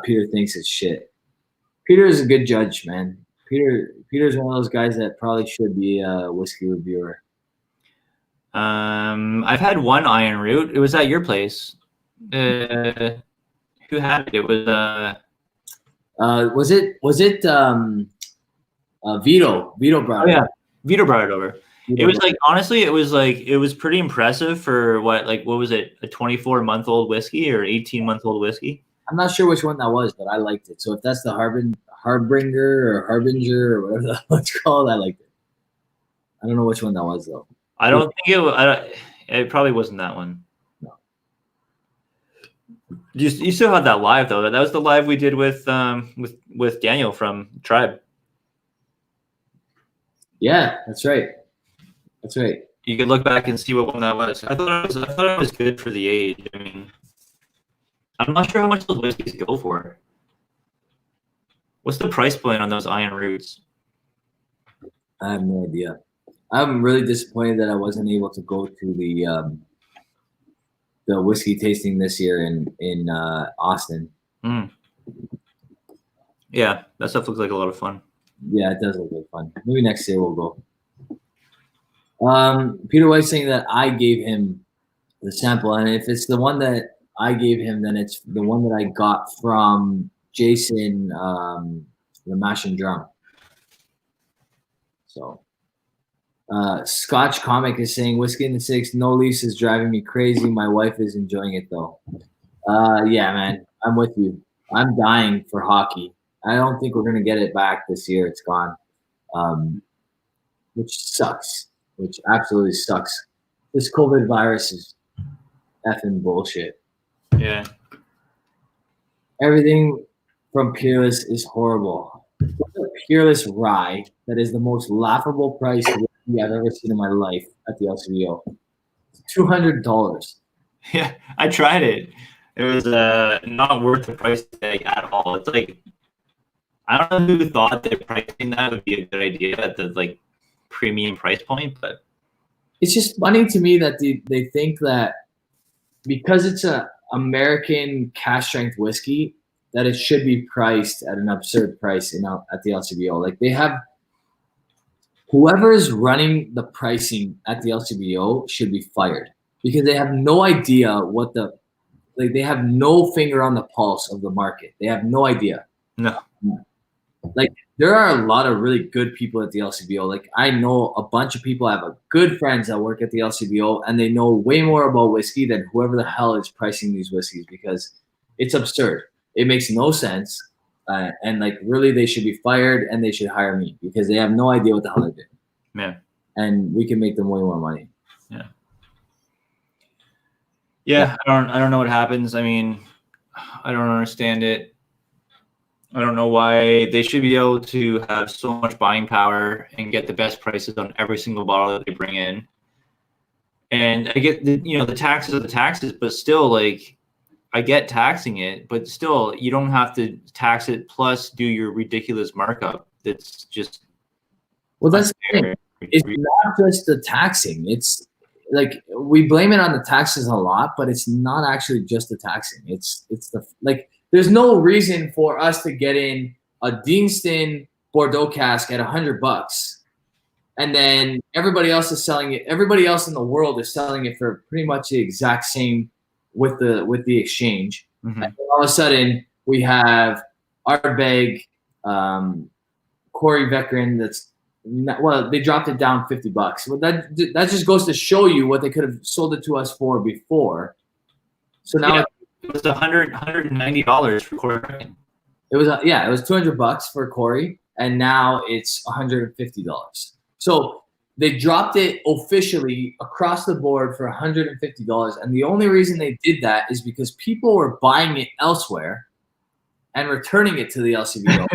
Peter thinks it's shit. Peter is a good judge, man. Peter's one of those guys that probably should be a whiskey reviewer. I've had one Iron Root. It was at your place. Who had it? It was it Vito? Vito brought it. Yeah. Vito brought it over. It was like, honestly, it was pretty impressive for what was it? A 24-month-old whiskey or 18-month-old whiskey? I'm not sure which one that was, but I liked it. So if that's the Harbinger or Harbinger or whatever the hell it's called, I liked it. I don't know which one that was though. I don't think it probably wasn't that one. No. You still had that live though. That was the live we did with Daniel from Tribe. Yeah, that's right. That's right. You could look back and see what one that was. I thought it was good for the age. I mean, I'm not sure how much those whiskeys go for. What's the price point on those Iron Roots? I have no idea. I'm really disappointed that I wasn't able to go to the whiskey tasting this year in Austin. Mm. Yeah, that stuff looks like a lot of fun. Yeah, it does look like fun. Maybe next year we'll go. Peter White saying that I gave him the sample, and if it's the one that I gave him, then it's the one that I got from Jason, the Mash and Drum. So, Scotch Comic is saying whiskey in the six, no leaves is driving me crazy. My wife is enjoying it though. Yeah, man, I'm with you. I'm dying for hockey. I don't think we're gonna get it back this year. It's gone, which sucks. Which absolutely sucks. This COVID virus is effing bullshit. Yeah. Everything from Peerless is horrible. Peerless Rye that is the most laughable price whiskey I've ever seen in my life at the LCBO. $200. Yeah, I tried it. It was not worth the price tag at all. It's like, I don't know who thought that pricing that would be a good idea at the like premium price point, but it's just funny to me that they think that because it's a American cash strength whiskey that it should be priced at an absurd price at the LCBO. Like they have whoever is running the pricing at the LCBO should be fired because they have no idea they have no finger on the pulse of the market. They have no idea. No. Like there are a lot of really good people at the LCBO. Like I know a bunch of people. I have good friends that work at the LCBO, and they know way more about whiskey than whoever the hell is pricing these whiskeys because it's absurd. It makes no sense, and like really, they should be fired and they should hire me because they have no idea what the hell they're doing. Yeah, and we can make them way more money. Yeah. Yeah, I don't know what happens. I mean, I don't understand it. I don't know why they should be able to have so much buying power and get the best prices on every single bottle that they bring in. And I get the taxes are the taxes, but still, like, I get taxing it, but still, you don't have to tax it plus do your ridiculous markup. That's just that's the thing. It's not just the taxing. It's like we blame it on the taxes a lot, but it's not actually just the taxing. It's the like. There's no reason for us to get in a Deanston Bordeaux cask at $100 and then everybody else is selling it. Everybody else in the world is selling it for pretty much the exact same with the exchange. Mm-hmm. And all of a sudden, we have Ardbeg, Corey Vekrin. They dropped it down $50. Well, that just goes to show you what they could have sold it to us for before. So now it was $190 for Corey Vekrin. It was $200 for Corey, and now it's $150. So they dropped it officially across the board for $150, and the only reason they did that is because people were buying it elsewhere and returning it to the LCBO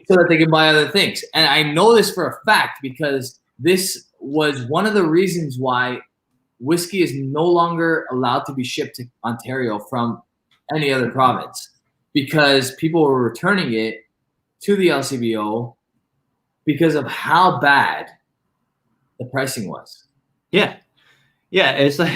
so that they can buy other things. And I know this for a fact because this was one of the reasons why whiskey is no longer allowed to be shipped to Ontario from any other province, because people were returning it to the LCBO because of how bad the pricing was. Yeah, it's like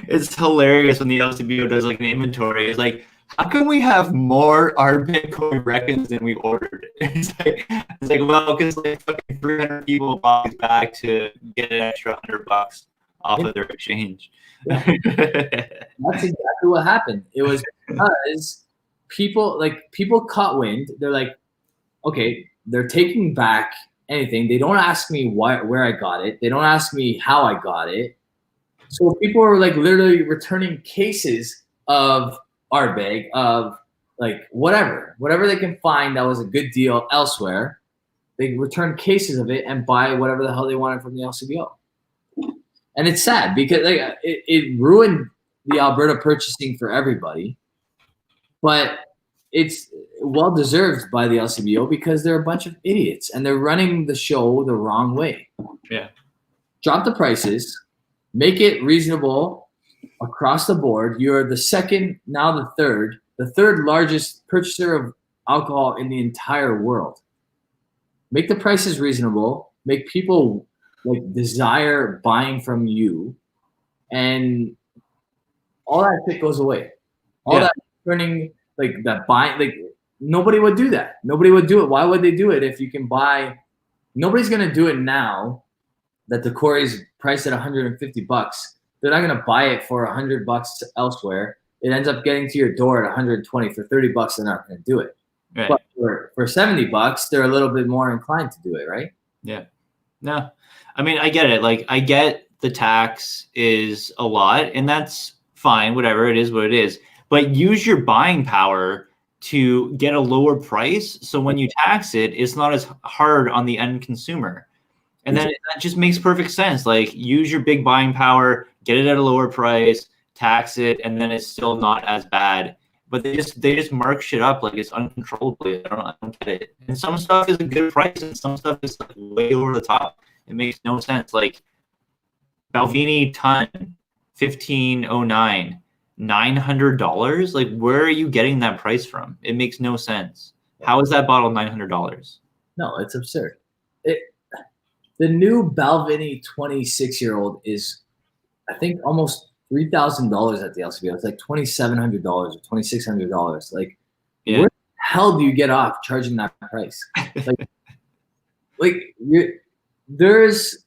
it's hilarious when the LCBO does like an inventory. It's like, how can we have more Ardbeg Corey Vekrins than we ordered? It's like well, because like fucking 300 people bought these back to get an extra $100 off of their exchange. Yeah. That's exactly what happened. It was because people caught wind. They're like, okay, they're taking back anything. They don't ask me where I got it. They don't ask me how I got it. So people were like literally returning cases of Ardbeg, of like whatever they can find that was a good deal elsewhere. They return cases of it and buy whatever the hell they wanted from the LCBO. And it's sad because like it ruined the Alberta purchasing for everybody, but it's well deserved by the LCBO because they're a bunch of idiots and they're running the show the wrong way. Yeah. Drop the prices, make it reasonable across the board. You're the second, now the third largest purchaser of alcohol in the entire world. Make the prices reasonable, make people like desire buying from you, and all that shit goes away. All that turning like that buying, like nobody would do that. Nobody would do it. Why would they do it if you can buy? Nobody's gonna do it now that the Corey's priced at $150. They're not gonna buy it for $100 elsewhere. It ends up getting to your door at $120 for $30. They're not gonna do it. Right. But for $70, they're a little bit more inclined to do it, right? Yeah. No, I mean, I get it. Like, I get the tax is a lot, and that's fine. Whatever, it is what it is. But use your buying power to get a lower price. So when you tax it, it's not as hard on the end consumer. And then that just makes perfect sense. Like, use your big buying power, get it at a lower price, tax it, and then it's still not as bad. But they just mark shit up like it's uncontrollably. I don't get it. And some stuff is a good price, and some stuff is like way over the top. It makes no sense. Like Balvenie ton, 1509, $900. Like, where are you getting that price from? It makes no sense. How is that bottle $900? No, it's absurd. The new Balvenie 26-year-old is, I think, almost $3,000 at the LCBO. It's like $2,700 or $2,600. Like, where the hell do you get off charging that price? There's,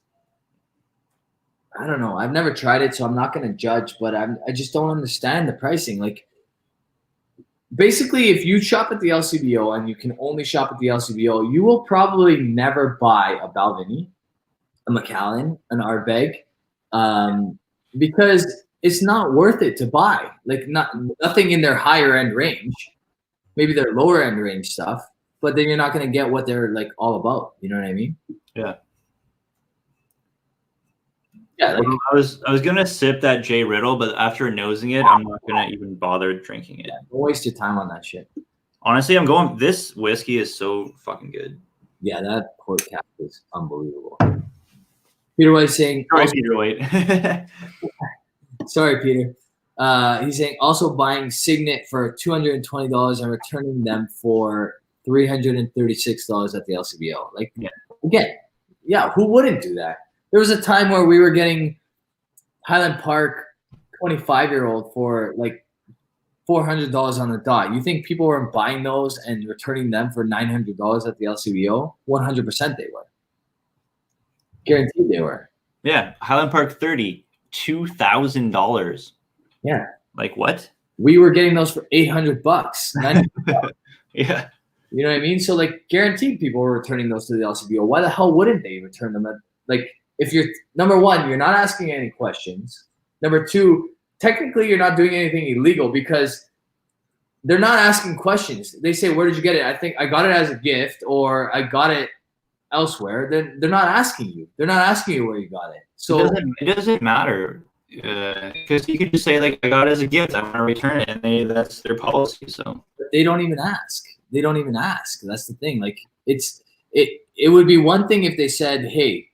I don't know. I've never tried it, so I'm not going to judge. But I just don't understand the pricing. Like, basically, if you shop at the LCBO and you can only shop at the LCBO, you will probably never buy a Balvenie, a Macallan, an Ardbeg, because it's not worth it to buy. Like, nothing in their higher end range, maybe their lower end range stuff, but then you're not going to get what they're like all about. You know what I mean? Yeah. Yeah. Like, I was gonna sip that J Riddle, but after nosing it, I'm not gonna even bother drinking it. Yeah, don't waste your time on that shit. Honestly, this whiskey is so fucking good. Yeah, that port cap is unbelievable. Peter White saying, sorry, Peter White. Sorry, Peter. He's saying also buying Signet for $220 and returning them for $336 at the LCBO. Like, again, who wouldn't do that? There was a time where we were getting Highland Park 25-year-old for like $400 on the dot. You think people weren't buying those and returning them for $900 at the LCBO? 100% they were. Guaranteed they were. Yeah, Highland Park 30, $2,000. Yeah. Like what? We were getting those for $800. Yeah. You know what I mean? So like guaranteed people were returning those to the LCBO. Why the hell wouldn't they return them? Like if you're, number one, you're not asking any questions. Number two, technically you're not doing anything illegal because they're not asking questions. They say, where did you get it? I think I got it as a gift or I got it elsewhere. Then they're not asking you. They're not asking you where you got it. So it doesn't matter. Because you could just say like I got it as a gift, I want to return it, and that's their policy. So they don't even ask. They don't even ask. That's the thing. Like it would be one thing if they said, hey,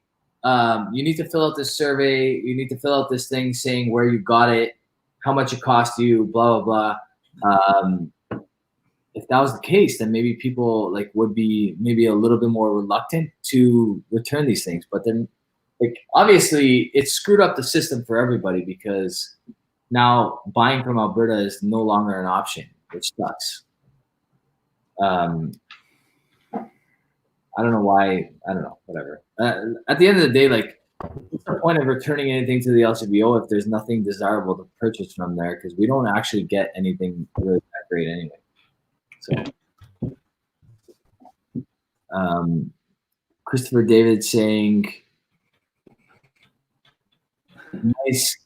you need to fill out this survey, you need to fill out this thing saying where you got it, how much it cost you, blah blah blah. If that was the case, then maybe people like would be maybe a little bit more reluctant to return these things. But then like obviously it screwed up the system for everybody because now buying from Alberta is no longer an option, which sucks. I don't know why. I don't know. Whatever. At the end of the day, like, what's the point of returning anything to the LCBO if there's nothing desirable to purchase from there? Because we don't actually get anything really that great anyway. So, Christopher David saying, nice,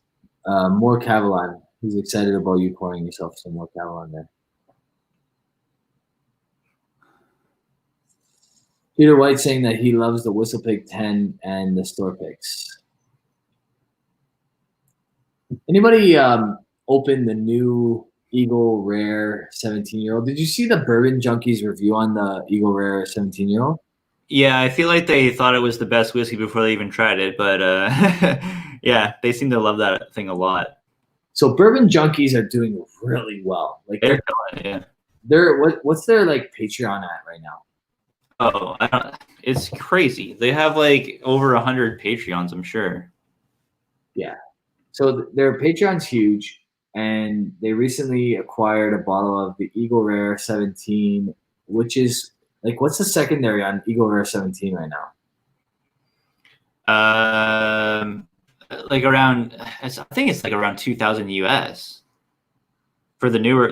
more Cavalon. He's excited about you pouring yourself some more Cavalon there. Peter White saying that he loves the Whistle Pig 10 and the store picks. Anybody open the new Eagle Rare 17-year-old? Did you see the Bourbon Junkies review on the Eagle Rare 17-year-old? Yeah, I feel like they thought it was the best whiskey before they even tried it, but yeah, they seem to love that thing a lot. So Bourbon Junkies are doing really well. Like what's their like Patreon at right now? Oh, it's crazy. They have like over 100 Patreons, I'm sure. Yeah. So their Patreon's huge, and they recently acquired a bottle of the Eagle Rare 17, which is like, what's the secondary on Eagle Rare 17 right now? Like around, I think it's like around 2,000 US for the newer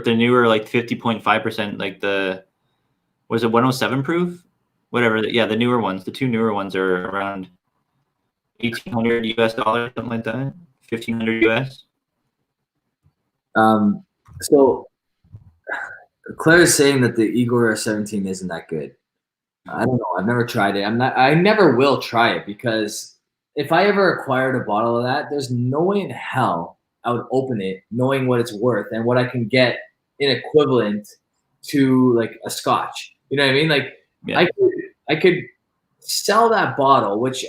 like 50.5%, like was it 107 proof? Whatever. Yeah, the newer ones, the two newer ones are around $1,800 US, something like that. 1,500 US. So Claire is saying that the Eagle Rare 17 isn't that good. I don't know. I've never tried it. I never will try it because if I ever acquired a bottle of that, there's no way in hell I would open it knowing what it's worth and what I can get in equivalent to like a Scotch. You know what I mean? Like yeah. I could sell that bottle, which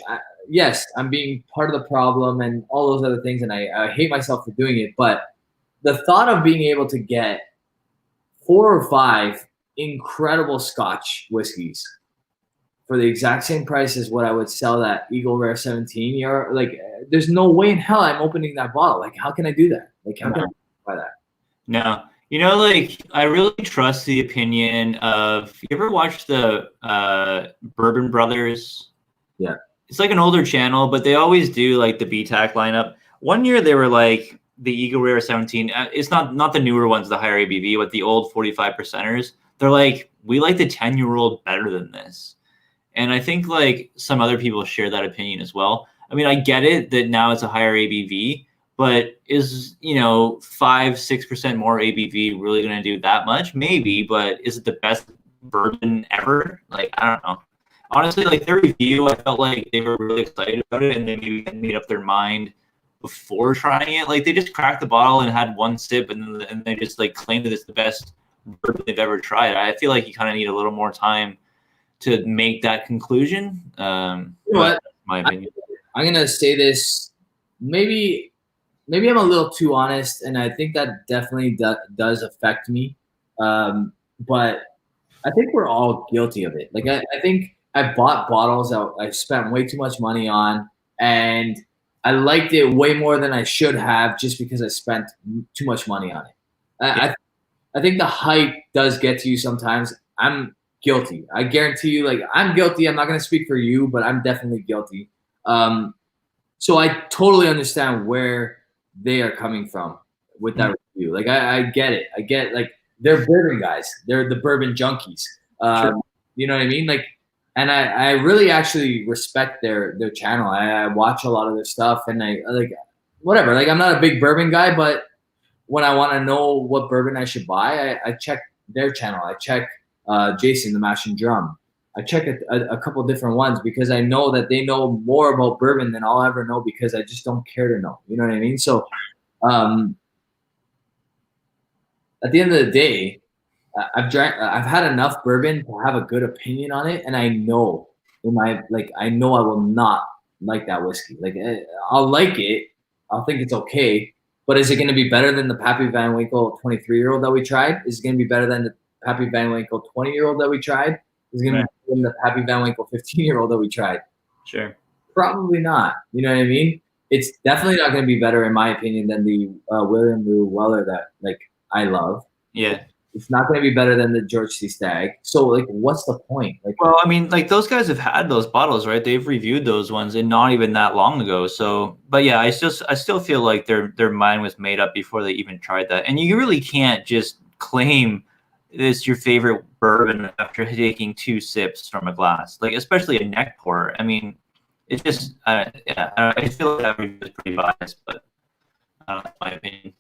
yes, I'm being part of the problem and all those other things, and I hate myself for doing it. But the thought of being able to get 4 or 5 incredible Scotch whiskeys for the exact same price as what I would sell that Eagle Rare 17, you're like, there's no way in hell I'm opening that bottle. Like, how can I do that? Like, how can I buy that? No. You know, like, I really trust the opinion of, you ever watch the Bourbon Brothers? Yeah. It's like an older channel, but they always do, like, the BTAC lineup. One year they were, like, the Eagle Rare 17. It's not the newer ones, the higher ABV, but the old 45%ers. They're like, we like the 10-year-old better than this. And I think, like, some other people share that opinion as well. I mean, I get it that now it's a higher ABV, but is, 5-6% more ABV really going to do that much? Maybe, but is it the best bourbon ever? Like, I don't know. Honestly, like, their review, I felt like they were really excited about it and they maybe had made up their mind before trying it. Like, they just cracked the bottle and had one sip and they just, like, claimed that it's the best bourbon they've ever tried. I feel like you kind of need a little more time to make that conclusion. You know what? My opinion. I'm going to say this. Maybe I'm a little too honest, and I think that definitely does affect me. But I think we're all guilty of it. Like, I think I bought bottles that I spent way too much money on, and I liked it way more than I should have just because I spent too much money on it. I think the hype does get to you sometimes. I'm guilty. I guarantee you, like, I'm guilty. I'm not going to speak for you, but I'm definitely guilty. So I totally understand where they are coming from with that review. Like, I get it. I get, like, they're bourbon guys. They're the bourbon junkies. Sure. You know what I mean? Like, and I really actually respect their channel. I watch a lot of their stuff, and I like whatever. Like, I'm not a big bourbon guy, but when I want to know what bourbon I should buy, I check their channel. I check Jason, the Mash and Drum. I check a couple different ones because I know that they know more about bourbon than I'll ever know because I just don't care to know. You know what I mean? So at the end of the day, I've had enough bourbon to have a good opinion on it, and I know I know I will not like that whiskey. Like, I'll like it, I'll think it's okay, but is it going to be better than the Pappy Van Winkle 23-year-old that we tried? Is it going to be better than the Pappy Van Winkle 20-year-old that we tried? Is it going to be better than the Pappy Van Winkle 15-year-old that we tried? Sure. Probably not. You know what I mean? It's definitely not going to be better, in my opinion, than the William Lou Weller that, like, I love. Yeah. It's not going to be better than the George C. Stagg. So, like, what's the point? Like, well, I mean, like, those guys have had those bottles, right? They've reviewed those ones, and not even that long ago. So, but yeah, I still feel like their mind was made up before they even tried that. And you really can't just claim this your favorite bourbon after taking 2 sips from a glass, like, especially a neck pour. I mean, it's just I feel like that review is pretty biased, but that's my opinion.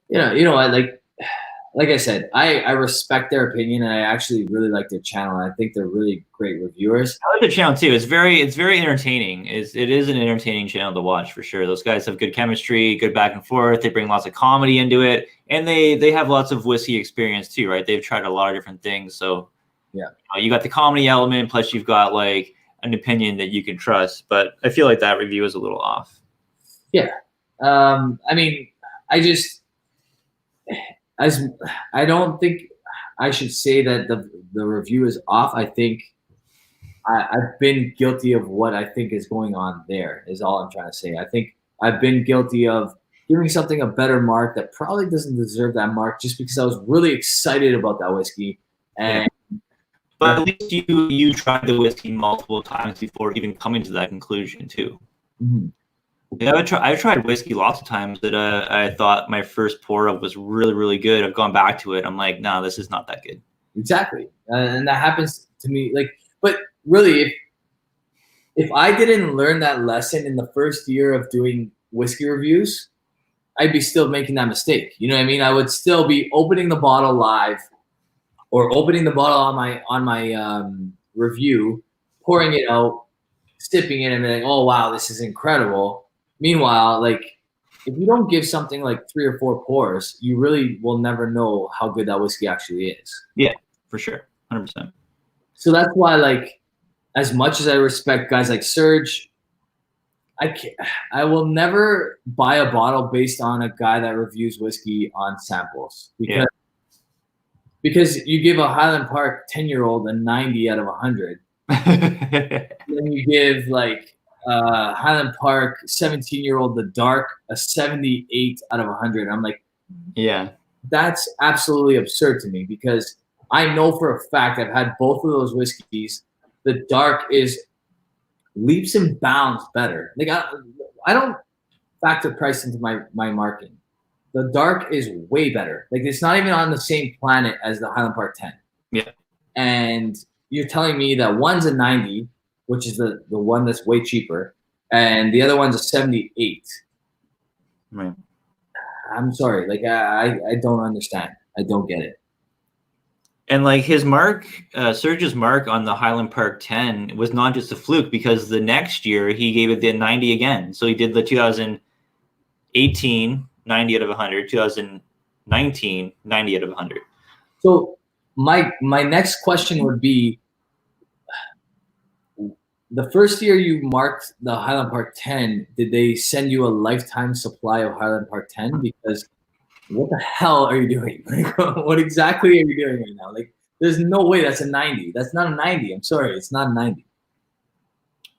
You know, like I said, I respect their opinion, and I actually really like their channel. And I think they're really great reviewers. I like their channel too. It's very entertaining. It is an entertaining channel to watch for sure. Those guys have good chemistry, good back and forth. They bring lots of comedy into it, and they have lots of whiskey experience too, right? They've tried a lot of different things. So yeah, you got the comedy element, plus you've got like an opinion that you can trust. But I feel like that review is a little off. Yeah, I mean, I don't think I should say that the review is off. I think I've been guilty of what I think is going on there, is all I'm trying to say. I think I've been guilty of giving something a better mark that probably doesn't deserve that mark just because I was really excited about that whiskey. And but at least you tried the whiskey multiple times before even coming to that conclusion too. Mm-hmm. Yeah, I've tried whiskey lots of times that I thought my first pour of was really, really good. I've gone back to it. I'm like, no, this is not that good. Exactly. And that happens to me. Like, but really, if I didn't learn that lesson in the first year of doing whiskey reviews, I'd be still making that mistake. You know what I mean? I would still be opening the bottle live or opening the bottle on my review, pouring it out, sipping it, and being like, oh, wow, this is incredible. Meanwhile, like, if you don't give something like 3 or 4 pours, you really will never know how good that whiskey actually is. Yeah, for sure. 100%. So that's why, like, as much as I respect guys like Serge, I will never buy a bottle based on a guy that reviews whiskey on samples. Because you give a Highland Park 10-year-old a 90 out of 100. Then you give, like, Highland Park 17-year-old the dark a 78 out of 100. I'm like, yeah, that's absolutely absurd to me because I know for a fact I've had both of those whiskeys. The dark is leaps and bounds better. Like, I don't factor price into my marking. The dark is way better. Like, it's not even on the same planet as the Highland Park 10. Yeah. And you're telling me that one's a 90, which is the one that's way cheaper, and the other one's a 78. Right. I'm sorry. Like, I don't understand. I don't get it. And like his mark, Serge's mark on the Highland Park 10 was not just a fluke because the next year he gave it the 90 again. So he did the 2018 90 out of 100, 2019 90 out of 100. So my next question would be, the first year you marked the Highland Park 10, did they send you a lifetime supply of Highland Park 10? Because what the hell are you doing? Like, what exactly are you doing right now? Like, there's no way that's a 90. That's not a 90. I'm sorry. It's not a 90.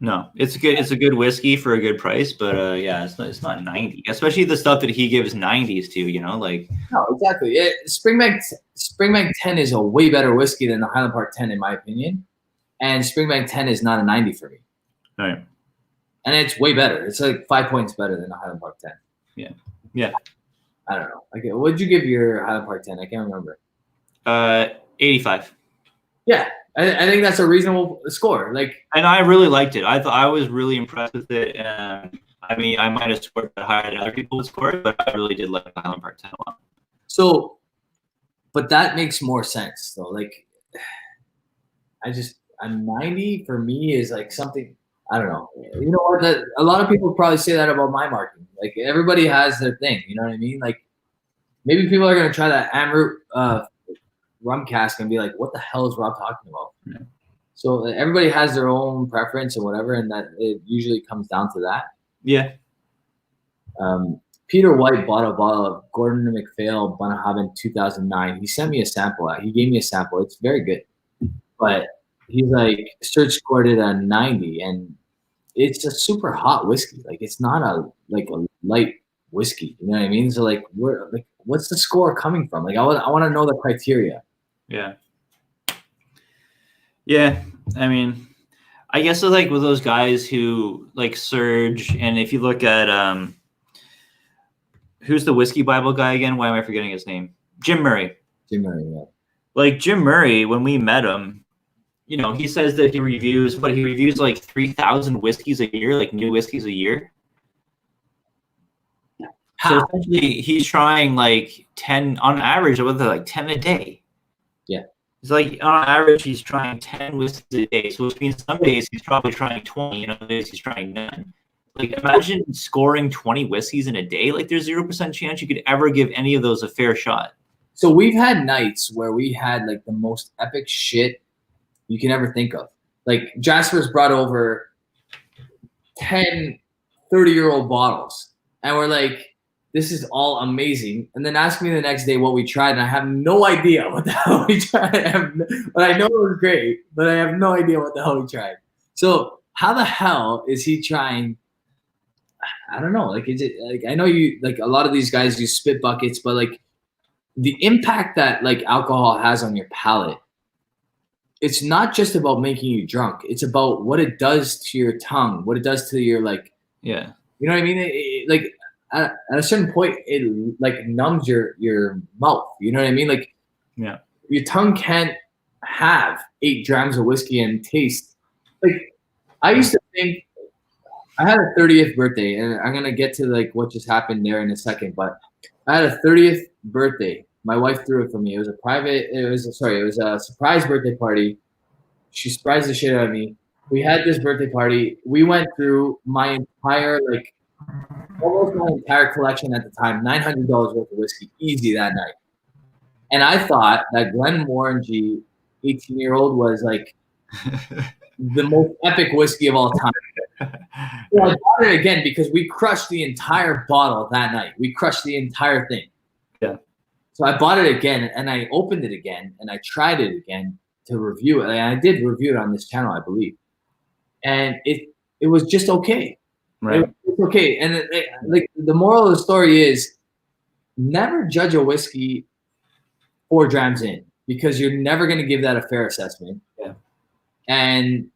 No, it's good. It's a good whiskey for a good price, but yeah, it's not 90. Especially the stuff that he gives 90s to. You know, like No, exactly. Springbank 10 is a way better whiskey than the Highland Park 10, in my opinion. And Springbank 10 is not a 90 for me. all right. And it's way better. It's like 5 points better than the Highland Park 10. Yeah. I don't know. Like, what'd you give your Highland Park 10? I can't remember. 85. Yeah, I think that's a reasonable score. Like, And I really liked it. I thought I was really impressed with it. And I mean, I might have scored that higher than other people would score it, but I really did like Highland Park 10 a lot. so, but that makes more sense though. Like, a 90 for me is like something. I don't know. You know what? A lot of people probably say that about my marking. Like, everybody has their thing. You know what I mean? Like, maybe people are gonna try that Amroot rum cask and be like, "What the hell is Rob talking about?" Yeah. So everybody has their own preference or whatever, and that it usually comes down to that. Yeah. Peter White bought a bottle of Gordon MacPhail Bunnahabhain 2009. He sent me a sample. He gave me a sample. It's very good, but he's like, Serge scored it a 90, and it's a super hot whiskey. Like, it's not a light whiskey. You know what I mean? So like, what's the score coming from? Like, I want to know the criteria. Yeah. Yeah. I mean, I guess it's like with those guys who like Serge, and if you look at who's the whiskey Bible guy again? Why am I forgetting his name? Jim Murray. Jim Murray, yeah. Like Jim Murray, when we met him, you know, he says that he reviews like 3,000 whiskeys a year, like new whiskeys a year. So essentially, he's trying like 10 on average, whether like 10 a day. Yeah. It's like on average, he's trying 10 whiskeys a day. So which means some days he's probably trying 20, and other days he's trying none. Like, imagine scoring 20 whiskeys in a day. Like, there's 0% chance you could ever give any of those a fair shot. So we've had nights where we had like the most epic shit you can ever think of. Like, Jasper's brought over 10 30-year-old bottles, and we're like, this is all amazing. And then ask me the next day what we tried, and I have no idea what the hell we tried. But I know it was great, but I have no idea what the hell we tried. So how the hell is he trying? I don't know. Like, is it like, I know you, like, a lot of these guys use spit buckets, but like the impact that like alcohol has on your palate, it's not just about making you drunk. It's about what it does to your tongue, what it does to your, like, Yeah. you know what I mean? Like, at a certain point, it like numbs your mouth. You know what I mean? Like, Yeah. your tongue can't have 8 grams of whiskey and taste. Like, I used to think, I had a 30th birthday, and I'm gonna get to like what just happened there in a second. But I had a 30th birthday. My wife threw it for me. It was a surprise birthday party. She surprised the shit out of me. We had this birthday party. We went through my entire, like, almost my entire collection at the time, $900 worth of whiskey, easy that night. And I thought that Glenmorangie 18-year-old was like the most epic whiskey of all time. So I bought it again because we crushed the entire bottle that night. We crushed the entire thing. Yeah. So I bought it again, and I opened it again, and I tried it again to review it. And I did review it on this channel, I believe. And it was just okay. Right. It's okay. And like, the moral of the story is, never judge a whiskey 4 grams in, because you're never going to give that a fair assessment. Yeah. And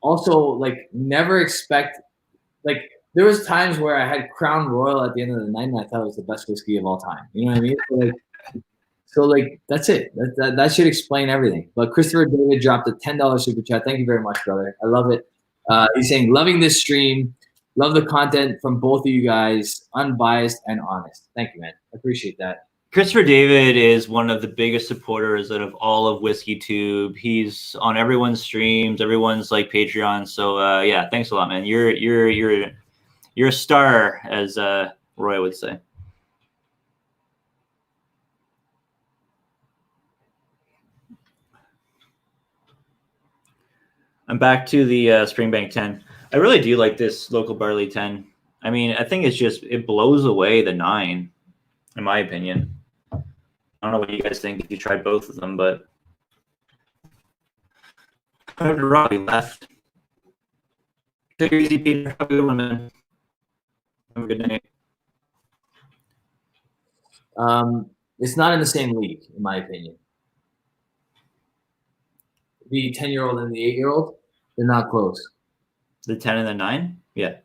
also, like, never expect, like, there was times where I had Crown Royal at the end of the night, and I thought it was the best whiskey of all time. You know what I mean? So that's it. That should explain everything. But Christopher David dropped a $10 super chat. Thank you very much, brother. I love it. He's saying, loving this stream. Love the content from both of you guys. Unbiased and honest. Thank you, man. I appreciate that. Christopher David is one of the biggest supporters out of all of WhiskeyTube. He's on everyone's streams, everyone's like Patreon. So yeah, thanks a lot, man. You're a star, as Roy would say. I'm back to the Springbank 10. I really do like this local barley 10. I mean, I think it blows away the 9, in my opinion. I don't know what you guys think if you tried both of them, but Robbie left. Take it easy, Peter. Have a good one, man. Have a good night. It's not in the same league, in my opinion. The 10-year-old and the 8-year-old, they're not close. The 10 and the 9? Yeah.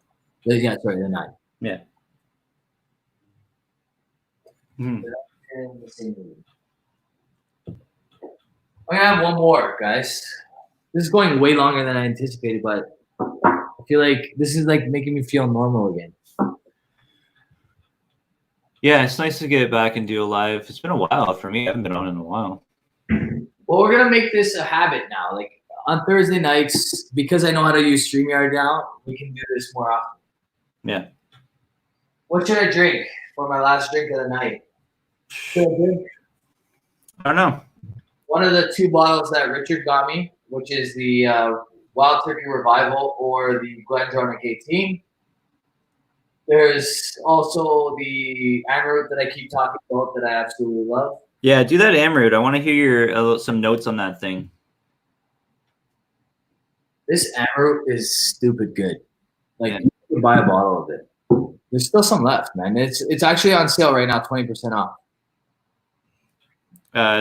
Yeah, sorry, the 9. Yeah. Hmm. They're not in the same league. I'm gonna have one more, guys. This is going way longer than I anticipated, but I feel like this is like making me feel normal again. Yeah, it's nice to get back and do a live. It's been a while for me. I haven't been on in a while. Well, we're gonna make this a habit now. Like on Thursday nights, because I know how to use StreamYard now, we can do this more often. Yeah. What should I drink for my last drink of the night? Should I drink I don't know. one of the 2 bottles that Richard got me, which is the Wild Turkey Revival or the Glendronach 18. There's also the Amaroot that I keep talking about that I absolutely love. Yeah, do that Amaroot. I want to hear your some notes on that thing. This Amaroot is stupid good. Like you can buy a bottle of it. There's still some left, man. It's actually on sale right now, 20% off.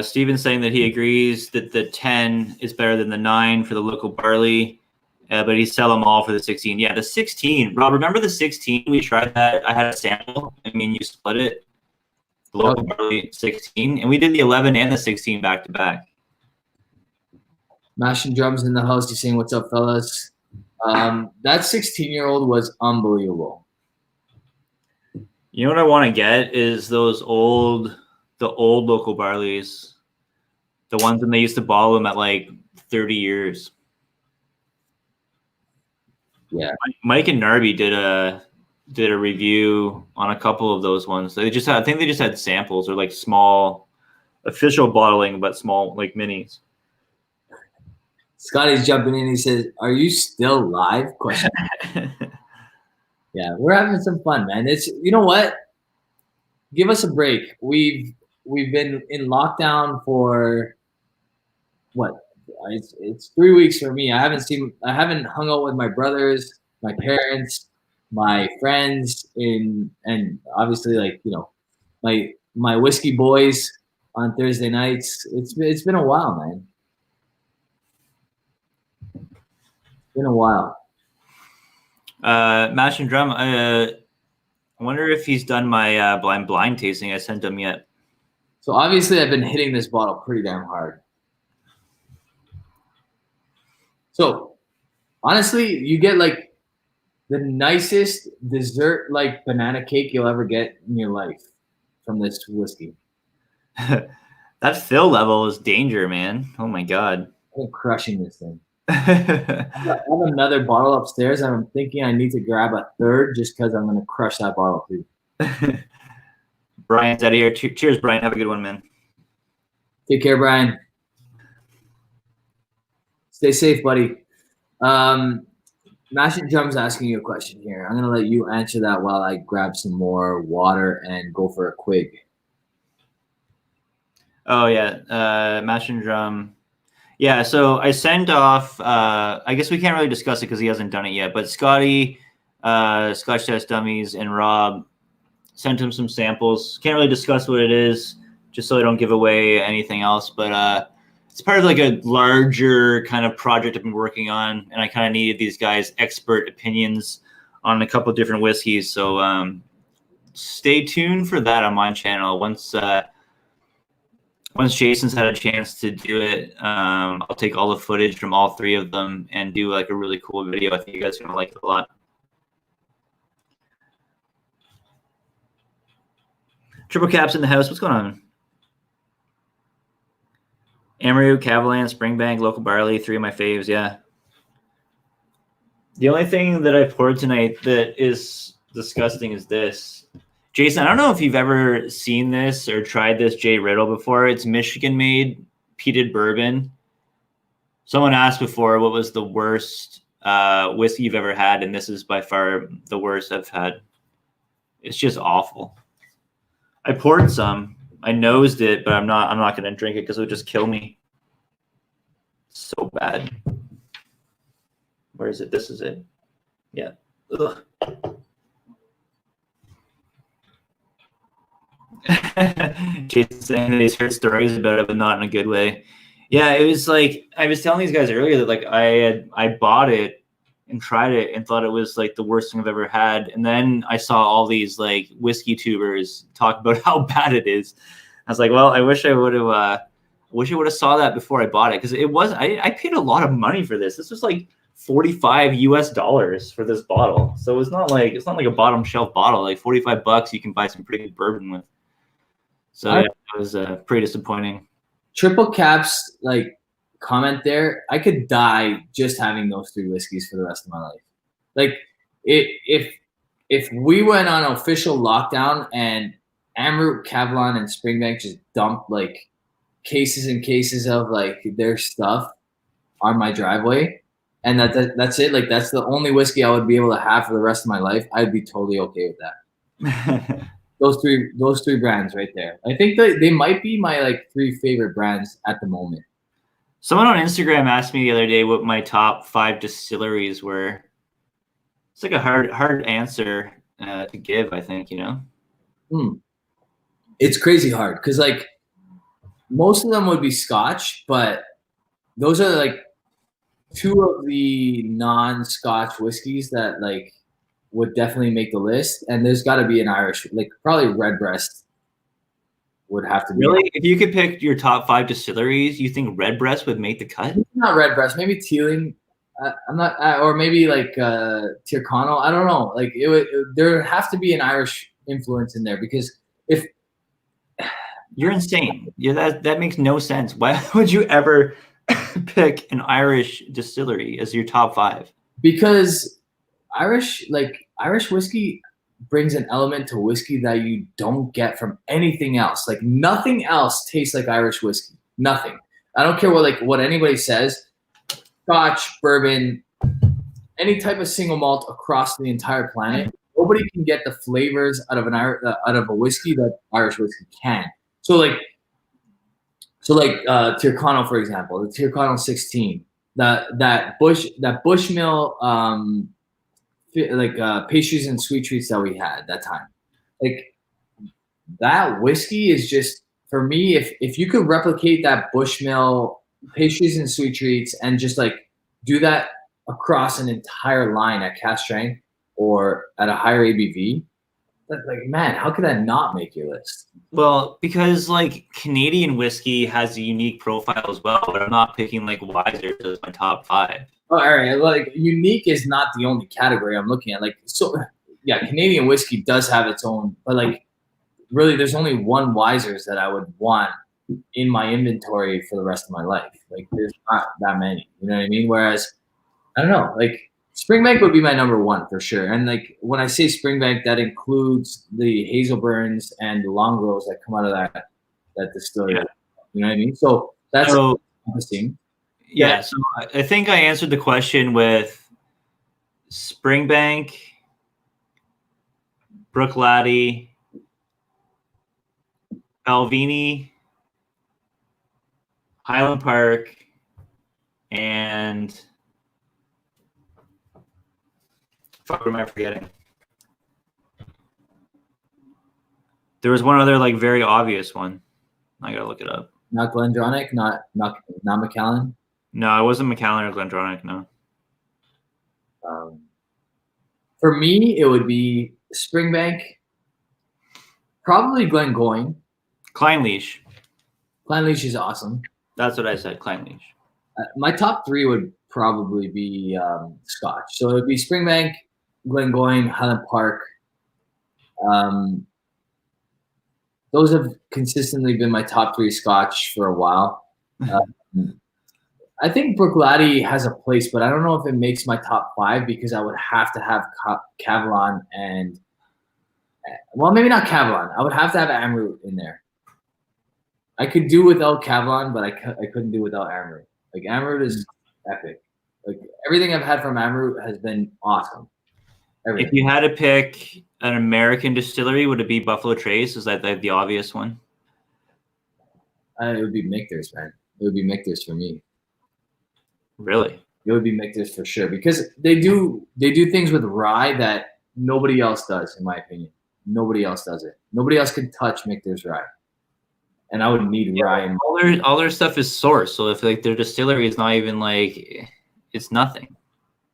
Steven's saying that he agrees that the 10 is better than the 9 for the local barley, but he sell them all for the 16. Yeah, the 16. Rob, remember the 16? We tried that. I had a sample. I mean, you split it. The local barley 16, and we did the 11 and the 16 back to back. Mashing Drums in the house. He's saying, "What's up, fellas?" That 16-year-old was unbelievable. You know what I want to get is the old local barleys, the ones when they used to bottle them at like 30 years. Yeah, Mike and Narby did a review on a couple of those ones. I think they just had samples or like small official bottling, but small like minis. Scotty's jumping in. He says, "Are you still live?" Question. Yeah, we're having some fun, man. It's, you know what? Give us a break. We've been in lockdown for what? It's 3 weeks for me. I haven't hung out with my brothers, my parents, my friends, and obviously, like, you know, my whiskey boys on Thursday nights. It's been a while, man. It's been a while. Mash and Drum. I wonder if he's done my blind tasting I sent him yet. So obviously, I've been hitting this bottle pretty damn hard. So honestly, you get like the nicest dessert like banana cake you'll ever get in your life from this whiskey. That fill level is danger, man. Oh my god. I'm crushing this thing. I have another bottle upstairs, and I'm thinking I need to grab a third just because I'm going to crush that bottle too. Brian's out of here. Cheers, Brian. Have a good one, man. Take care, Brian. Stay safe, buddy. Mash and Drum's asking you a question here. I'm going to let you answer that while I grab some more water and go for a quig. Oh, yeah. Mash and Drum. Yeah, so I sent off, I guess we can't really discuss it because he hasn't done it yet, but Scotty, Scotch Test Dummies, and Rob sent him some samples. Can't really discuss what it is, just so I don't give away anything else, but it's part of like a larger kind of project I've been working on, and I kind of needed these guys' expert opinions on a couple of different whiskeys, so stay tuned for that on my channel. Once Jason's had a chance to do it, I'll take all the footage from all 3 of them and do like a really cool video. I think you guys are going to like it a lot. Triple Caps in the house. What's going on? Amaru, Cavalan, Springbank, Local Barley, 3 of my faves, yeah. The only thing that I poured tonight that is disgusting is this. Jason, I don't know if you've ever seen this or tried this J. Riddle before. It's Michigan-made peated bourbon. Someone asked before what was the worst whiskey you've ever had, and this is by far the worst I've had. It's just awful. I poured some. I nosed it, but I'm not going to drink it because it would just kill me. So bad. Where is it? This is it. Yeah. Ugh. Jason saying that he's heard stories about it, but not in a good way. Yeah, it was like I was telling these guys earlier that like I bought it and tried it and thought it was like the worst thing I've ever had, and then I saw all these like whiskey tubers talk about how bad it is. I was like, well, I wish I would have saw that before I bought it, because it was I paid a lot of money for this. This was like $45 for this bottle, so it's not like a bottom shelf bottle. Like $45, you can buy some pretty good bourbon with. So yeah, it was pretty disappointing. Triple Caps like comment there. I could die just having those 3 whiskeys for the rest of my life. Like if we went on official lockdown and Amroot, Kavlon, and Springbank just dumped like cases and cases of like their stuff on my driveway, and that's it. Like that's the only whiskey I would be able to have for the rest of my life. I'd be totally okay with that. Those three brands right there. I think they might be my like 3 favorite brands at the moment. Someone on Instagram asked me the other day what my top 5 distilleries were. It's like a hard answer to give, I think, you know. It's crazy hard because like most of them would be Scotch, but those are like 2 of the non-Scotch whiskeys that like would definitely make the list, and there's got to be an Irish, like probably Redbreast would have to be. Really? If you could pick your top 5 distilleries, you think Redbreast would make the cut? Not Redbreast, maybe Teeling. I'm not, or maybe like Tyrconnell. I don't know. Like there would have to be an Irish influence in there, because if you're insane, that makes no sense. Why would you ever pick an Irish distillery as your top 5? Because Irish whiskey brings an element to whiskey that you don't get from anything else. Like nothing else tastes like Irish whiskey. Nothing. I don't care what anybody says. Scotch, bourbon, any type of single malt across the entire planet, nobody can get the flavors out of a whiskey that Irish whiskey can. So Tyrconnell, for example, the Tyrconnell 16, that Bushmill pastries and sweet treats that we had that time, like that whiskey is just, for me, if you could replicate that Bushmill pastries and sweet treats and just like do that across an entire line at cask strength or at a higher ABV, like man, how could that not make your list? Well, because like Canadian whiskey has a unique profile as well, but I'm not picking like Wiser as my top 5. Oh, all right. Like unique is not the only category I'm looking at. Like, so yeah, Canadian whiskey does have its own, but like really there's only one Wiser's that I would want in my inventory for the rest of my life. Like there's not that many, you know what I mean? Whereas I don't know, like Springbank would be my number 1 for sure. And like when I say Springbank, that includes the Hazelburns and the Longrows that come out of that distillery. Yeah. You know what I mean? So that's interesting. Yeah, so I think I answered the question with Springbank, Bruichladdich, Balvenie, Highland Park, and fuck, what am I forgetting? There was one other like very obvious one. I gotta look it up. Not Glendronach, not Macallan. No, it wasn't Macallan or Glendronach. No. For me, it would be Springbank, probably Glengoyne. Clynelish. Clynelish is awesome. That's what I said, Clynelish. My top 3 would probably be Scotch. So it would be Springbank, Glengoyne, Highland Park. Those have consistently been my top 3 Scotch for a while. I think Bruichladdich has a place, but I don't know if it makes my top 5 because I would have to have Kavlon and, well, maybe not Kavlon. I would have to have Amroot in there. I could do without Kavlon, but I couldn't do without Amroot. Like Amroot is epic. Like everything I've had from Amroot has been awesome. Everything. If you had to pick an American distillery, would it be Buffalo Trace? Is that the obvious one? It would be Michter's, man. It would be Michter's for me. Really? It would be Michter's for sure because they do things with rye that nobody else does, in my opinion. Nobody else does it. Nobody else can touch Michter's rye, and I would need rye. And all their stuff is sourced, so if like their distillery is not even like, it's nothing.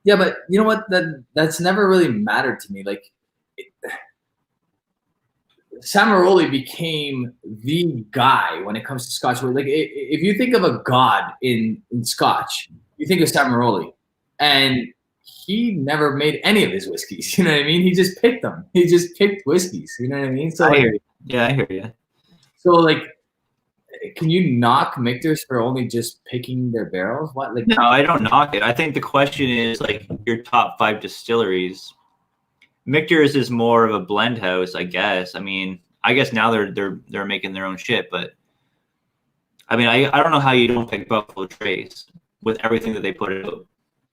Yeah, but you know what? That's never really mattered to me. Like, Samaroli became the guy when it comes to Scotch. Like, if you think of a god in Scotch, you think of Samaroli, and he never made any of his whiskeys. You know what I mean? He just picked them. He just picked whiskeys. You know what I mean? So I hear you. Yeah, I hear you. So like, can you knock Michter's for only just picking their barrels? What? Like, no, I don't knock it. I think the question is like your top 5 distilleries. Michter's is more of a blend house, I guess. I mean, I guess now they're making their own shit, but I mean, I don't know how you don't pick Buffalo Trace with everything that they put out.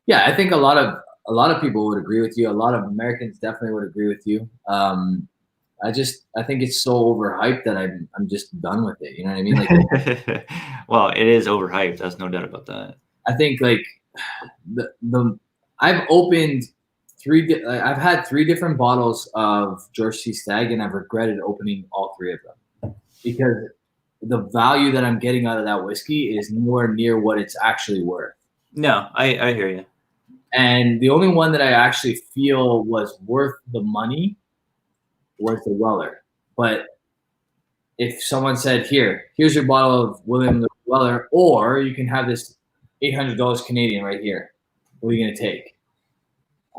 Yeah, I think a lot of people would agree with you. A lot of Americans definitely would agree with you. I think it's so overhyped that I'm just done with it. You know what I mean? Like, well, it is overhyped. There's no doubt about that. I think like I've opened I've had 3 different bottles of George C. Stagg, and I've regretted opening all 3 of them because the value that I'm getting out of that whiskey is nowhere near what it's actually worth. No, I hear you. And the only one that I actually feel was worth the money was the Weller. But if someone said, here's your bottle of William Weller, or you can have this $800 Canadian right here, what are you going to take?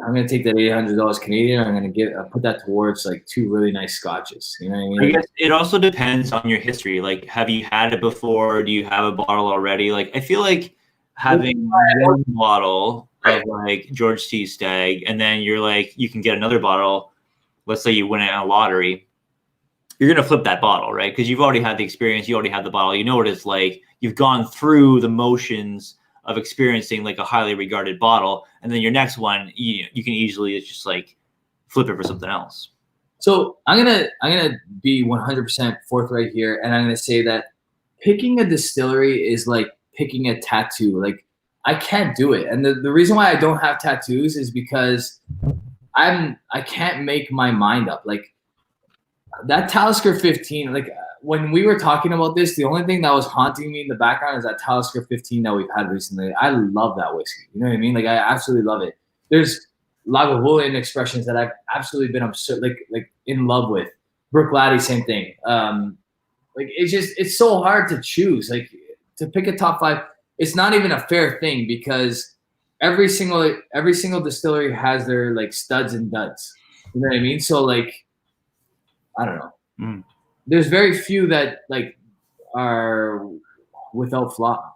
I'm going to take that $800 Canadian. I'm going to put that towards like 2 really nice scotches. You know what I mean? I guess it also depends on your history. Like, have you had it before? Do you have a bottle already? Like, I feel like having one bottle of like George C. Stagg, and then you're like, you can get another bottle. Let's say you win it in a lottery. You're going to flip that bottle, right? Because you've already had the experience. You already had the bottle. You know what it's like. You've gone through the motions of experiencing like a highly regarded bottle, and then your next one you can easily just like flip it for something else. So I'm gonna be 100% forthright here, and I'm gonna say that picking a distillery is like picking a tattoo. Like, I can't do it, and the reason why I don't have tattoos is because I can't make my mind up. Like, that Talisker 15, like when we were talking about this, the only thing that was haunting me in the background is that Talisker 15 that we've had recently. I love that whiskey. You know what I mean? Like, I absolutely love it. There's Lagavulin expressions that I've absolutely been like in love with. Brook Laddie, same thing. Like, it's so hard to choose. Like, to pick a top 5, it's not even a fair thing because every single distillery has their like studs and duds. You know what I mean? So like, I don't know. Mm. There's very few that like are without flaw.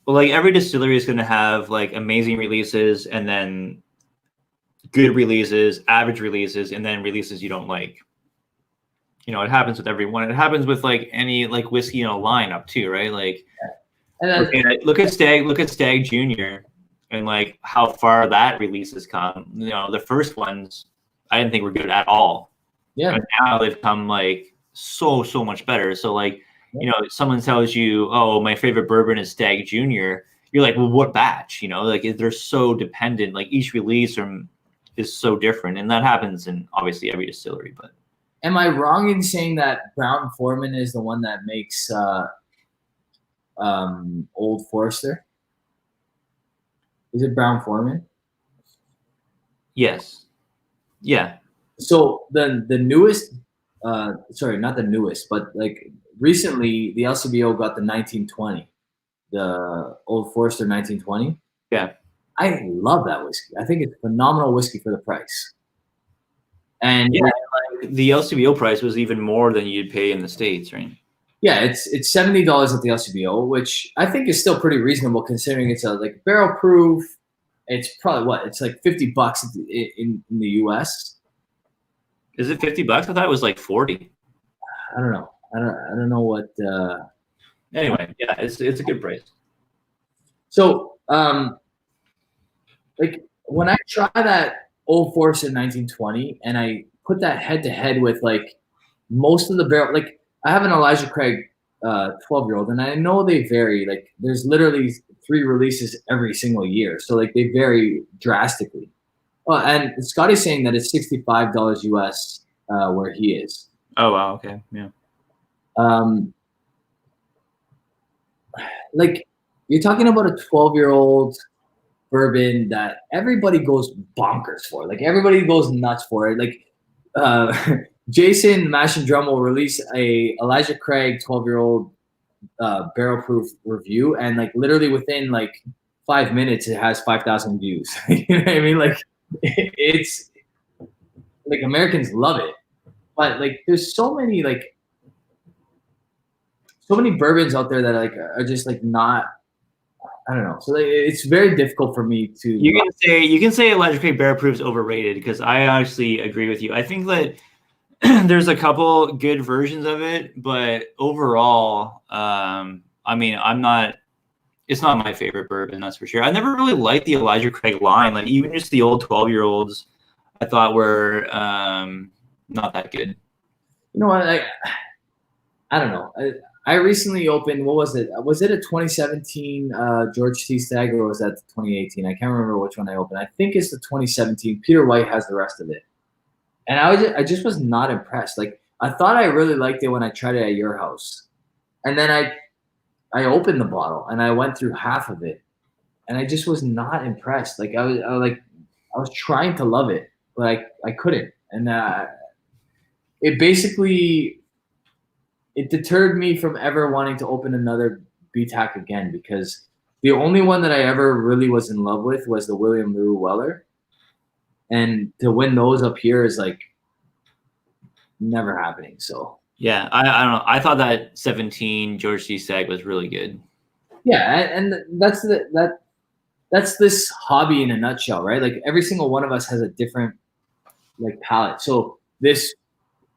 Well, like every distillery is going to have like amazing releases, and then good releases, average releases, and then releases you don't like. You know, it happens with everyone. It happens with like any like whiskey in a lineup too, right? Like, look at Stagg Junior, and like how far that release has come. You know, the first ones I didn't think were good at all. Yeah. And now they've come like so much better. So like, you know, someone tells you, oh, my favorite bourbon is Stagg Junior. You're like, well, what batch? You know, like they're so dependent. Like each release is so different, and that happens in obviously every distillery. But am I wrong in saying that Brown Foreman is the one that makes Old Forester? Is it Brown Foreman? Yes. Yeah. So the newest, sorry, not the newest, but like recently the LCBO got the 1920, the Old Forester 1920. Yeah. I love that whiskey. I think it's phenomenal whiskey for the price. And yeah, like the LCBO price was even more than you'd pay in the States, right? Yeah, it's $70 at the LCBO, which I think is still pretty reasonable considering it's a like barrel proof. It's probably it's like $50 in the US. Is it $50? I thought it was like 40. I don't know. I don't know what. Anyway, yeah, it's a good price. So, like when I try that Old Forester 1920 and I put that head to head with like most of the barrel, like I have an Elijah Craig 12-year-old, and I know they vary. Like there's literally 3 releases every single year. So like they vary drastically. And Scotty's saying that it's $65 US where he is. Oh wow, okay, yeah. Like you're talking about a 12-year-old bourbon that everybody goes bonkers for. Like everybody goes nuts for it. Like Jason Mash and Drum will release a Elijah Craig 12-year-old barrel proof review, and like literally within like 5 minutes it has 5,000 views. You know what I mean? Like it's like Americans love it, but like there's so many bourbons out there that like are just like not. I don't know. So like, it's very difficult for me to. You can say Elijah Craig Barrel Proof is overrated because I honestly agree with you. I think that there's a couple good versions of it, but overall, I mean, it's not my favorite bourbon, that's for sure. I never really liked the Elijah Craig line. Like even just the old 12-year-olds, I thought were not that good. You know what? I don't know. I recently opened, what was it? Was it a 2017 George T. Stagg, or was that 2018? I can't remember which one I opened. I think it's the 2017. Peter White has the rest of it. And I just was not impressed. Like I thought I really liked it when I tried it at your house. And then I opened the bottle and I went through half of it. And I just was not impressed. Like I was trying to love it, but I couldn't. And it basically it deterred me from ever wanting to open another BTAC again, because the only one that I ever really was in love with was the William LaRue Weller. And to win those up here is like never happening. So yeah, I don't know. I thought that 17 George T. Stagg was really good. Yeah, and that's this hobby in a nutshell, right? Like every single one of us has a different like palate. So this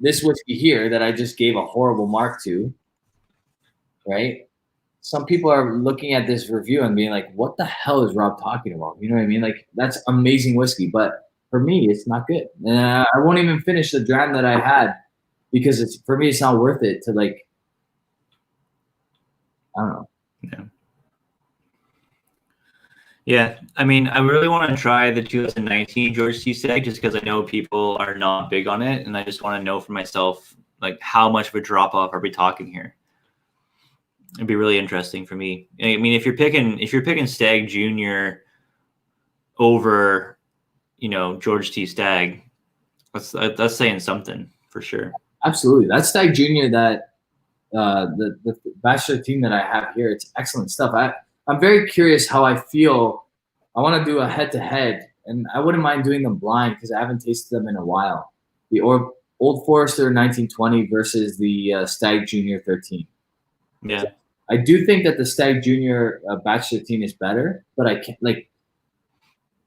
whiskey here that I just gave a horrible mark to, right? Some people are looking at this review and being like, what the hell is Rob talking about? You know what I mean? Like that's amazing whiskey, but for me, it's not good. And I won't even finish the dram that I had because for me, it's not worth it to like, I don't know. Yeah. Yeah, I mean, I really want to try the 2019 George T. Stagg just because I know people are not big on it, and I just want to know for myself, like, how much of a drop off are we talking here? It'd be really interesting for me. I mean, if you're picking Stagg Junior over, George T. Stagg, that's saying something for sure. Absolutely, that's Stagg Junior. That the bachelor team that I have here, it's excellent stuff. I'm very curious how I feel. I want to do a head-to-head, and I wouldn't mind doing them blind because I haven't tasted them in a while. The Old Forester 1920 versus the Stagg Junior 13. Yeah. So I do think that the Stagg Junior bachelor team is better, but I can't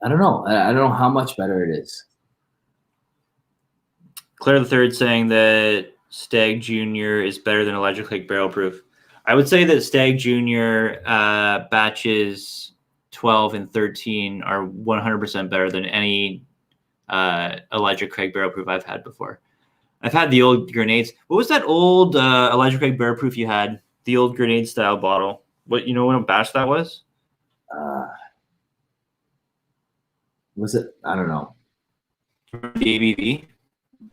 I don't know. I don't know how much better it is. Claire the Third saying that Stagg Junior is better than Elijah Craig Barrel Proof. I would say that Stagg Junior batches 12 and 13 are 100% better than any Elijah Craig Barrel Proof I've had before. I've had the old grenades. What was that old Elijah Craig Barrel Proof you had? The old grenade style bottle. What batch that was? Was it? I don't know. The ABV.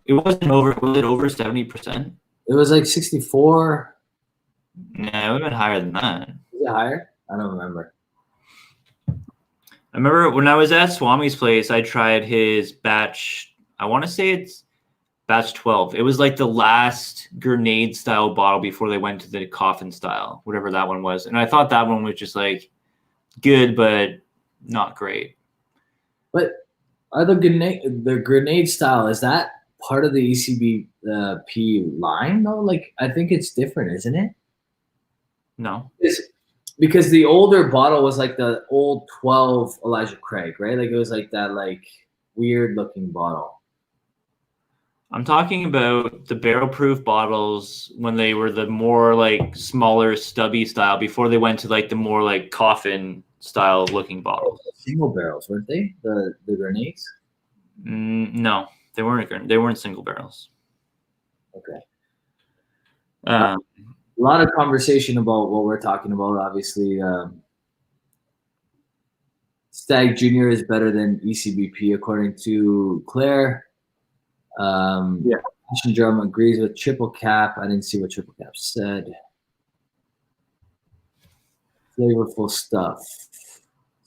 It wasn't over. Was it over 70%? It was like 64. No, it would have been higher than that. Is it higher? I don't remember. I remember when I was at Swami's place, I tried his batch. I want to say it's batch 12. It was like the last grenade style bottle before they went to the coffin style, whatever that one was. And I thought that one was just like good, but not great. But the grenade style, is that part of the ECBP line though? Like I think it's different, isn't it? No. Because the older bottle was like the old 12 Elijah Craig, right? Like it was like that like weird looking bottle. I'm talking about the barrel proof bottles when they were the more like smaller stubby style before they went to like the more like coffin style looking bottles. Single barrels, weren't they? The grenades? No, they weren't single barrels. Okay. A lot of conversation about what we're talking about. Obviously, Stag Junior is better than ECBP according to Claire. Yeah. Passion Drum agrees with Triple Cap. I didn't see what Triple Cap said. Flavorful stuff.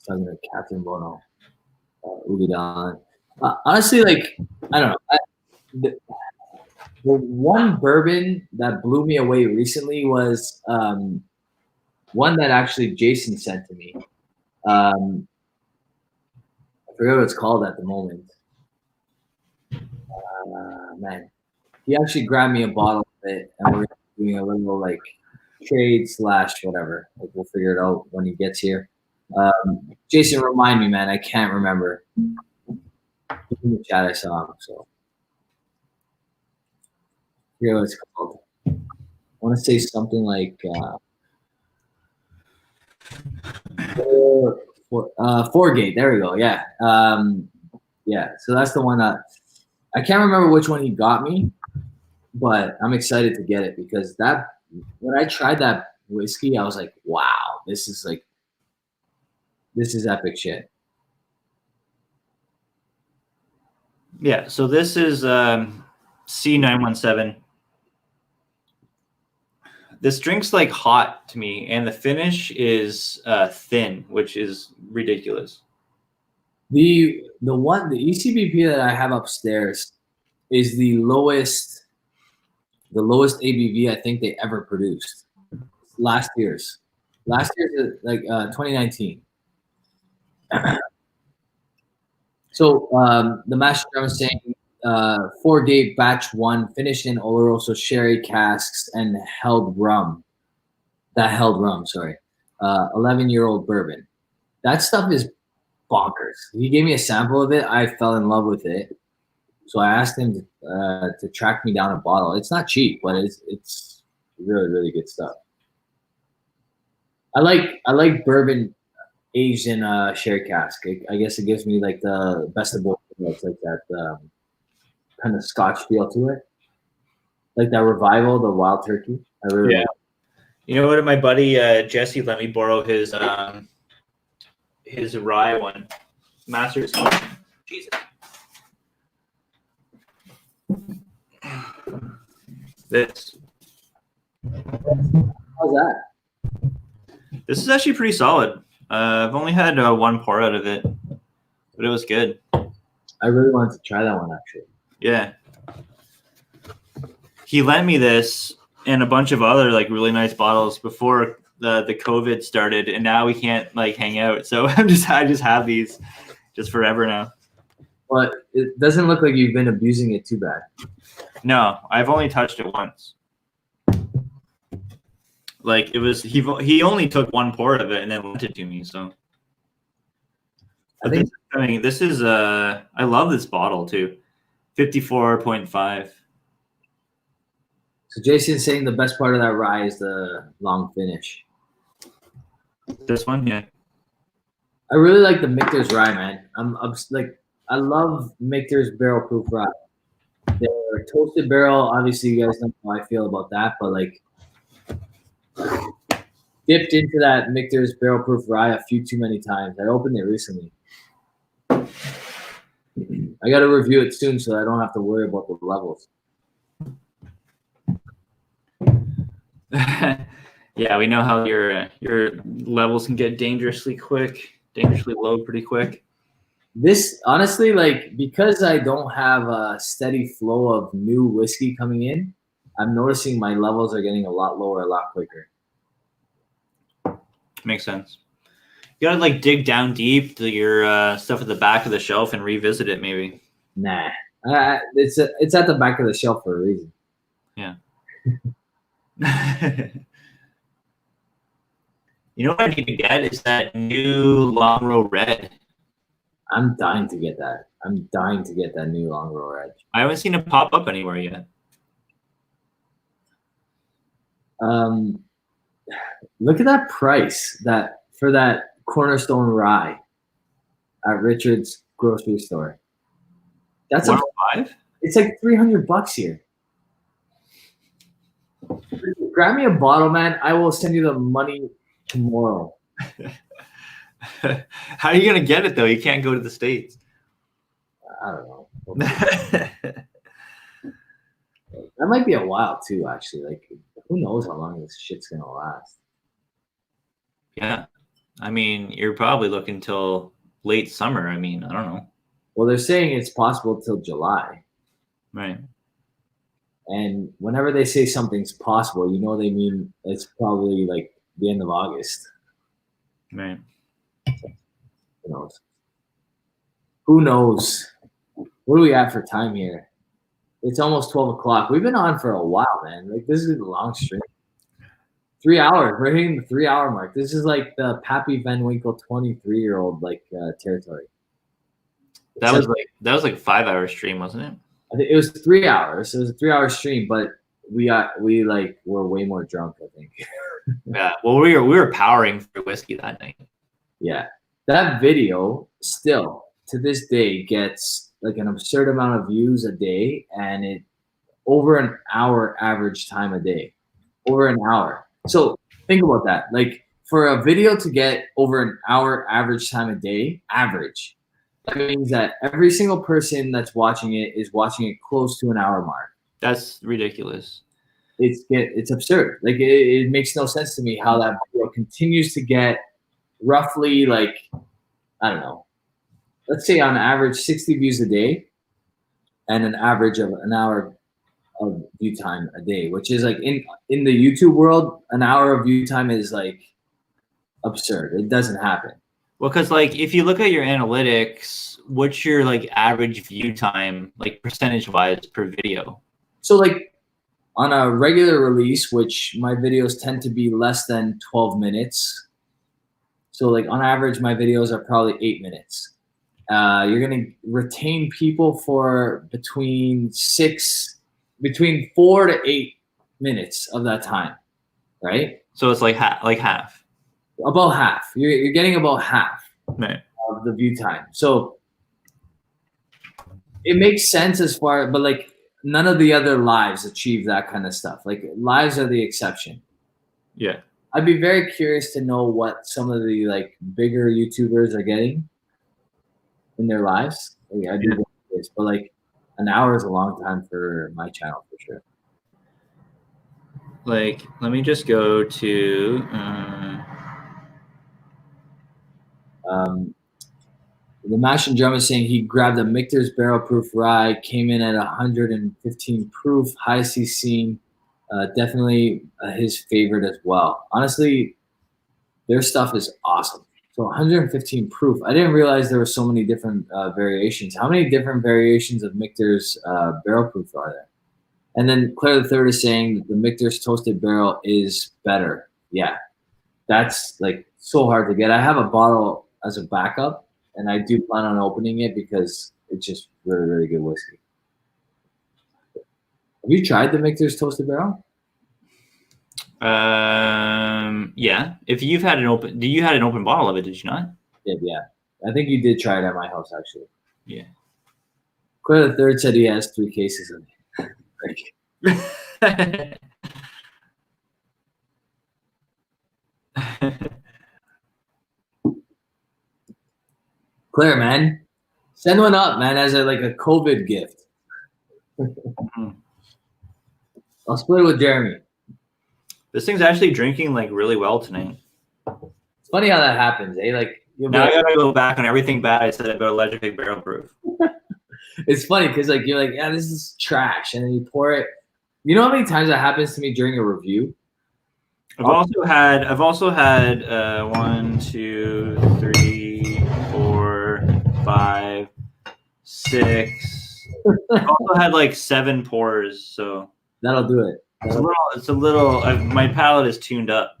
Talking to Captain Bono. Ugadon. Honestly, like, I don't know. The one bourbon that blew me away recently was one that actually Jason sent to me. I forget what it's called at the moment. Man, he actually grabbed me a bottle of it, and we're doing a little like trade / whatever. Like, we'll figure it out when he gets here. Jason, remind me, man. I can't remember. In the chat, I saw him. So here what it's called. I want to say something like four gate. There we go. Yeah. Yeah. So that's the one that I can't remember which one he got me, but I'm excited to get it because when I tried that whiskey, I was like, wow, this is epic shit. Yeah. So this is C917. This drink's like hot to me, and the finish is thin, which is ridiculous. The ECBP that I have upstairs is the lowest ABV I think they ever produced. Last year's like 2019. So the master drum is saying 4-gate batch 1 finished in Oloroso sherry casks and held rum. That held rum, sorry. 11-year-old bourbon. That stuff is bonkers. He gave me a sample of it. I fell in love with it. So I asked him to track me down a bottle. It's not cheap, but it's really, really good stuff. I like bourbon aged in a sherry cask. I guess it gives me like the best of both worlds, like that kind of Scotch feel to it, like that Revival, the Wild Turkey. I really like it. You know what? My buddy Jesse let me borrow his rye one. Masters. Jesus. This. How's that? This is actually pretty solid. I've only had one pour out of it, but it was good. I really wanted to try that one actually. Yeah. He lent me this and a bunch of other like really nice bottles before the COVID started, and now we can't like hang out. So I just have these just forever now. But it doesn't look like you've been abusing it too bad. No, I've only touched it once. Like it was, he only took one pour of it and then lent it to me. So this is I love this bottle too, 54.5. So Jason's saying the best part of that rye is the long finish. This one, yeah. I really like the Michter's rye, man. I love Michter's barrel proof rye. Their toasted barrel, obviously you guys know how I feel about that, but like dipped into that Michter's barrel proof rye a few too many times. I opened it recently. I got to review it soon so I don't have to worry about the levels. Yeah, we know how your levels can get dangerously low pretty quick. This honestly, like, because I don't have a steady flow of new whiskey coming in, I'm noticing my levels are getting a lot lower, a lot quicker. Makes sense. You gotta like dig down deep to your stuff at the back of the shelf and revisit it, maybe. Nah, it's at the back of the shelf for a reason. Yeah. You know what I need to get is that new Long Row Red. I'm dying to get that. I'm dying to get that new Long Row Red. I haven't seen it pop up anywhere yet. Look at that price for that Cornerstone Rye at Richard's grocery store. That's $105? It's like $300 here. Grab me a bottle, man. I will send you the money tomorrow. How are you gonna get it though? You can't go to the States. I don't know. That might be a while too, actually. Like, who knows how long this shit's gonna last? Yeah, I mean, you're probably looking till late summer. I mean, I don't know. Well, they're saying it's possible till July. Right. And whenever they say something's possible, you know they mean it's probably like the end of August. Right. Who knows? Who knows? What do we have for time here? It's almost 12 o'clock. We've been on for a while, man. Like, this is a long stream. 3 hours. We're hitting the 3 hour mark. This is like the Pappy Van Winkle 23-year-old like territory. That was like a 5 hour stream, wasn't it? I think it was 3 hours. It was a 3 hour stream, but we were way more drunk, I think. Yeah. Well, we were powering for whiskey that night. Yeah. That video still to this day gets like an absurd amount of views a day, and it over an hour average time a day. Over an hour. So think about that. Like, for a video to get over an hour average time a day, average, that means that every single person that's watching it is watching it close to an hour mark. That's ridiculous. It's absurd. Like, it makes no sense to me how that video continues to get roughly, like, I don't know, let's say on average 60 views a day and an average of an hour of view time a day, which is like in the YouTube world, an hour of view time is like absurd. It doesn't happen. Well, because like if you look at your analytics, what's your like average view time, like percentage wise per video? So like on a regular release, which my videos tend to be less than 12 minutes. So like on average, my videos are probably 8 minutes. You're gonna retain people for between 4 to 8 minutes of that time, right? So it's like half. About half. You're getting about half right. of the view time. So it makes sense as far, but like none of the other lives achieve that kind of stuff. Like, lives are the exception. Yeah. I'd be very curious to know what some of the like bigger YouTubers are getting in their lives. Like, I'd be very curious, but like an hour is a long time for my channel for sure. Like, let me just go to the Mash and Drum is saying he grabbed a Michter's barrel proof rye, came in at 115 proof, highest he's seen. Definitely his favorite as well. Honestly, their stuff is awesome. So 115 proof. I didn't realize there were so many different variations. How many different variations of Michter's barrel proof are there? And then Claire the Third is saying that the Michter's toasted barrel is better. Yeah, that's like so hard to get. I have a bottle as a backup, and I do plan on opening it because it's just really, really good whiskey. Have you tried the Michter's toasted barrel? Yeah. If you've had you had an open bottle of it, did you not? Yeah. I think you did try it at my house, actually. Yeah. Claire the Third said he has 3 cases of it. Claire, man, send one up, man, as a COVID gift. I'll split it with Jeremy. This thing's actually drinking like really well tonight. It's funny how that happens, eh? Like, now I gotta go back on everything bad I said about Electric Barrel Proof. It's funny because like you're like, yeah, this is trash, and then you pour it. You know how many times that happens to me during a review? I've also had 1, 2, 3, 4, 5, 6. I've also had like 7 pours, so that'll do it. It's a little. My palate is tuned up.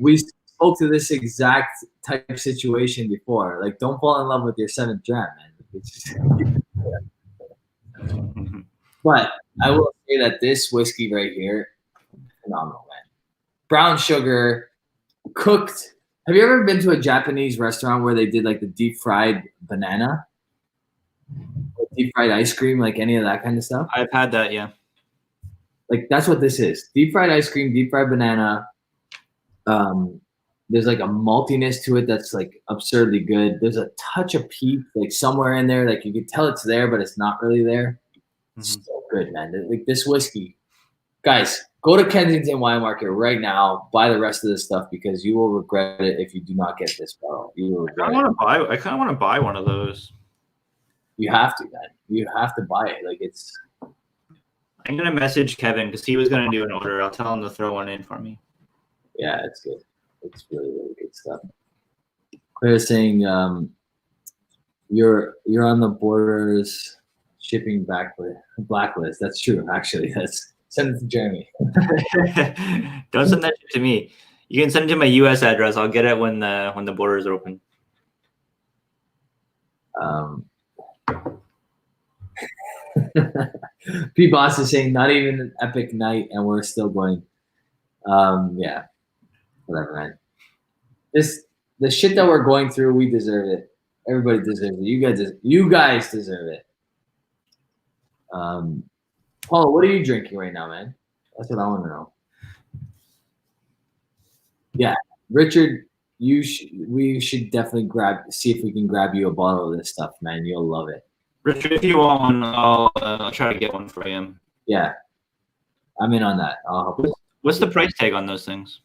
We spoke to this exact type of situation before. Like, don't fall in love with your 7th dram, man. But I will say that this whiskey right here, phenomenal, man. Brown sugar, cooked. Have you ever been to a Japanese restaurant where they did like the deep fried banana? Or deep fried ice cream, like any of that kind of stuff? I've had that, yeah. Like, that's what this is. Deep fried ice cream, deep fried banana. There's like a maltiness to it that's like absurdly good. There's a touch of peat like somewhere in there, like you can tell it's there, but it's not really there. It's so good, man. Like this whiskey, guys, go to Kensington Wine Market right now. Buy the rest of this stuff because you will regret it if you do not get this bottle. You will regret it. I kind of want to buy one of those. You have to, man. You have to buy it. Like it's. I'm gonna message Kevin because he was gonna do an order. I'll tell him to throw one in for me. Yeah, it's good. It's really, really good stuff. Claire's saying you're on the borders shipping blacklist. That's true, actually. That's send it to Jeremy. Don't send that to me. You can send it to my U.S. address. I'll get it when the borders are open. P Boss is saying not even an epic night, and we're still going. Yeah, whatever, man. The shit that we're going through, we deserve it. Everybody deserves it. You guys deserve it. Paul, what are you drinking right now, man? That's what I want to know. Yeah, Richard, we should definitely see if we can grab you a bottle of this stuff, man. You'll love it. Richard, if you want one, I'll try to get one for you. Yeah, I'm in on that. I'll help you. What's the price tag on those things?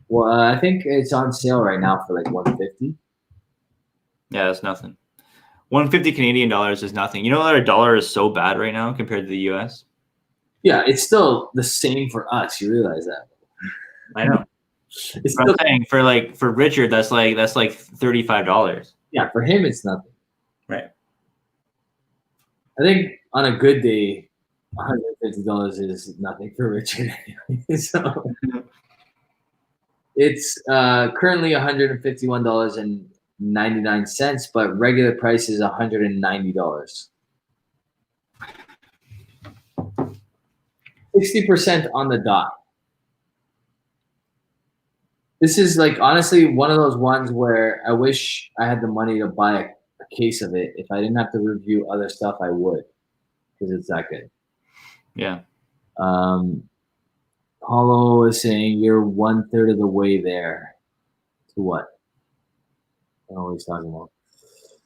Well, I think it's on sale right now for like $150. Yeah, that's nothing. 150 Canadian dollars is nothing. You know that our dollar is so bad right now compared to the US? Yeah, it's still the same for us. You realize that? I know. It's still, I'm saying for Richard, that's like $35. Yeah, for him it's nothing. Right. I think on a good day, $150 is nothing for Richard anyway. So it's currently $151.99, but regular price is $190. 60% on the dot. This is like honestly one of those ones where I wish I had the money to buy a case of it. If I didn't have to review other stuff, I would, because it's that good. Yeah. Paulo is saying you're 1/3 of the way there. To what? I don't know what he's talking about.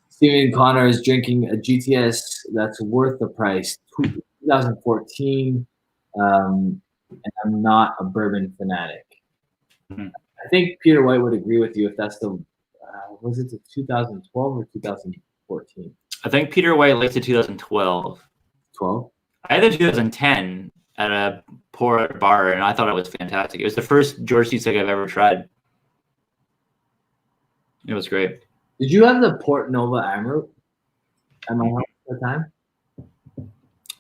Steven Connor is drinking a GTS that's worth the price. 2014. And I'm not a bourbon fanatic. Mm-hmm. I think Peter White would agree with you if that's the was it the 2012 or 2014? I think Peter White liked the 2012. 12? I had the 2010 at a port bar, and I thought it was fantastic. It was the first George Cizek I've ever tried. It was great. Did you have the Port Nova Amaret at my house at the time?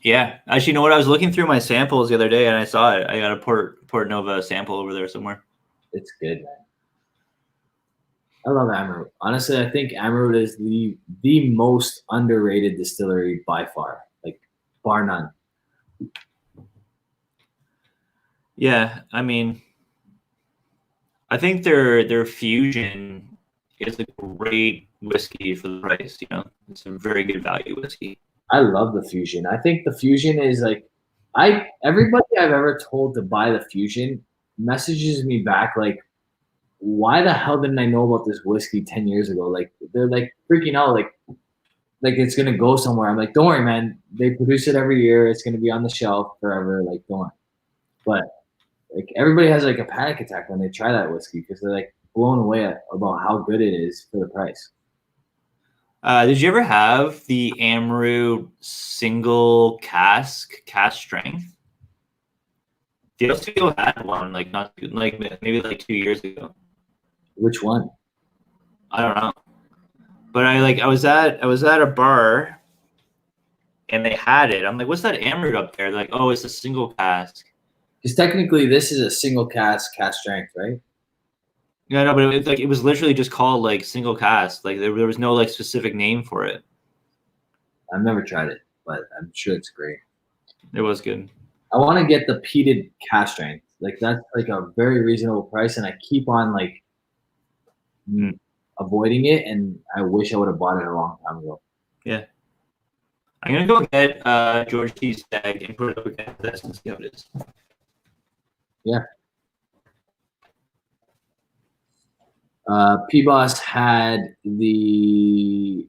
Yeah. Actually, you know what? I was looking through my samples the other day, and I saw it. I got a Port Nova sample over there somewhere. It's good, man. I love Amaret. Honestly, I think Amaret is the most underrated distillery by far, like bar none. Yeah, I mean, I think their fusion is a great whiskey for the price. You know, it's a very good value whiskey. I love the fusion. I think the fusion is like, everybody I've ever told to buy the fusion messages me back like, why the hell didn't I know about this whiskey 10 years ago? Like they're like freaking out, like it's gonna go somewhere. I'm like, don't worry, man. They produce it every year. It's gonna be on the shelf forever. Like, don't worry. But like everybody has like a panic attack when they try that whiskey because they're like blown away about how good it is for the price. Did you ever have the Amaru single cask strength? DLCO had one, like maybe like 2 years ago. Which one? I don't know, but I was at a bar, and they had it. I'm like, what's that Amaru up there? They're like, oh, it's a single cask. Because technically, this is a single cask strength, right? Yeah, no, but it was literally just called like single cask. Like there was no like specific name for it. I've never tried it, but I'm sure it's great. It was good. I want to get the peated cask strength. Like that's like a very reasonable price, and I keep on like avoiding it. And I wish I would have bought it a long time ago. Yeah, I'm gonna go get George Cizek and put it up against this and see how it is. Yeah. P-Boss had the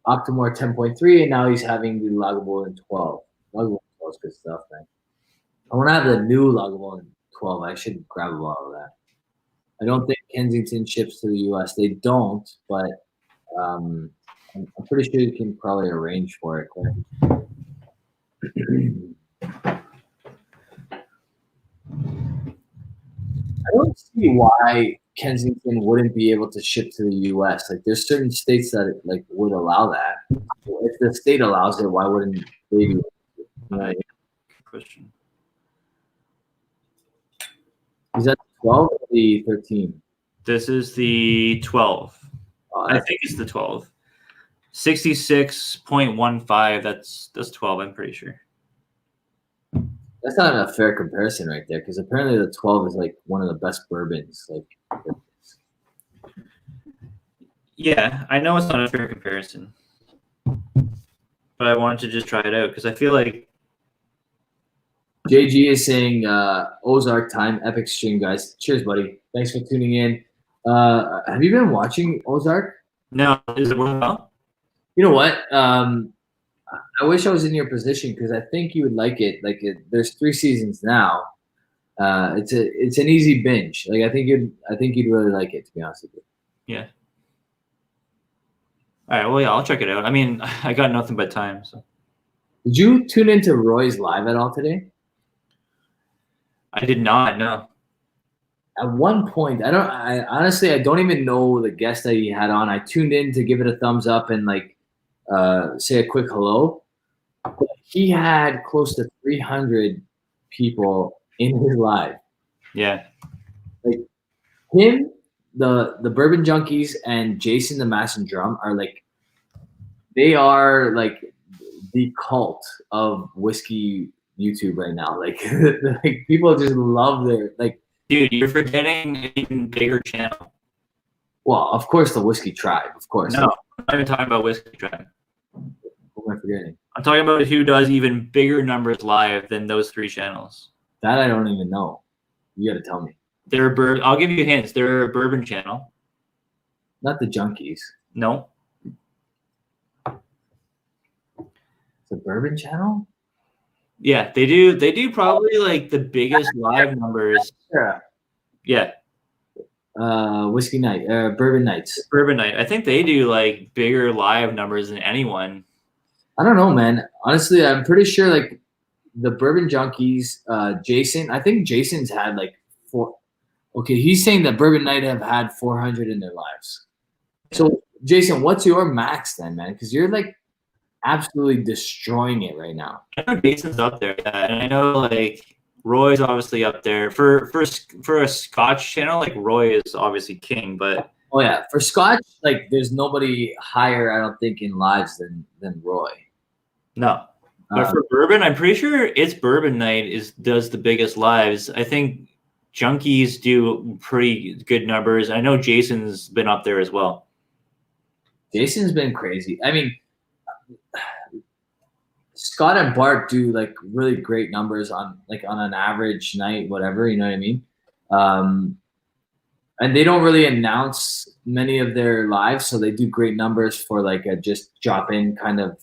Octomore 10.3, and now he's having the Lagavulin 12. Lagavulin 12 is good stuff, man. I want to have the new Lagavulin 12. I should grab a bottle of that. I don't think Kensington ships to the U.S. They don't, but I'm pretty sure you can probably arrange for it. I don't see why Kensington wouldn't be able to ship to the U.S. Like, there's certain states that like would allow that. If the state allows it, why wouldn't they be? Question. Is that 12 or the 13? This is the 12. I think it's the 12. 66.15. That's 12. I'm pretty sure. That's not a fair comparison right there, because apparently the 12 is like one of the best bourbons. Like, yeah, I know it's not a fair comparison, but I wanted to just try it out because I feel like JG is saying Ozark time, epic stream, guys. Cheers, buddy. Thanks for tuning in. Have you been watching Ozark? No, is it worthwhile? You know what? I wish I was in your position because I think you would like it. Like, there's 3 seasons now. It's an easy binge. Like, I think you'd really like it, to be honest with you. Yeah. All right. Well, yeah, I'll check it out. I mean, I got nothing but time. So. Did you tune into Roy's live at all today? I did not. No. At one point, I honestly don't even know the guest that he had on. I tuned in to give it a thumbs up and like say a quick hello. But he had close to 300 people in his live. Yeah. Like him, the Bourbon Junkies, and Jason the Mass and Drum are like, they are like the cult of whiskey YouTube right now. Like, like people just love their like. Dude, you're forgetting an even bigger channel. Well, of course, the Whiskey Tribe. Of course. No, I'm not even talking about Whiskey Tribe. What am I forgetting? I'm talking about who does even bigger numbers live than those 3 channels. That I don't even know. You got to tell me. I'll give you hints. They're a bourbon channel. Not the Junkies. No. It's a bourbon channel? Yeah, they do. They do probably like the biggest live numbers. Yeah. Whiskey Night, Bourbon Nights. Bourbon Night. I think they do like bigger live numbers than anyone. I don't know, man. Honestly, I'm pretty sure like the Bourbon Junkies, Jason. I think Jason's had like 4. Okay, he's saying that Bourbon Night have had 400 in their lives. So, Jason, what's your max then, man? Because you're like absolutely destroying it right now. I know Jason's up there, yeah, and I know like Roy's obviously up there for a Scotch channel. Like Roy is obviously king, but oh yeah, for Scotch, like there's nobody higher, I don't think, in lives than Roy. No, but for bourbon, I'm pretty sure it's Bourbon Night does the biggest lives. I think Junkies do pretty good numbers. I know Jason's been up there as well. Jason's been crazy. I mean, Scott and Bart do like really great numbers on an average night, whatever, you know what I mean? And they don't really announce many of their lives, so they do great numbers for like a just drop in kind of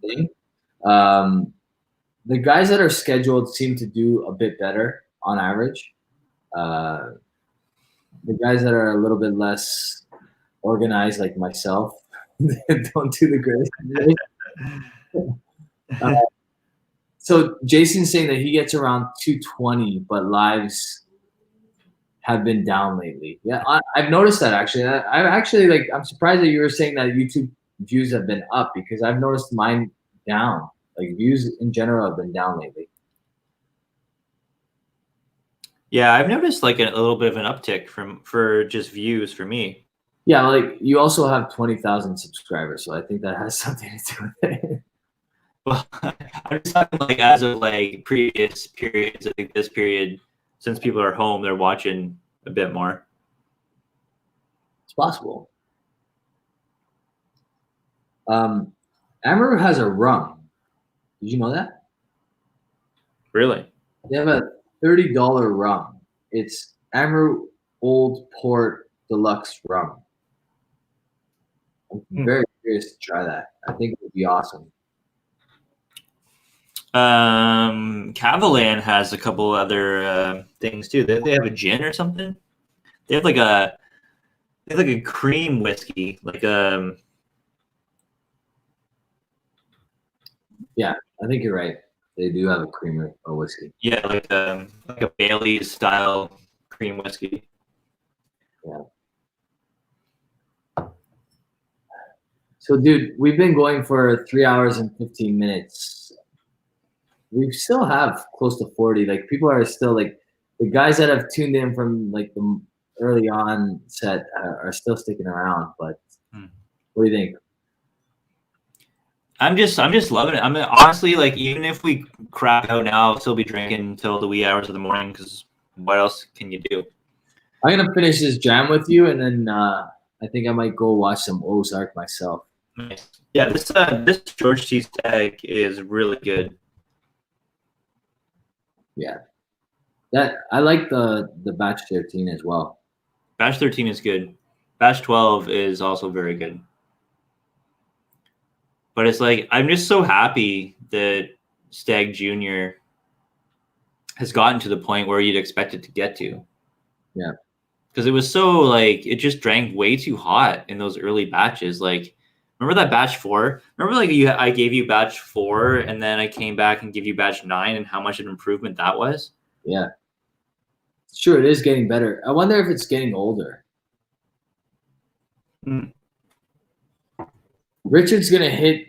thing. The guys that are scheduled seem to do a bit better on average. The guys that are a little bit less organized, like myself, don't do the greatest. So Jason's saying that he gets around 220, but lives have been down lately. Yeah, I've noticed that actually. I'm surprised that you were saying that YouTube views have been up, because I've noticed mine down. Like views in general have been down lately. Yeah, I've noticed like a little bit of an uptick for just views for me. Yeah, like you also have 20,000 subscribers, so I think that has something to do with it. Well, I'm just talking like as of like previous periods. I think this period, since people are home, they're watching a bit more. It's possible. Amaru has a rum. Did you know that? Really? They have a $30 rum. It's Amaru Old Port deluxe rum. I'm very curious to try that. I think it would be awesome. Cavalan has a couple other things too. They have a gin or something. They have like a cream whiskey, Yeah, I think you're right. They do have a creamer or whiskey. Yeah, like a Bailey's style cream whiskey. Yeah. So, dude, we've been going for 3 hours and 15 minutes. We still have close to 40. Like, people are still like the guys that have tuned in from like the early on set are still sticking around. But what do you think? I'm just loving it. I mean, honestly, like even if we crap out now, I'll still be drinking until the wee hours of the morning because what else can you do? I'm gonna finish this jam with you, and then I think I might go watch some Ozark myself. Nice. Yeah, this George T. Stag is really good. Yeah, that I like the batch 13 as well. Batch 13 is good. Batch 12 is also very good. But it's like I'm just so happy that Stag Jr. has gotten to the point where you'd expect it to get to. Yeah. Because it was so like it just drank way too hot in those early batches. Like, remember that batch 4? Remember like I gave you batch 4 and then I came back and give you batch 9 and how much of an improvement that was? Yeah. Sure, it is getting better. I wonder if it's getting older. Richard's gonna hit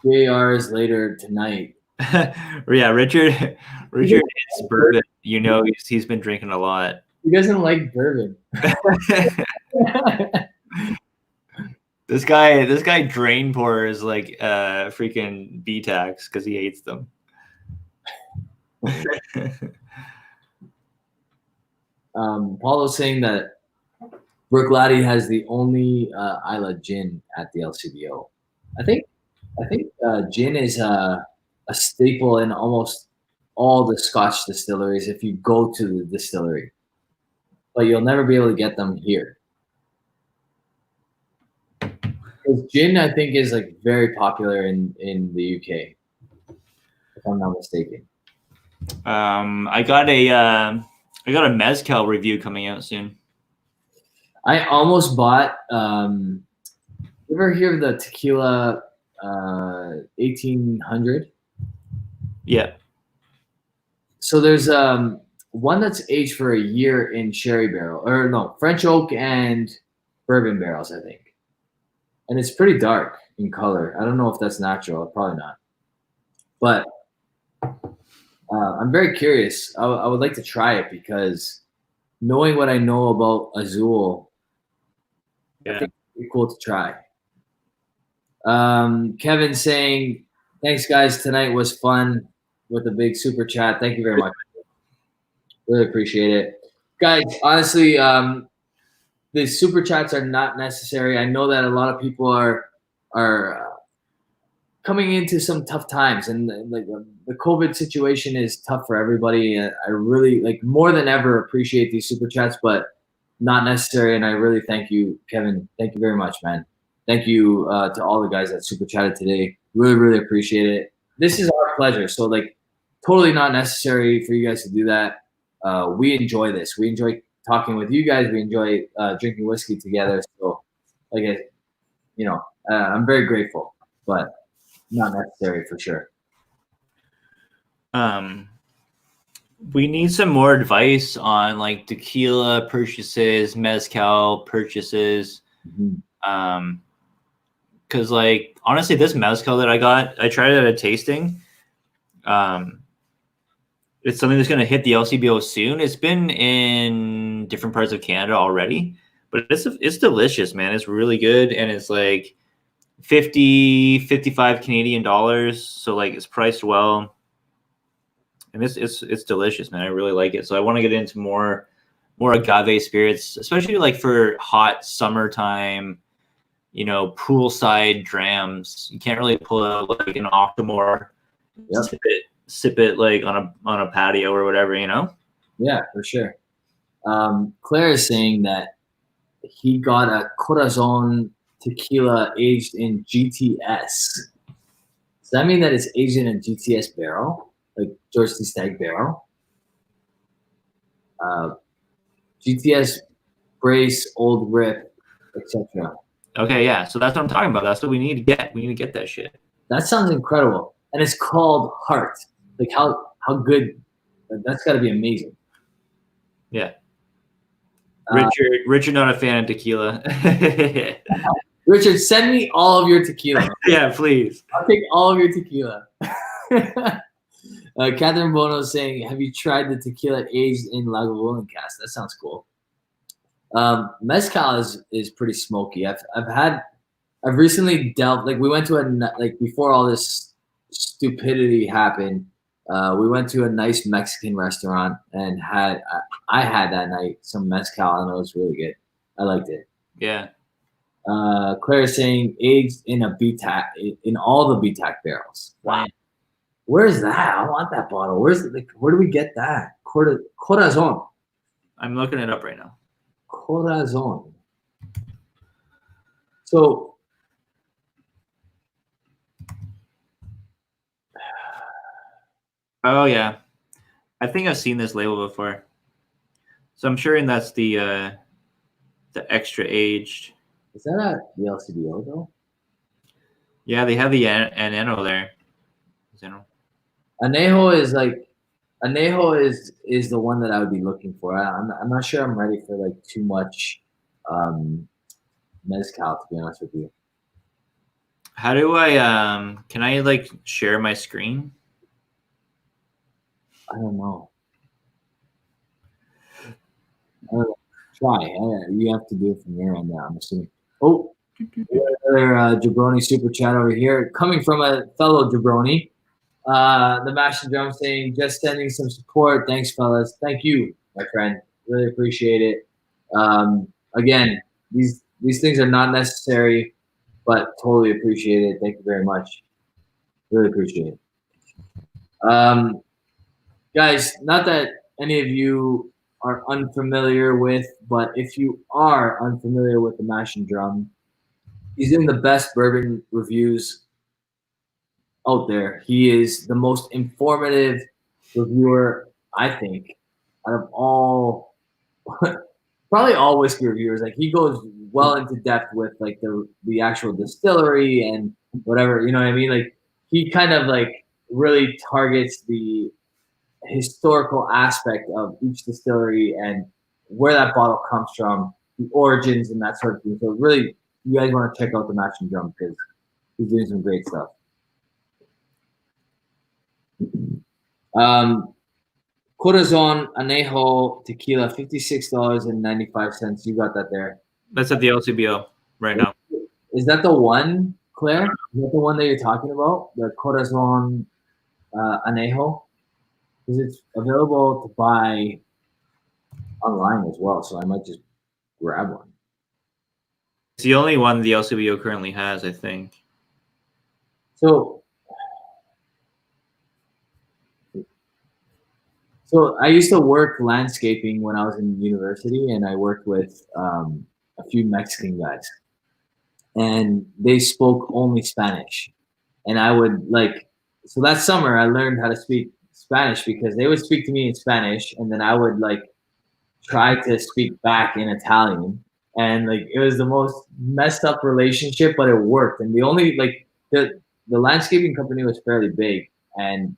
JRs later tonight. Yeah, Richard hits bourbon. You know he's been drinking a lot. He doesn't like bourbon. This guy drain pours like freaking B-tax because he hates them. Paulo's saying that Brooke Laddie has the only Isla gin at the LCBO. I think gin is a staple in almost all the Scotch distilleries if you go to the distillery, but you'll never be able to get them here. Because gin, I think, is like very popular in the UK, if I'm not mistaken. I got a mezcal review coming out soon. I almost bought. You ever hear of the tequila 1800? Yeah. So there's one that's aged for a year in sherry barrel, or no, French oak and bourbon barrels, I think. And it's pretty dark in color. I don't know if that's natural. Probably not. But I'm very curious. I would like to try it because knowing what I know about Azul, I think it'd be cool to try. Kevin saying, thanks, guys. Tonight was fun with a big super chat. Thank you very much. Really appreciate it. Guys, honestly, the super chats are not necessary. I know that a lot of people are coming into some tough times, and like the COVID situation is tough for everybody. I really more than ever appreciate these super chats, but not necessary. And I really thank you, Kevin. Thank you very much, man. Thank you to all the guys that super chatted today. Really, really appreciate it. This is our pleasure. So totally not necessary for you guys to do that. We enjoy this. We enjoy talking with you guys. We enjoy drinking whiskey together. So, I'm very grateful, but not necessary for sure. We need some more advice on tequila purchases, mezcal purchases. Mm-hmm. Because honestly, this mezcal that I got, I tried it at a tasting. It's something that's going to hit the LCBO soon. It's been in different parts of Canada already, but it's delicious, man. It's really good, and it's 55 Canadian dollars, so it's priced well, and it's delicious, man. I really like it. So I want to get into more agave spirits, especially for hot summertime, poolside drams. You can't really pull out an Octomore. Yep. Sip it on a patio or whatever, Yeah, for sure. Claire is saying that he got a Corazon tequila aged in GTS. Does that mean that it's aged in a GTS barrel, like George T. Stagg barrel? GTS brace, old rip, etc. Okay, yeah. So that's what I'm talking about. That's what we need to get. We need to get that shit. That sounds incredible, and it's called Heart. Like how good? That's got to be amazing. Yeah. Richard, not a fan of tequila. Richard, send me all of your tequila. Yeah, please. I'll take all of your tequila. Catherine Bono is saying, have you tried the tequila aged in Lagavulin cask? That sounds cool. Mezcal is pretty smoky. I've recently delved, like we went to before all this stupidity happened, we went to a nice Mexican restaurant and I had that night some mezcal and it was really good. I liked it. Yeah. Claire is saying aged in a BTAC, in all the BTAC barrels. Wow. Where's that? I want that bottle. Where do we get that? Corazon. I'm looking it up right now. Corazon. So oh yeah, I think I've seen this label before. So I'm sure that's the extra aged. Is that the LCBO though? Yeah, they have the Aneno there. Anejo is the one that I would be looking for. I'm not sure I'm ready for like too much mezcal, to be honest with you. How do I can I like share my screen? I don't know. Try. You have to do it from your end now, I'm assuming. Oh, another Jabroni super chat over here, coming from a fellow Jabroni. The Mash and Drum saying, just sending some support. Thanks, fellas. Thank you, my friend. Really appreciate it. Again, these things are not necessary, but totally appreciate it. Thank you very much. Really appreciate it. Guys, not that any of you are unfamiliar with, but if you are unfamiliar with the Mash and Drum, he's doing the best bourbon reviews out there. He is the most informative reviewer, I think, out of all, probably all whiskey reviewers. Like he goes well into depth with like the actual distillery and whatever, you know what I mean? Like he kind of like really targets the historical aspect of each distillery and where that bottle comes from, the origins and that sort of thing. So really, you guys want to check out the Mash and Drum because he's doing some great stuff. Corazon Anejo Tequila, $56.95. You got that there. That's at the LCBO right now. Is that the one, Claire? Is that the one that you're talking about? The Corazon Anejo? Because it's available to buy online as well, so I might just grab one. It's the only one the LCBO currently has, I think. So I used to work landscaping when I was in university, and I worked with a few Mexican guys, and they spoke only Spanish. And I would so that summer I learned how to speak Spanish because they would speak to me in Spanish, and then I would try to speak back in Italian. And it was the most messed up relationship, but it worked. And the only the landscaping company was fairly big, and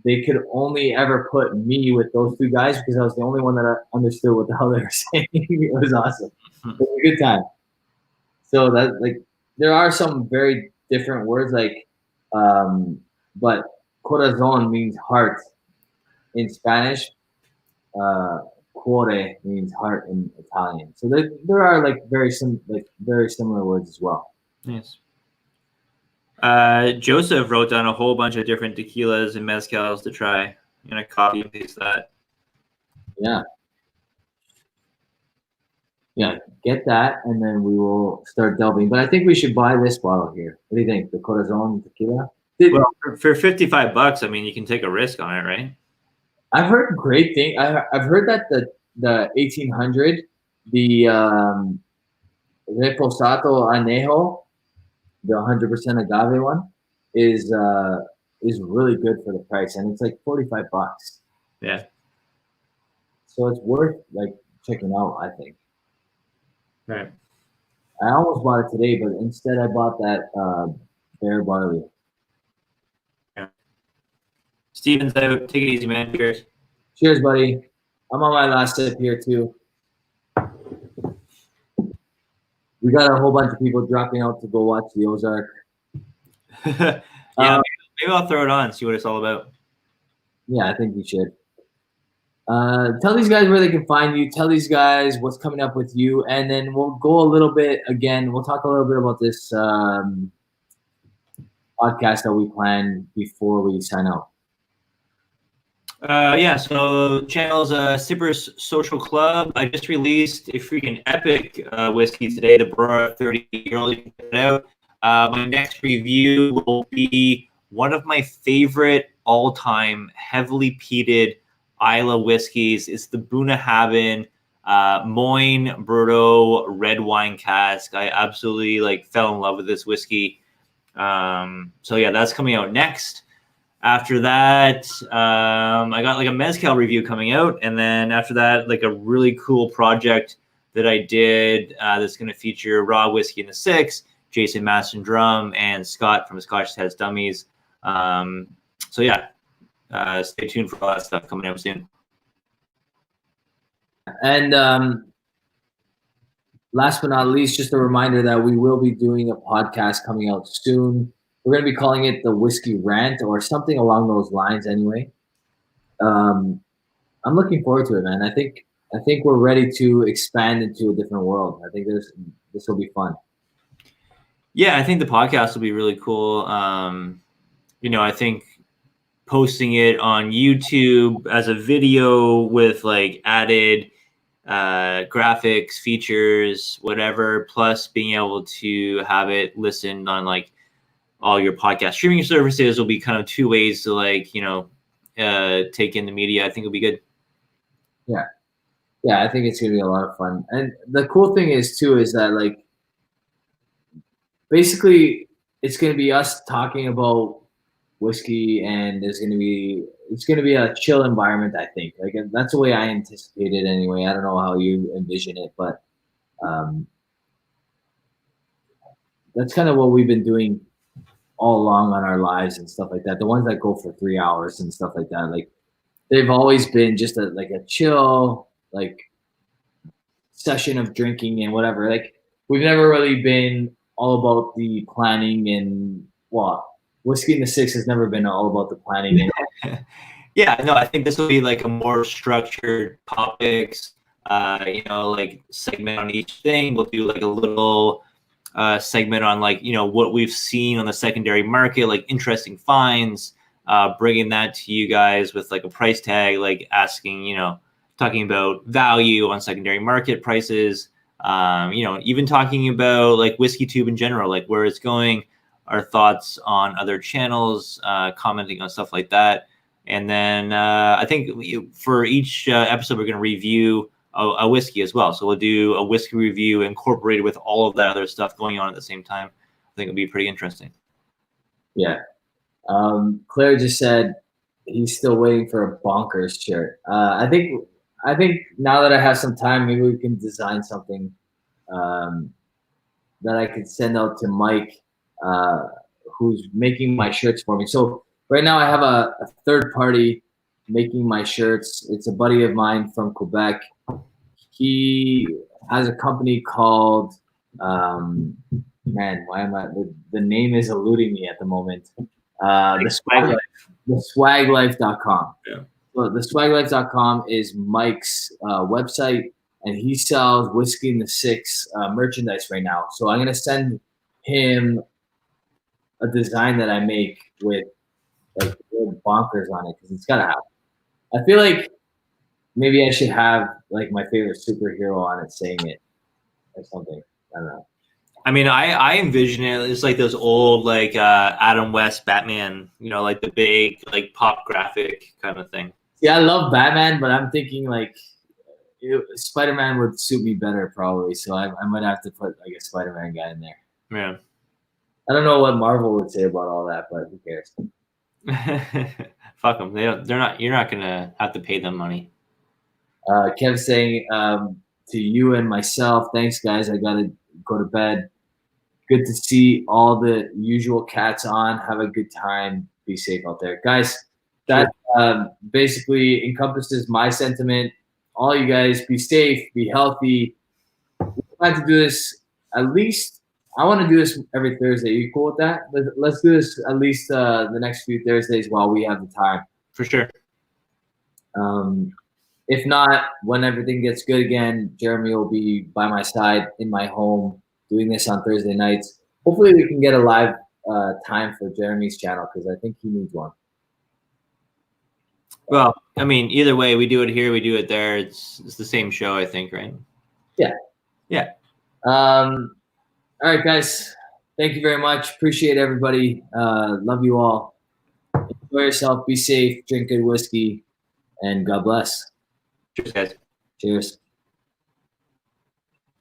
they could only ever put me with those two guys because I was the only one that understood what the hell they were saying. It was awesome. It was a good time. So that there are some very different words but corazon means heart in Spanish. Cuore means heart in Italian. So there are very similar words as well. Yes. Joseph wrote down a whole bunch of different tequilas and mezcals to try. I'm gonna copy and paste that. Yeah. Yeah, get that, and then we will start delving. But I think we should buy this bottle here. What do you think? The Corazon tequila? Well, for $55, I mean, you can take a risk on it, right? I've heard great things. I've heard that the 1800, the Reposato Anejo, the 100% agave one, is really good for the price, and it's like $45. Yeah. So it's worth like checking out, I think. Right. I almost bought it today, but instead I bought that Bear Barley. Yeah. Steven's out. Take it easy, man. Cheers. Cheers, buddy. I'm on my last sip here too. We got a whole bunch of people dropping out to go watch the Ozark. Yeah, maybe I'll throw it on, see what it's all about. Yeah, I think you should. Tell these guys where they can find you. Tell these guys what's coming up with you, and then we'll go a little bit again. We'll talk a little bit about this podcast that we planned before we sign out. Yeah, so channel's Sippers Social Club. I just released a freaking epic whiskey today, the Brora 30-year-old. You can check it out. My next review will be one of my favorite all-time heavily peated Isla whiskeys. It's the Bunnahabhain Moyne Bordeaux red wine cask. I absolutely fell in love with this whiskey. So yeah, that's coming out next. After that, I got a mezcal review coming out, and then after that, a really cool project that I did that's going to feature Raw Whiskey in the Six, Jason Masson Drum, and Scott from Scotch Test Dummies. So yeah, stay tuned for all that stuff coming out soon. And last but not least, just a reminder that we will be doing a podcast coming out soon. We're going to be calling it the Whiskey Rant or something along those lines anyway. I'm looking forward to it, man. I think we're ready to expand into a different world. I think this will be fun. Yeah, I think the podcast will be really cool. I think posting it on YouTube as a video with added graphics, features, whatever, plus being able to have it listened on all your podcast streaming services will be kind of two ways to take in the media. I think it'll be good. Yeah. I think it's gonna be a lot of fun. And the cool thing is that basically it's gonna be us talking about whiskey, and it's gonna be a chill environment. I think that's the way I anticipate it anyway. I don't know how you envision it, but that's kind of what we've been doing all along on our lives and stuff like that. The ones that go for 3 hours and stuff like that, they've always been just a chill session of drinking and whatever. We've never really been all about the planning, and Whiskey in the Six has never been all about the planning. Yeah, no, I think this will be a more structured topics, segment on each thing. We'll do a little segment on what we've seen on the secondary market, interesting finds, bringing that to you guys with a price tag, asking, talking about value on secondary market prices, even talking about Whiskey Tube in general, where it's going, our thoughts on other channels, commenting on stuff like that. And then I think for each episode, we're going to review a whiskey as well. So we'll do a whiskey review incorporated with all of that other stuff going on at the same time. I think it'll be pretty interesting. Yeah. Claire just said he's still waiting for a bonkers shirt. I think now that I have some time, maybe we can design something that I could send out to Mike, who's making my shirts for me. So right now I have a third party making my shirts. It's a buddy of mine from Quebec. He has a company called the name is eluding me at the moment. The swaglife.com. Yeah. So the swaglife.com is Mike's website, and he sells Whiskey in the Six merchandise right now. So I'm gonna send him a design that I make with bonkers on it, because it's gotta happen. I feel like maybe I should have my favorite superhero on it saying it or something. I don't know. I mean, I envision it as those old Adam West Batman, the big pop graphic kind of thing. Yeah, I love Batman, but I'm thinking Spider-Man would suit me better probably, so I might have to put like a Spider-Man guy in there. Yeah. I don't know what Marvel would say about all that, but who cares? Fuck them. They're not. You're not gonna have to pay them money. Kev's saying to you and myself, thanks guys. I gotta go to bed. Good to see all the usual cats on. Have a good time. Be safe out there, guys. That basically encompasses my sentiment. All you guys, be safe, be healthy. We plan to do this at least. I want to do this every Thursday. You cool with that? Let's do this at least the next few Thursdays while we have the time. For sure. If not, when everything gets good again, Jeremy will be by my side in my home doing this on Thursday nights. Hopefully we can get a live time for Jeremy's channel because I think he needs one. Well, I mean, either way, we do it here, we do it there. It's the same show, I think, right? Yeah. Yeah. All right, guys. Thank you very much. Appreciate everybody. Love you all. Enjoy yourself. Be safe. Drink good whiskey. And God bless. Cheers, guys. Cheers.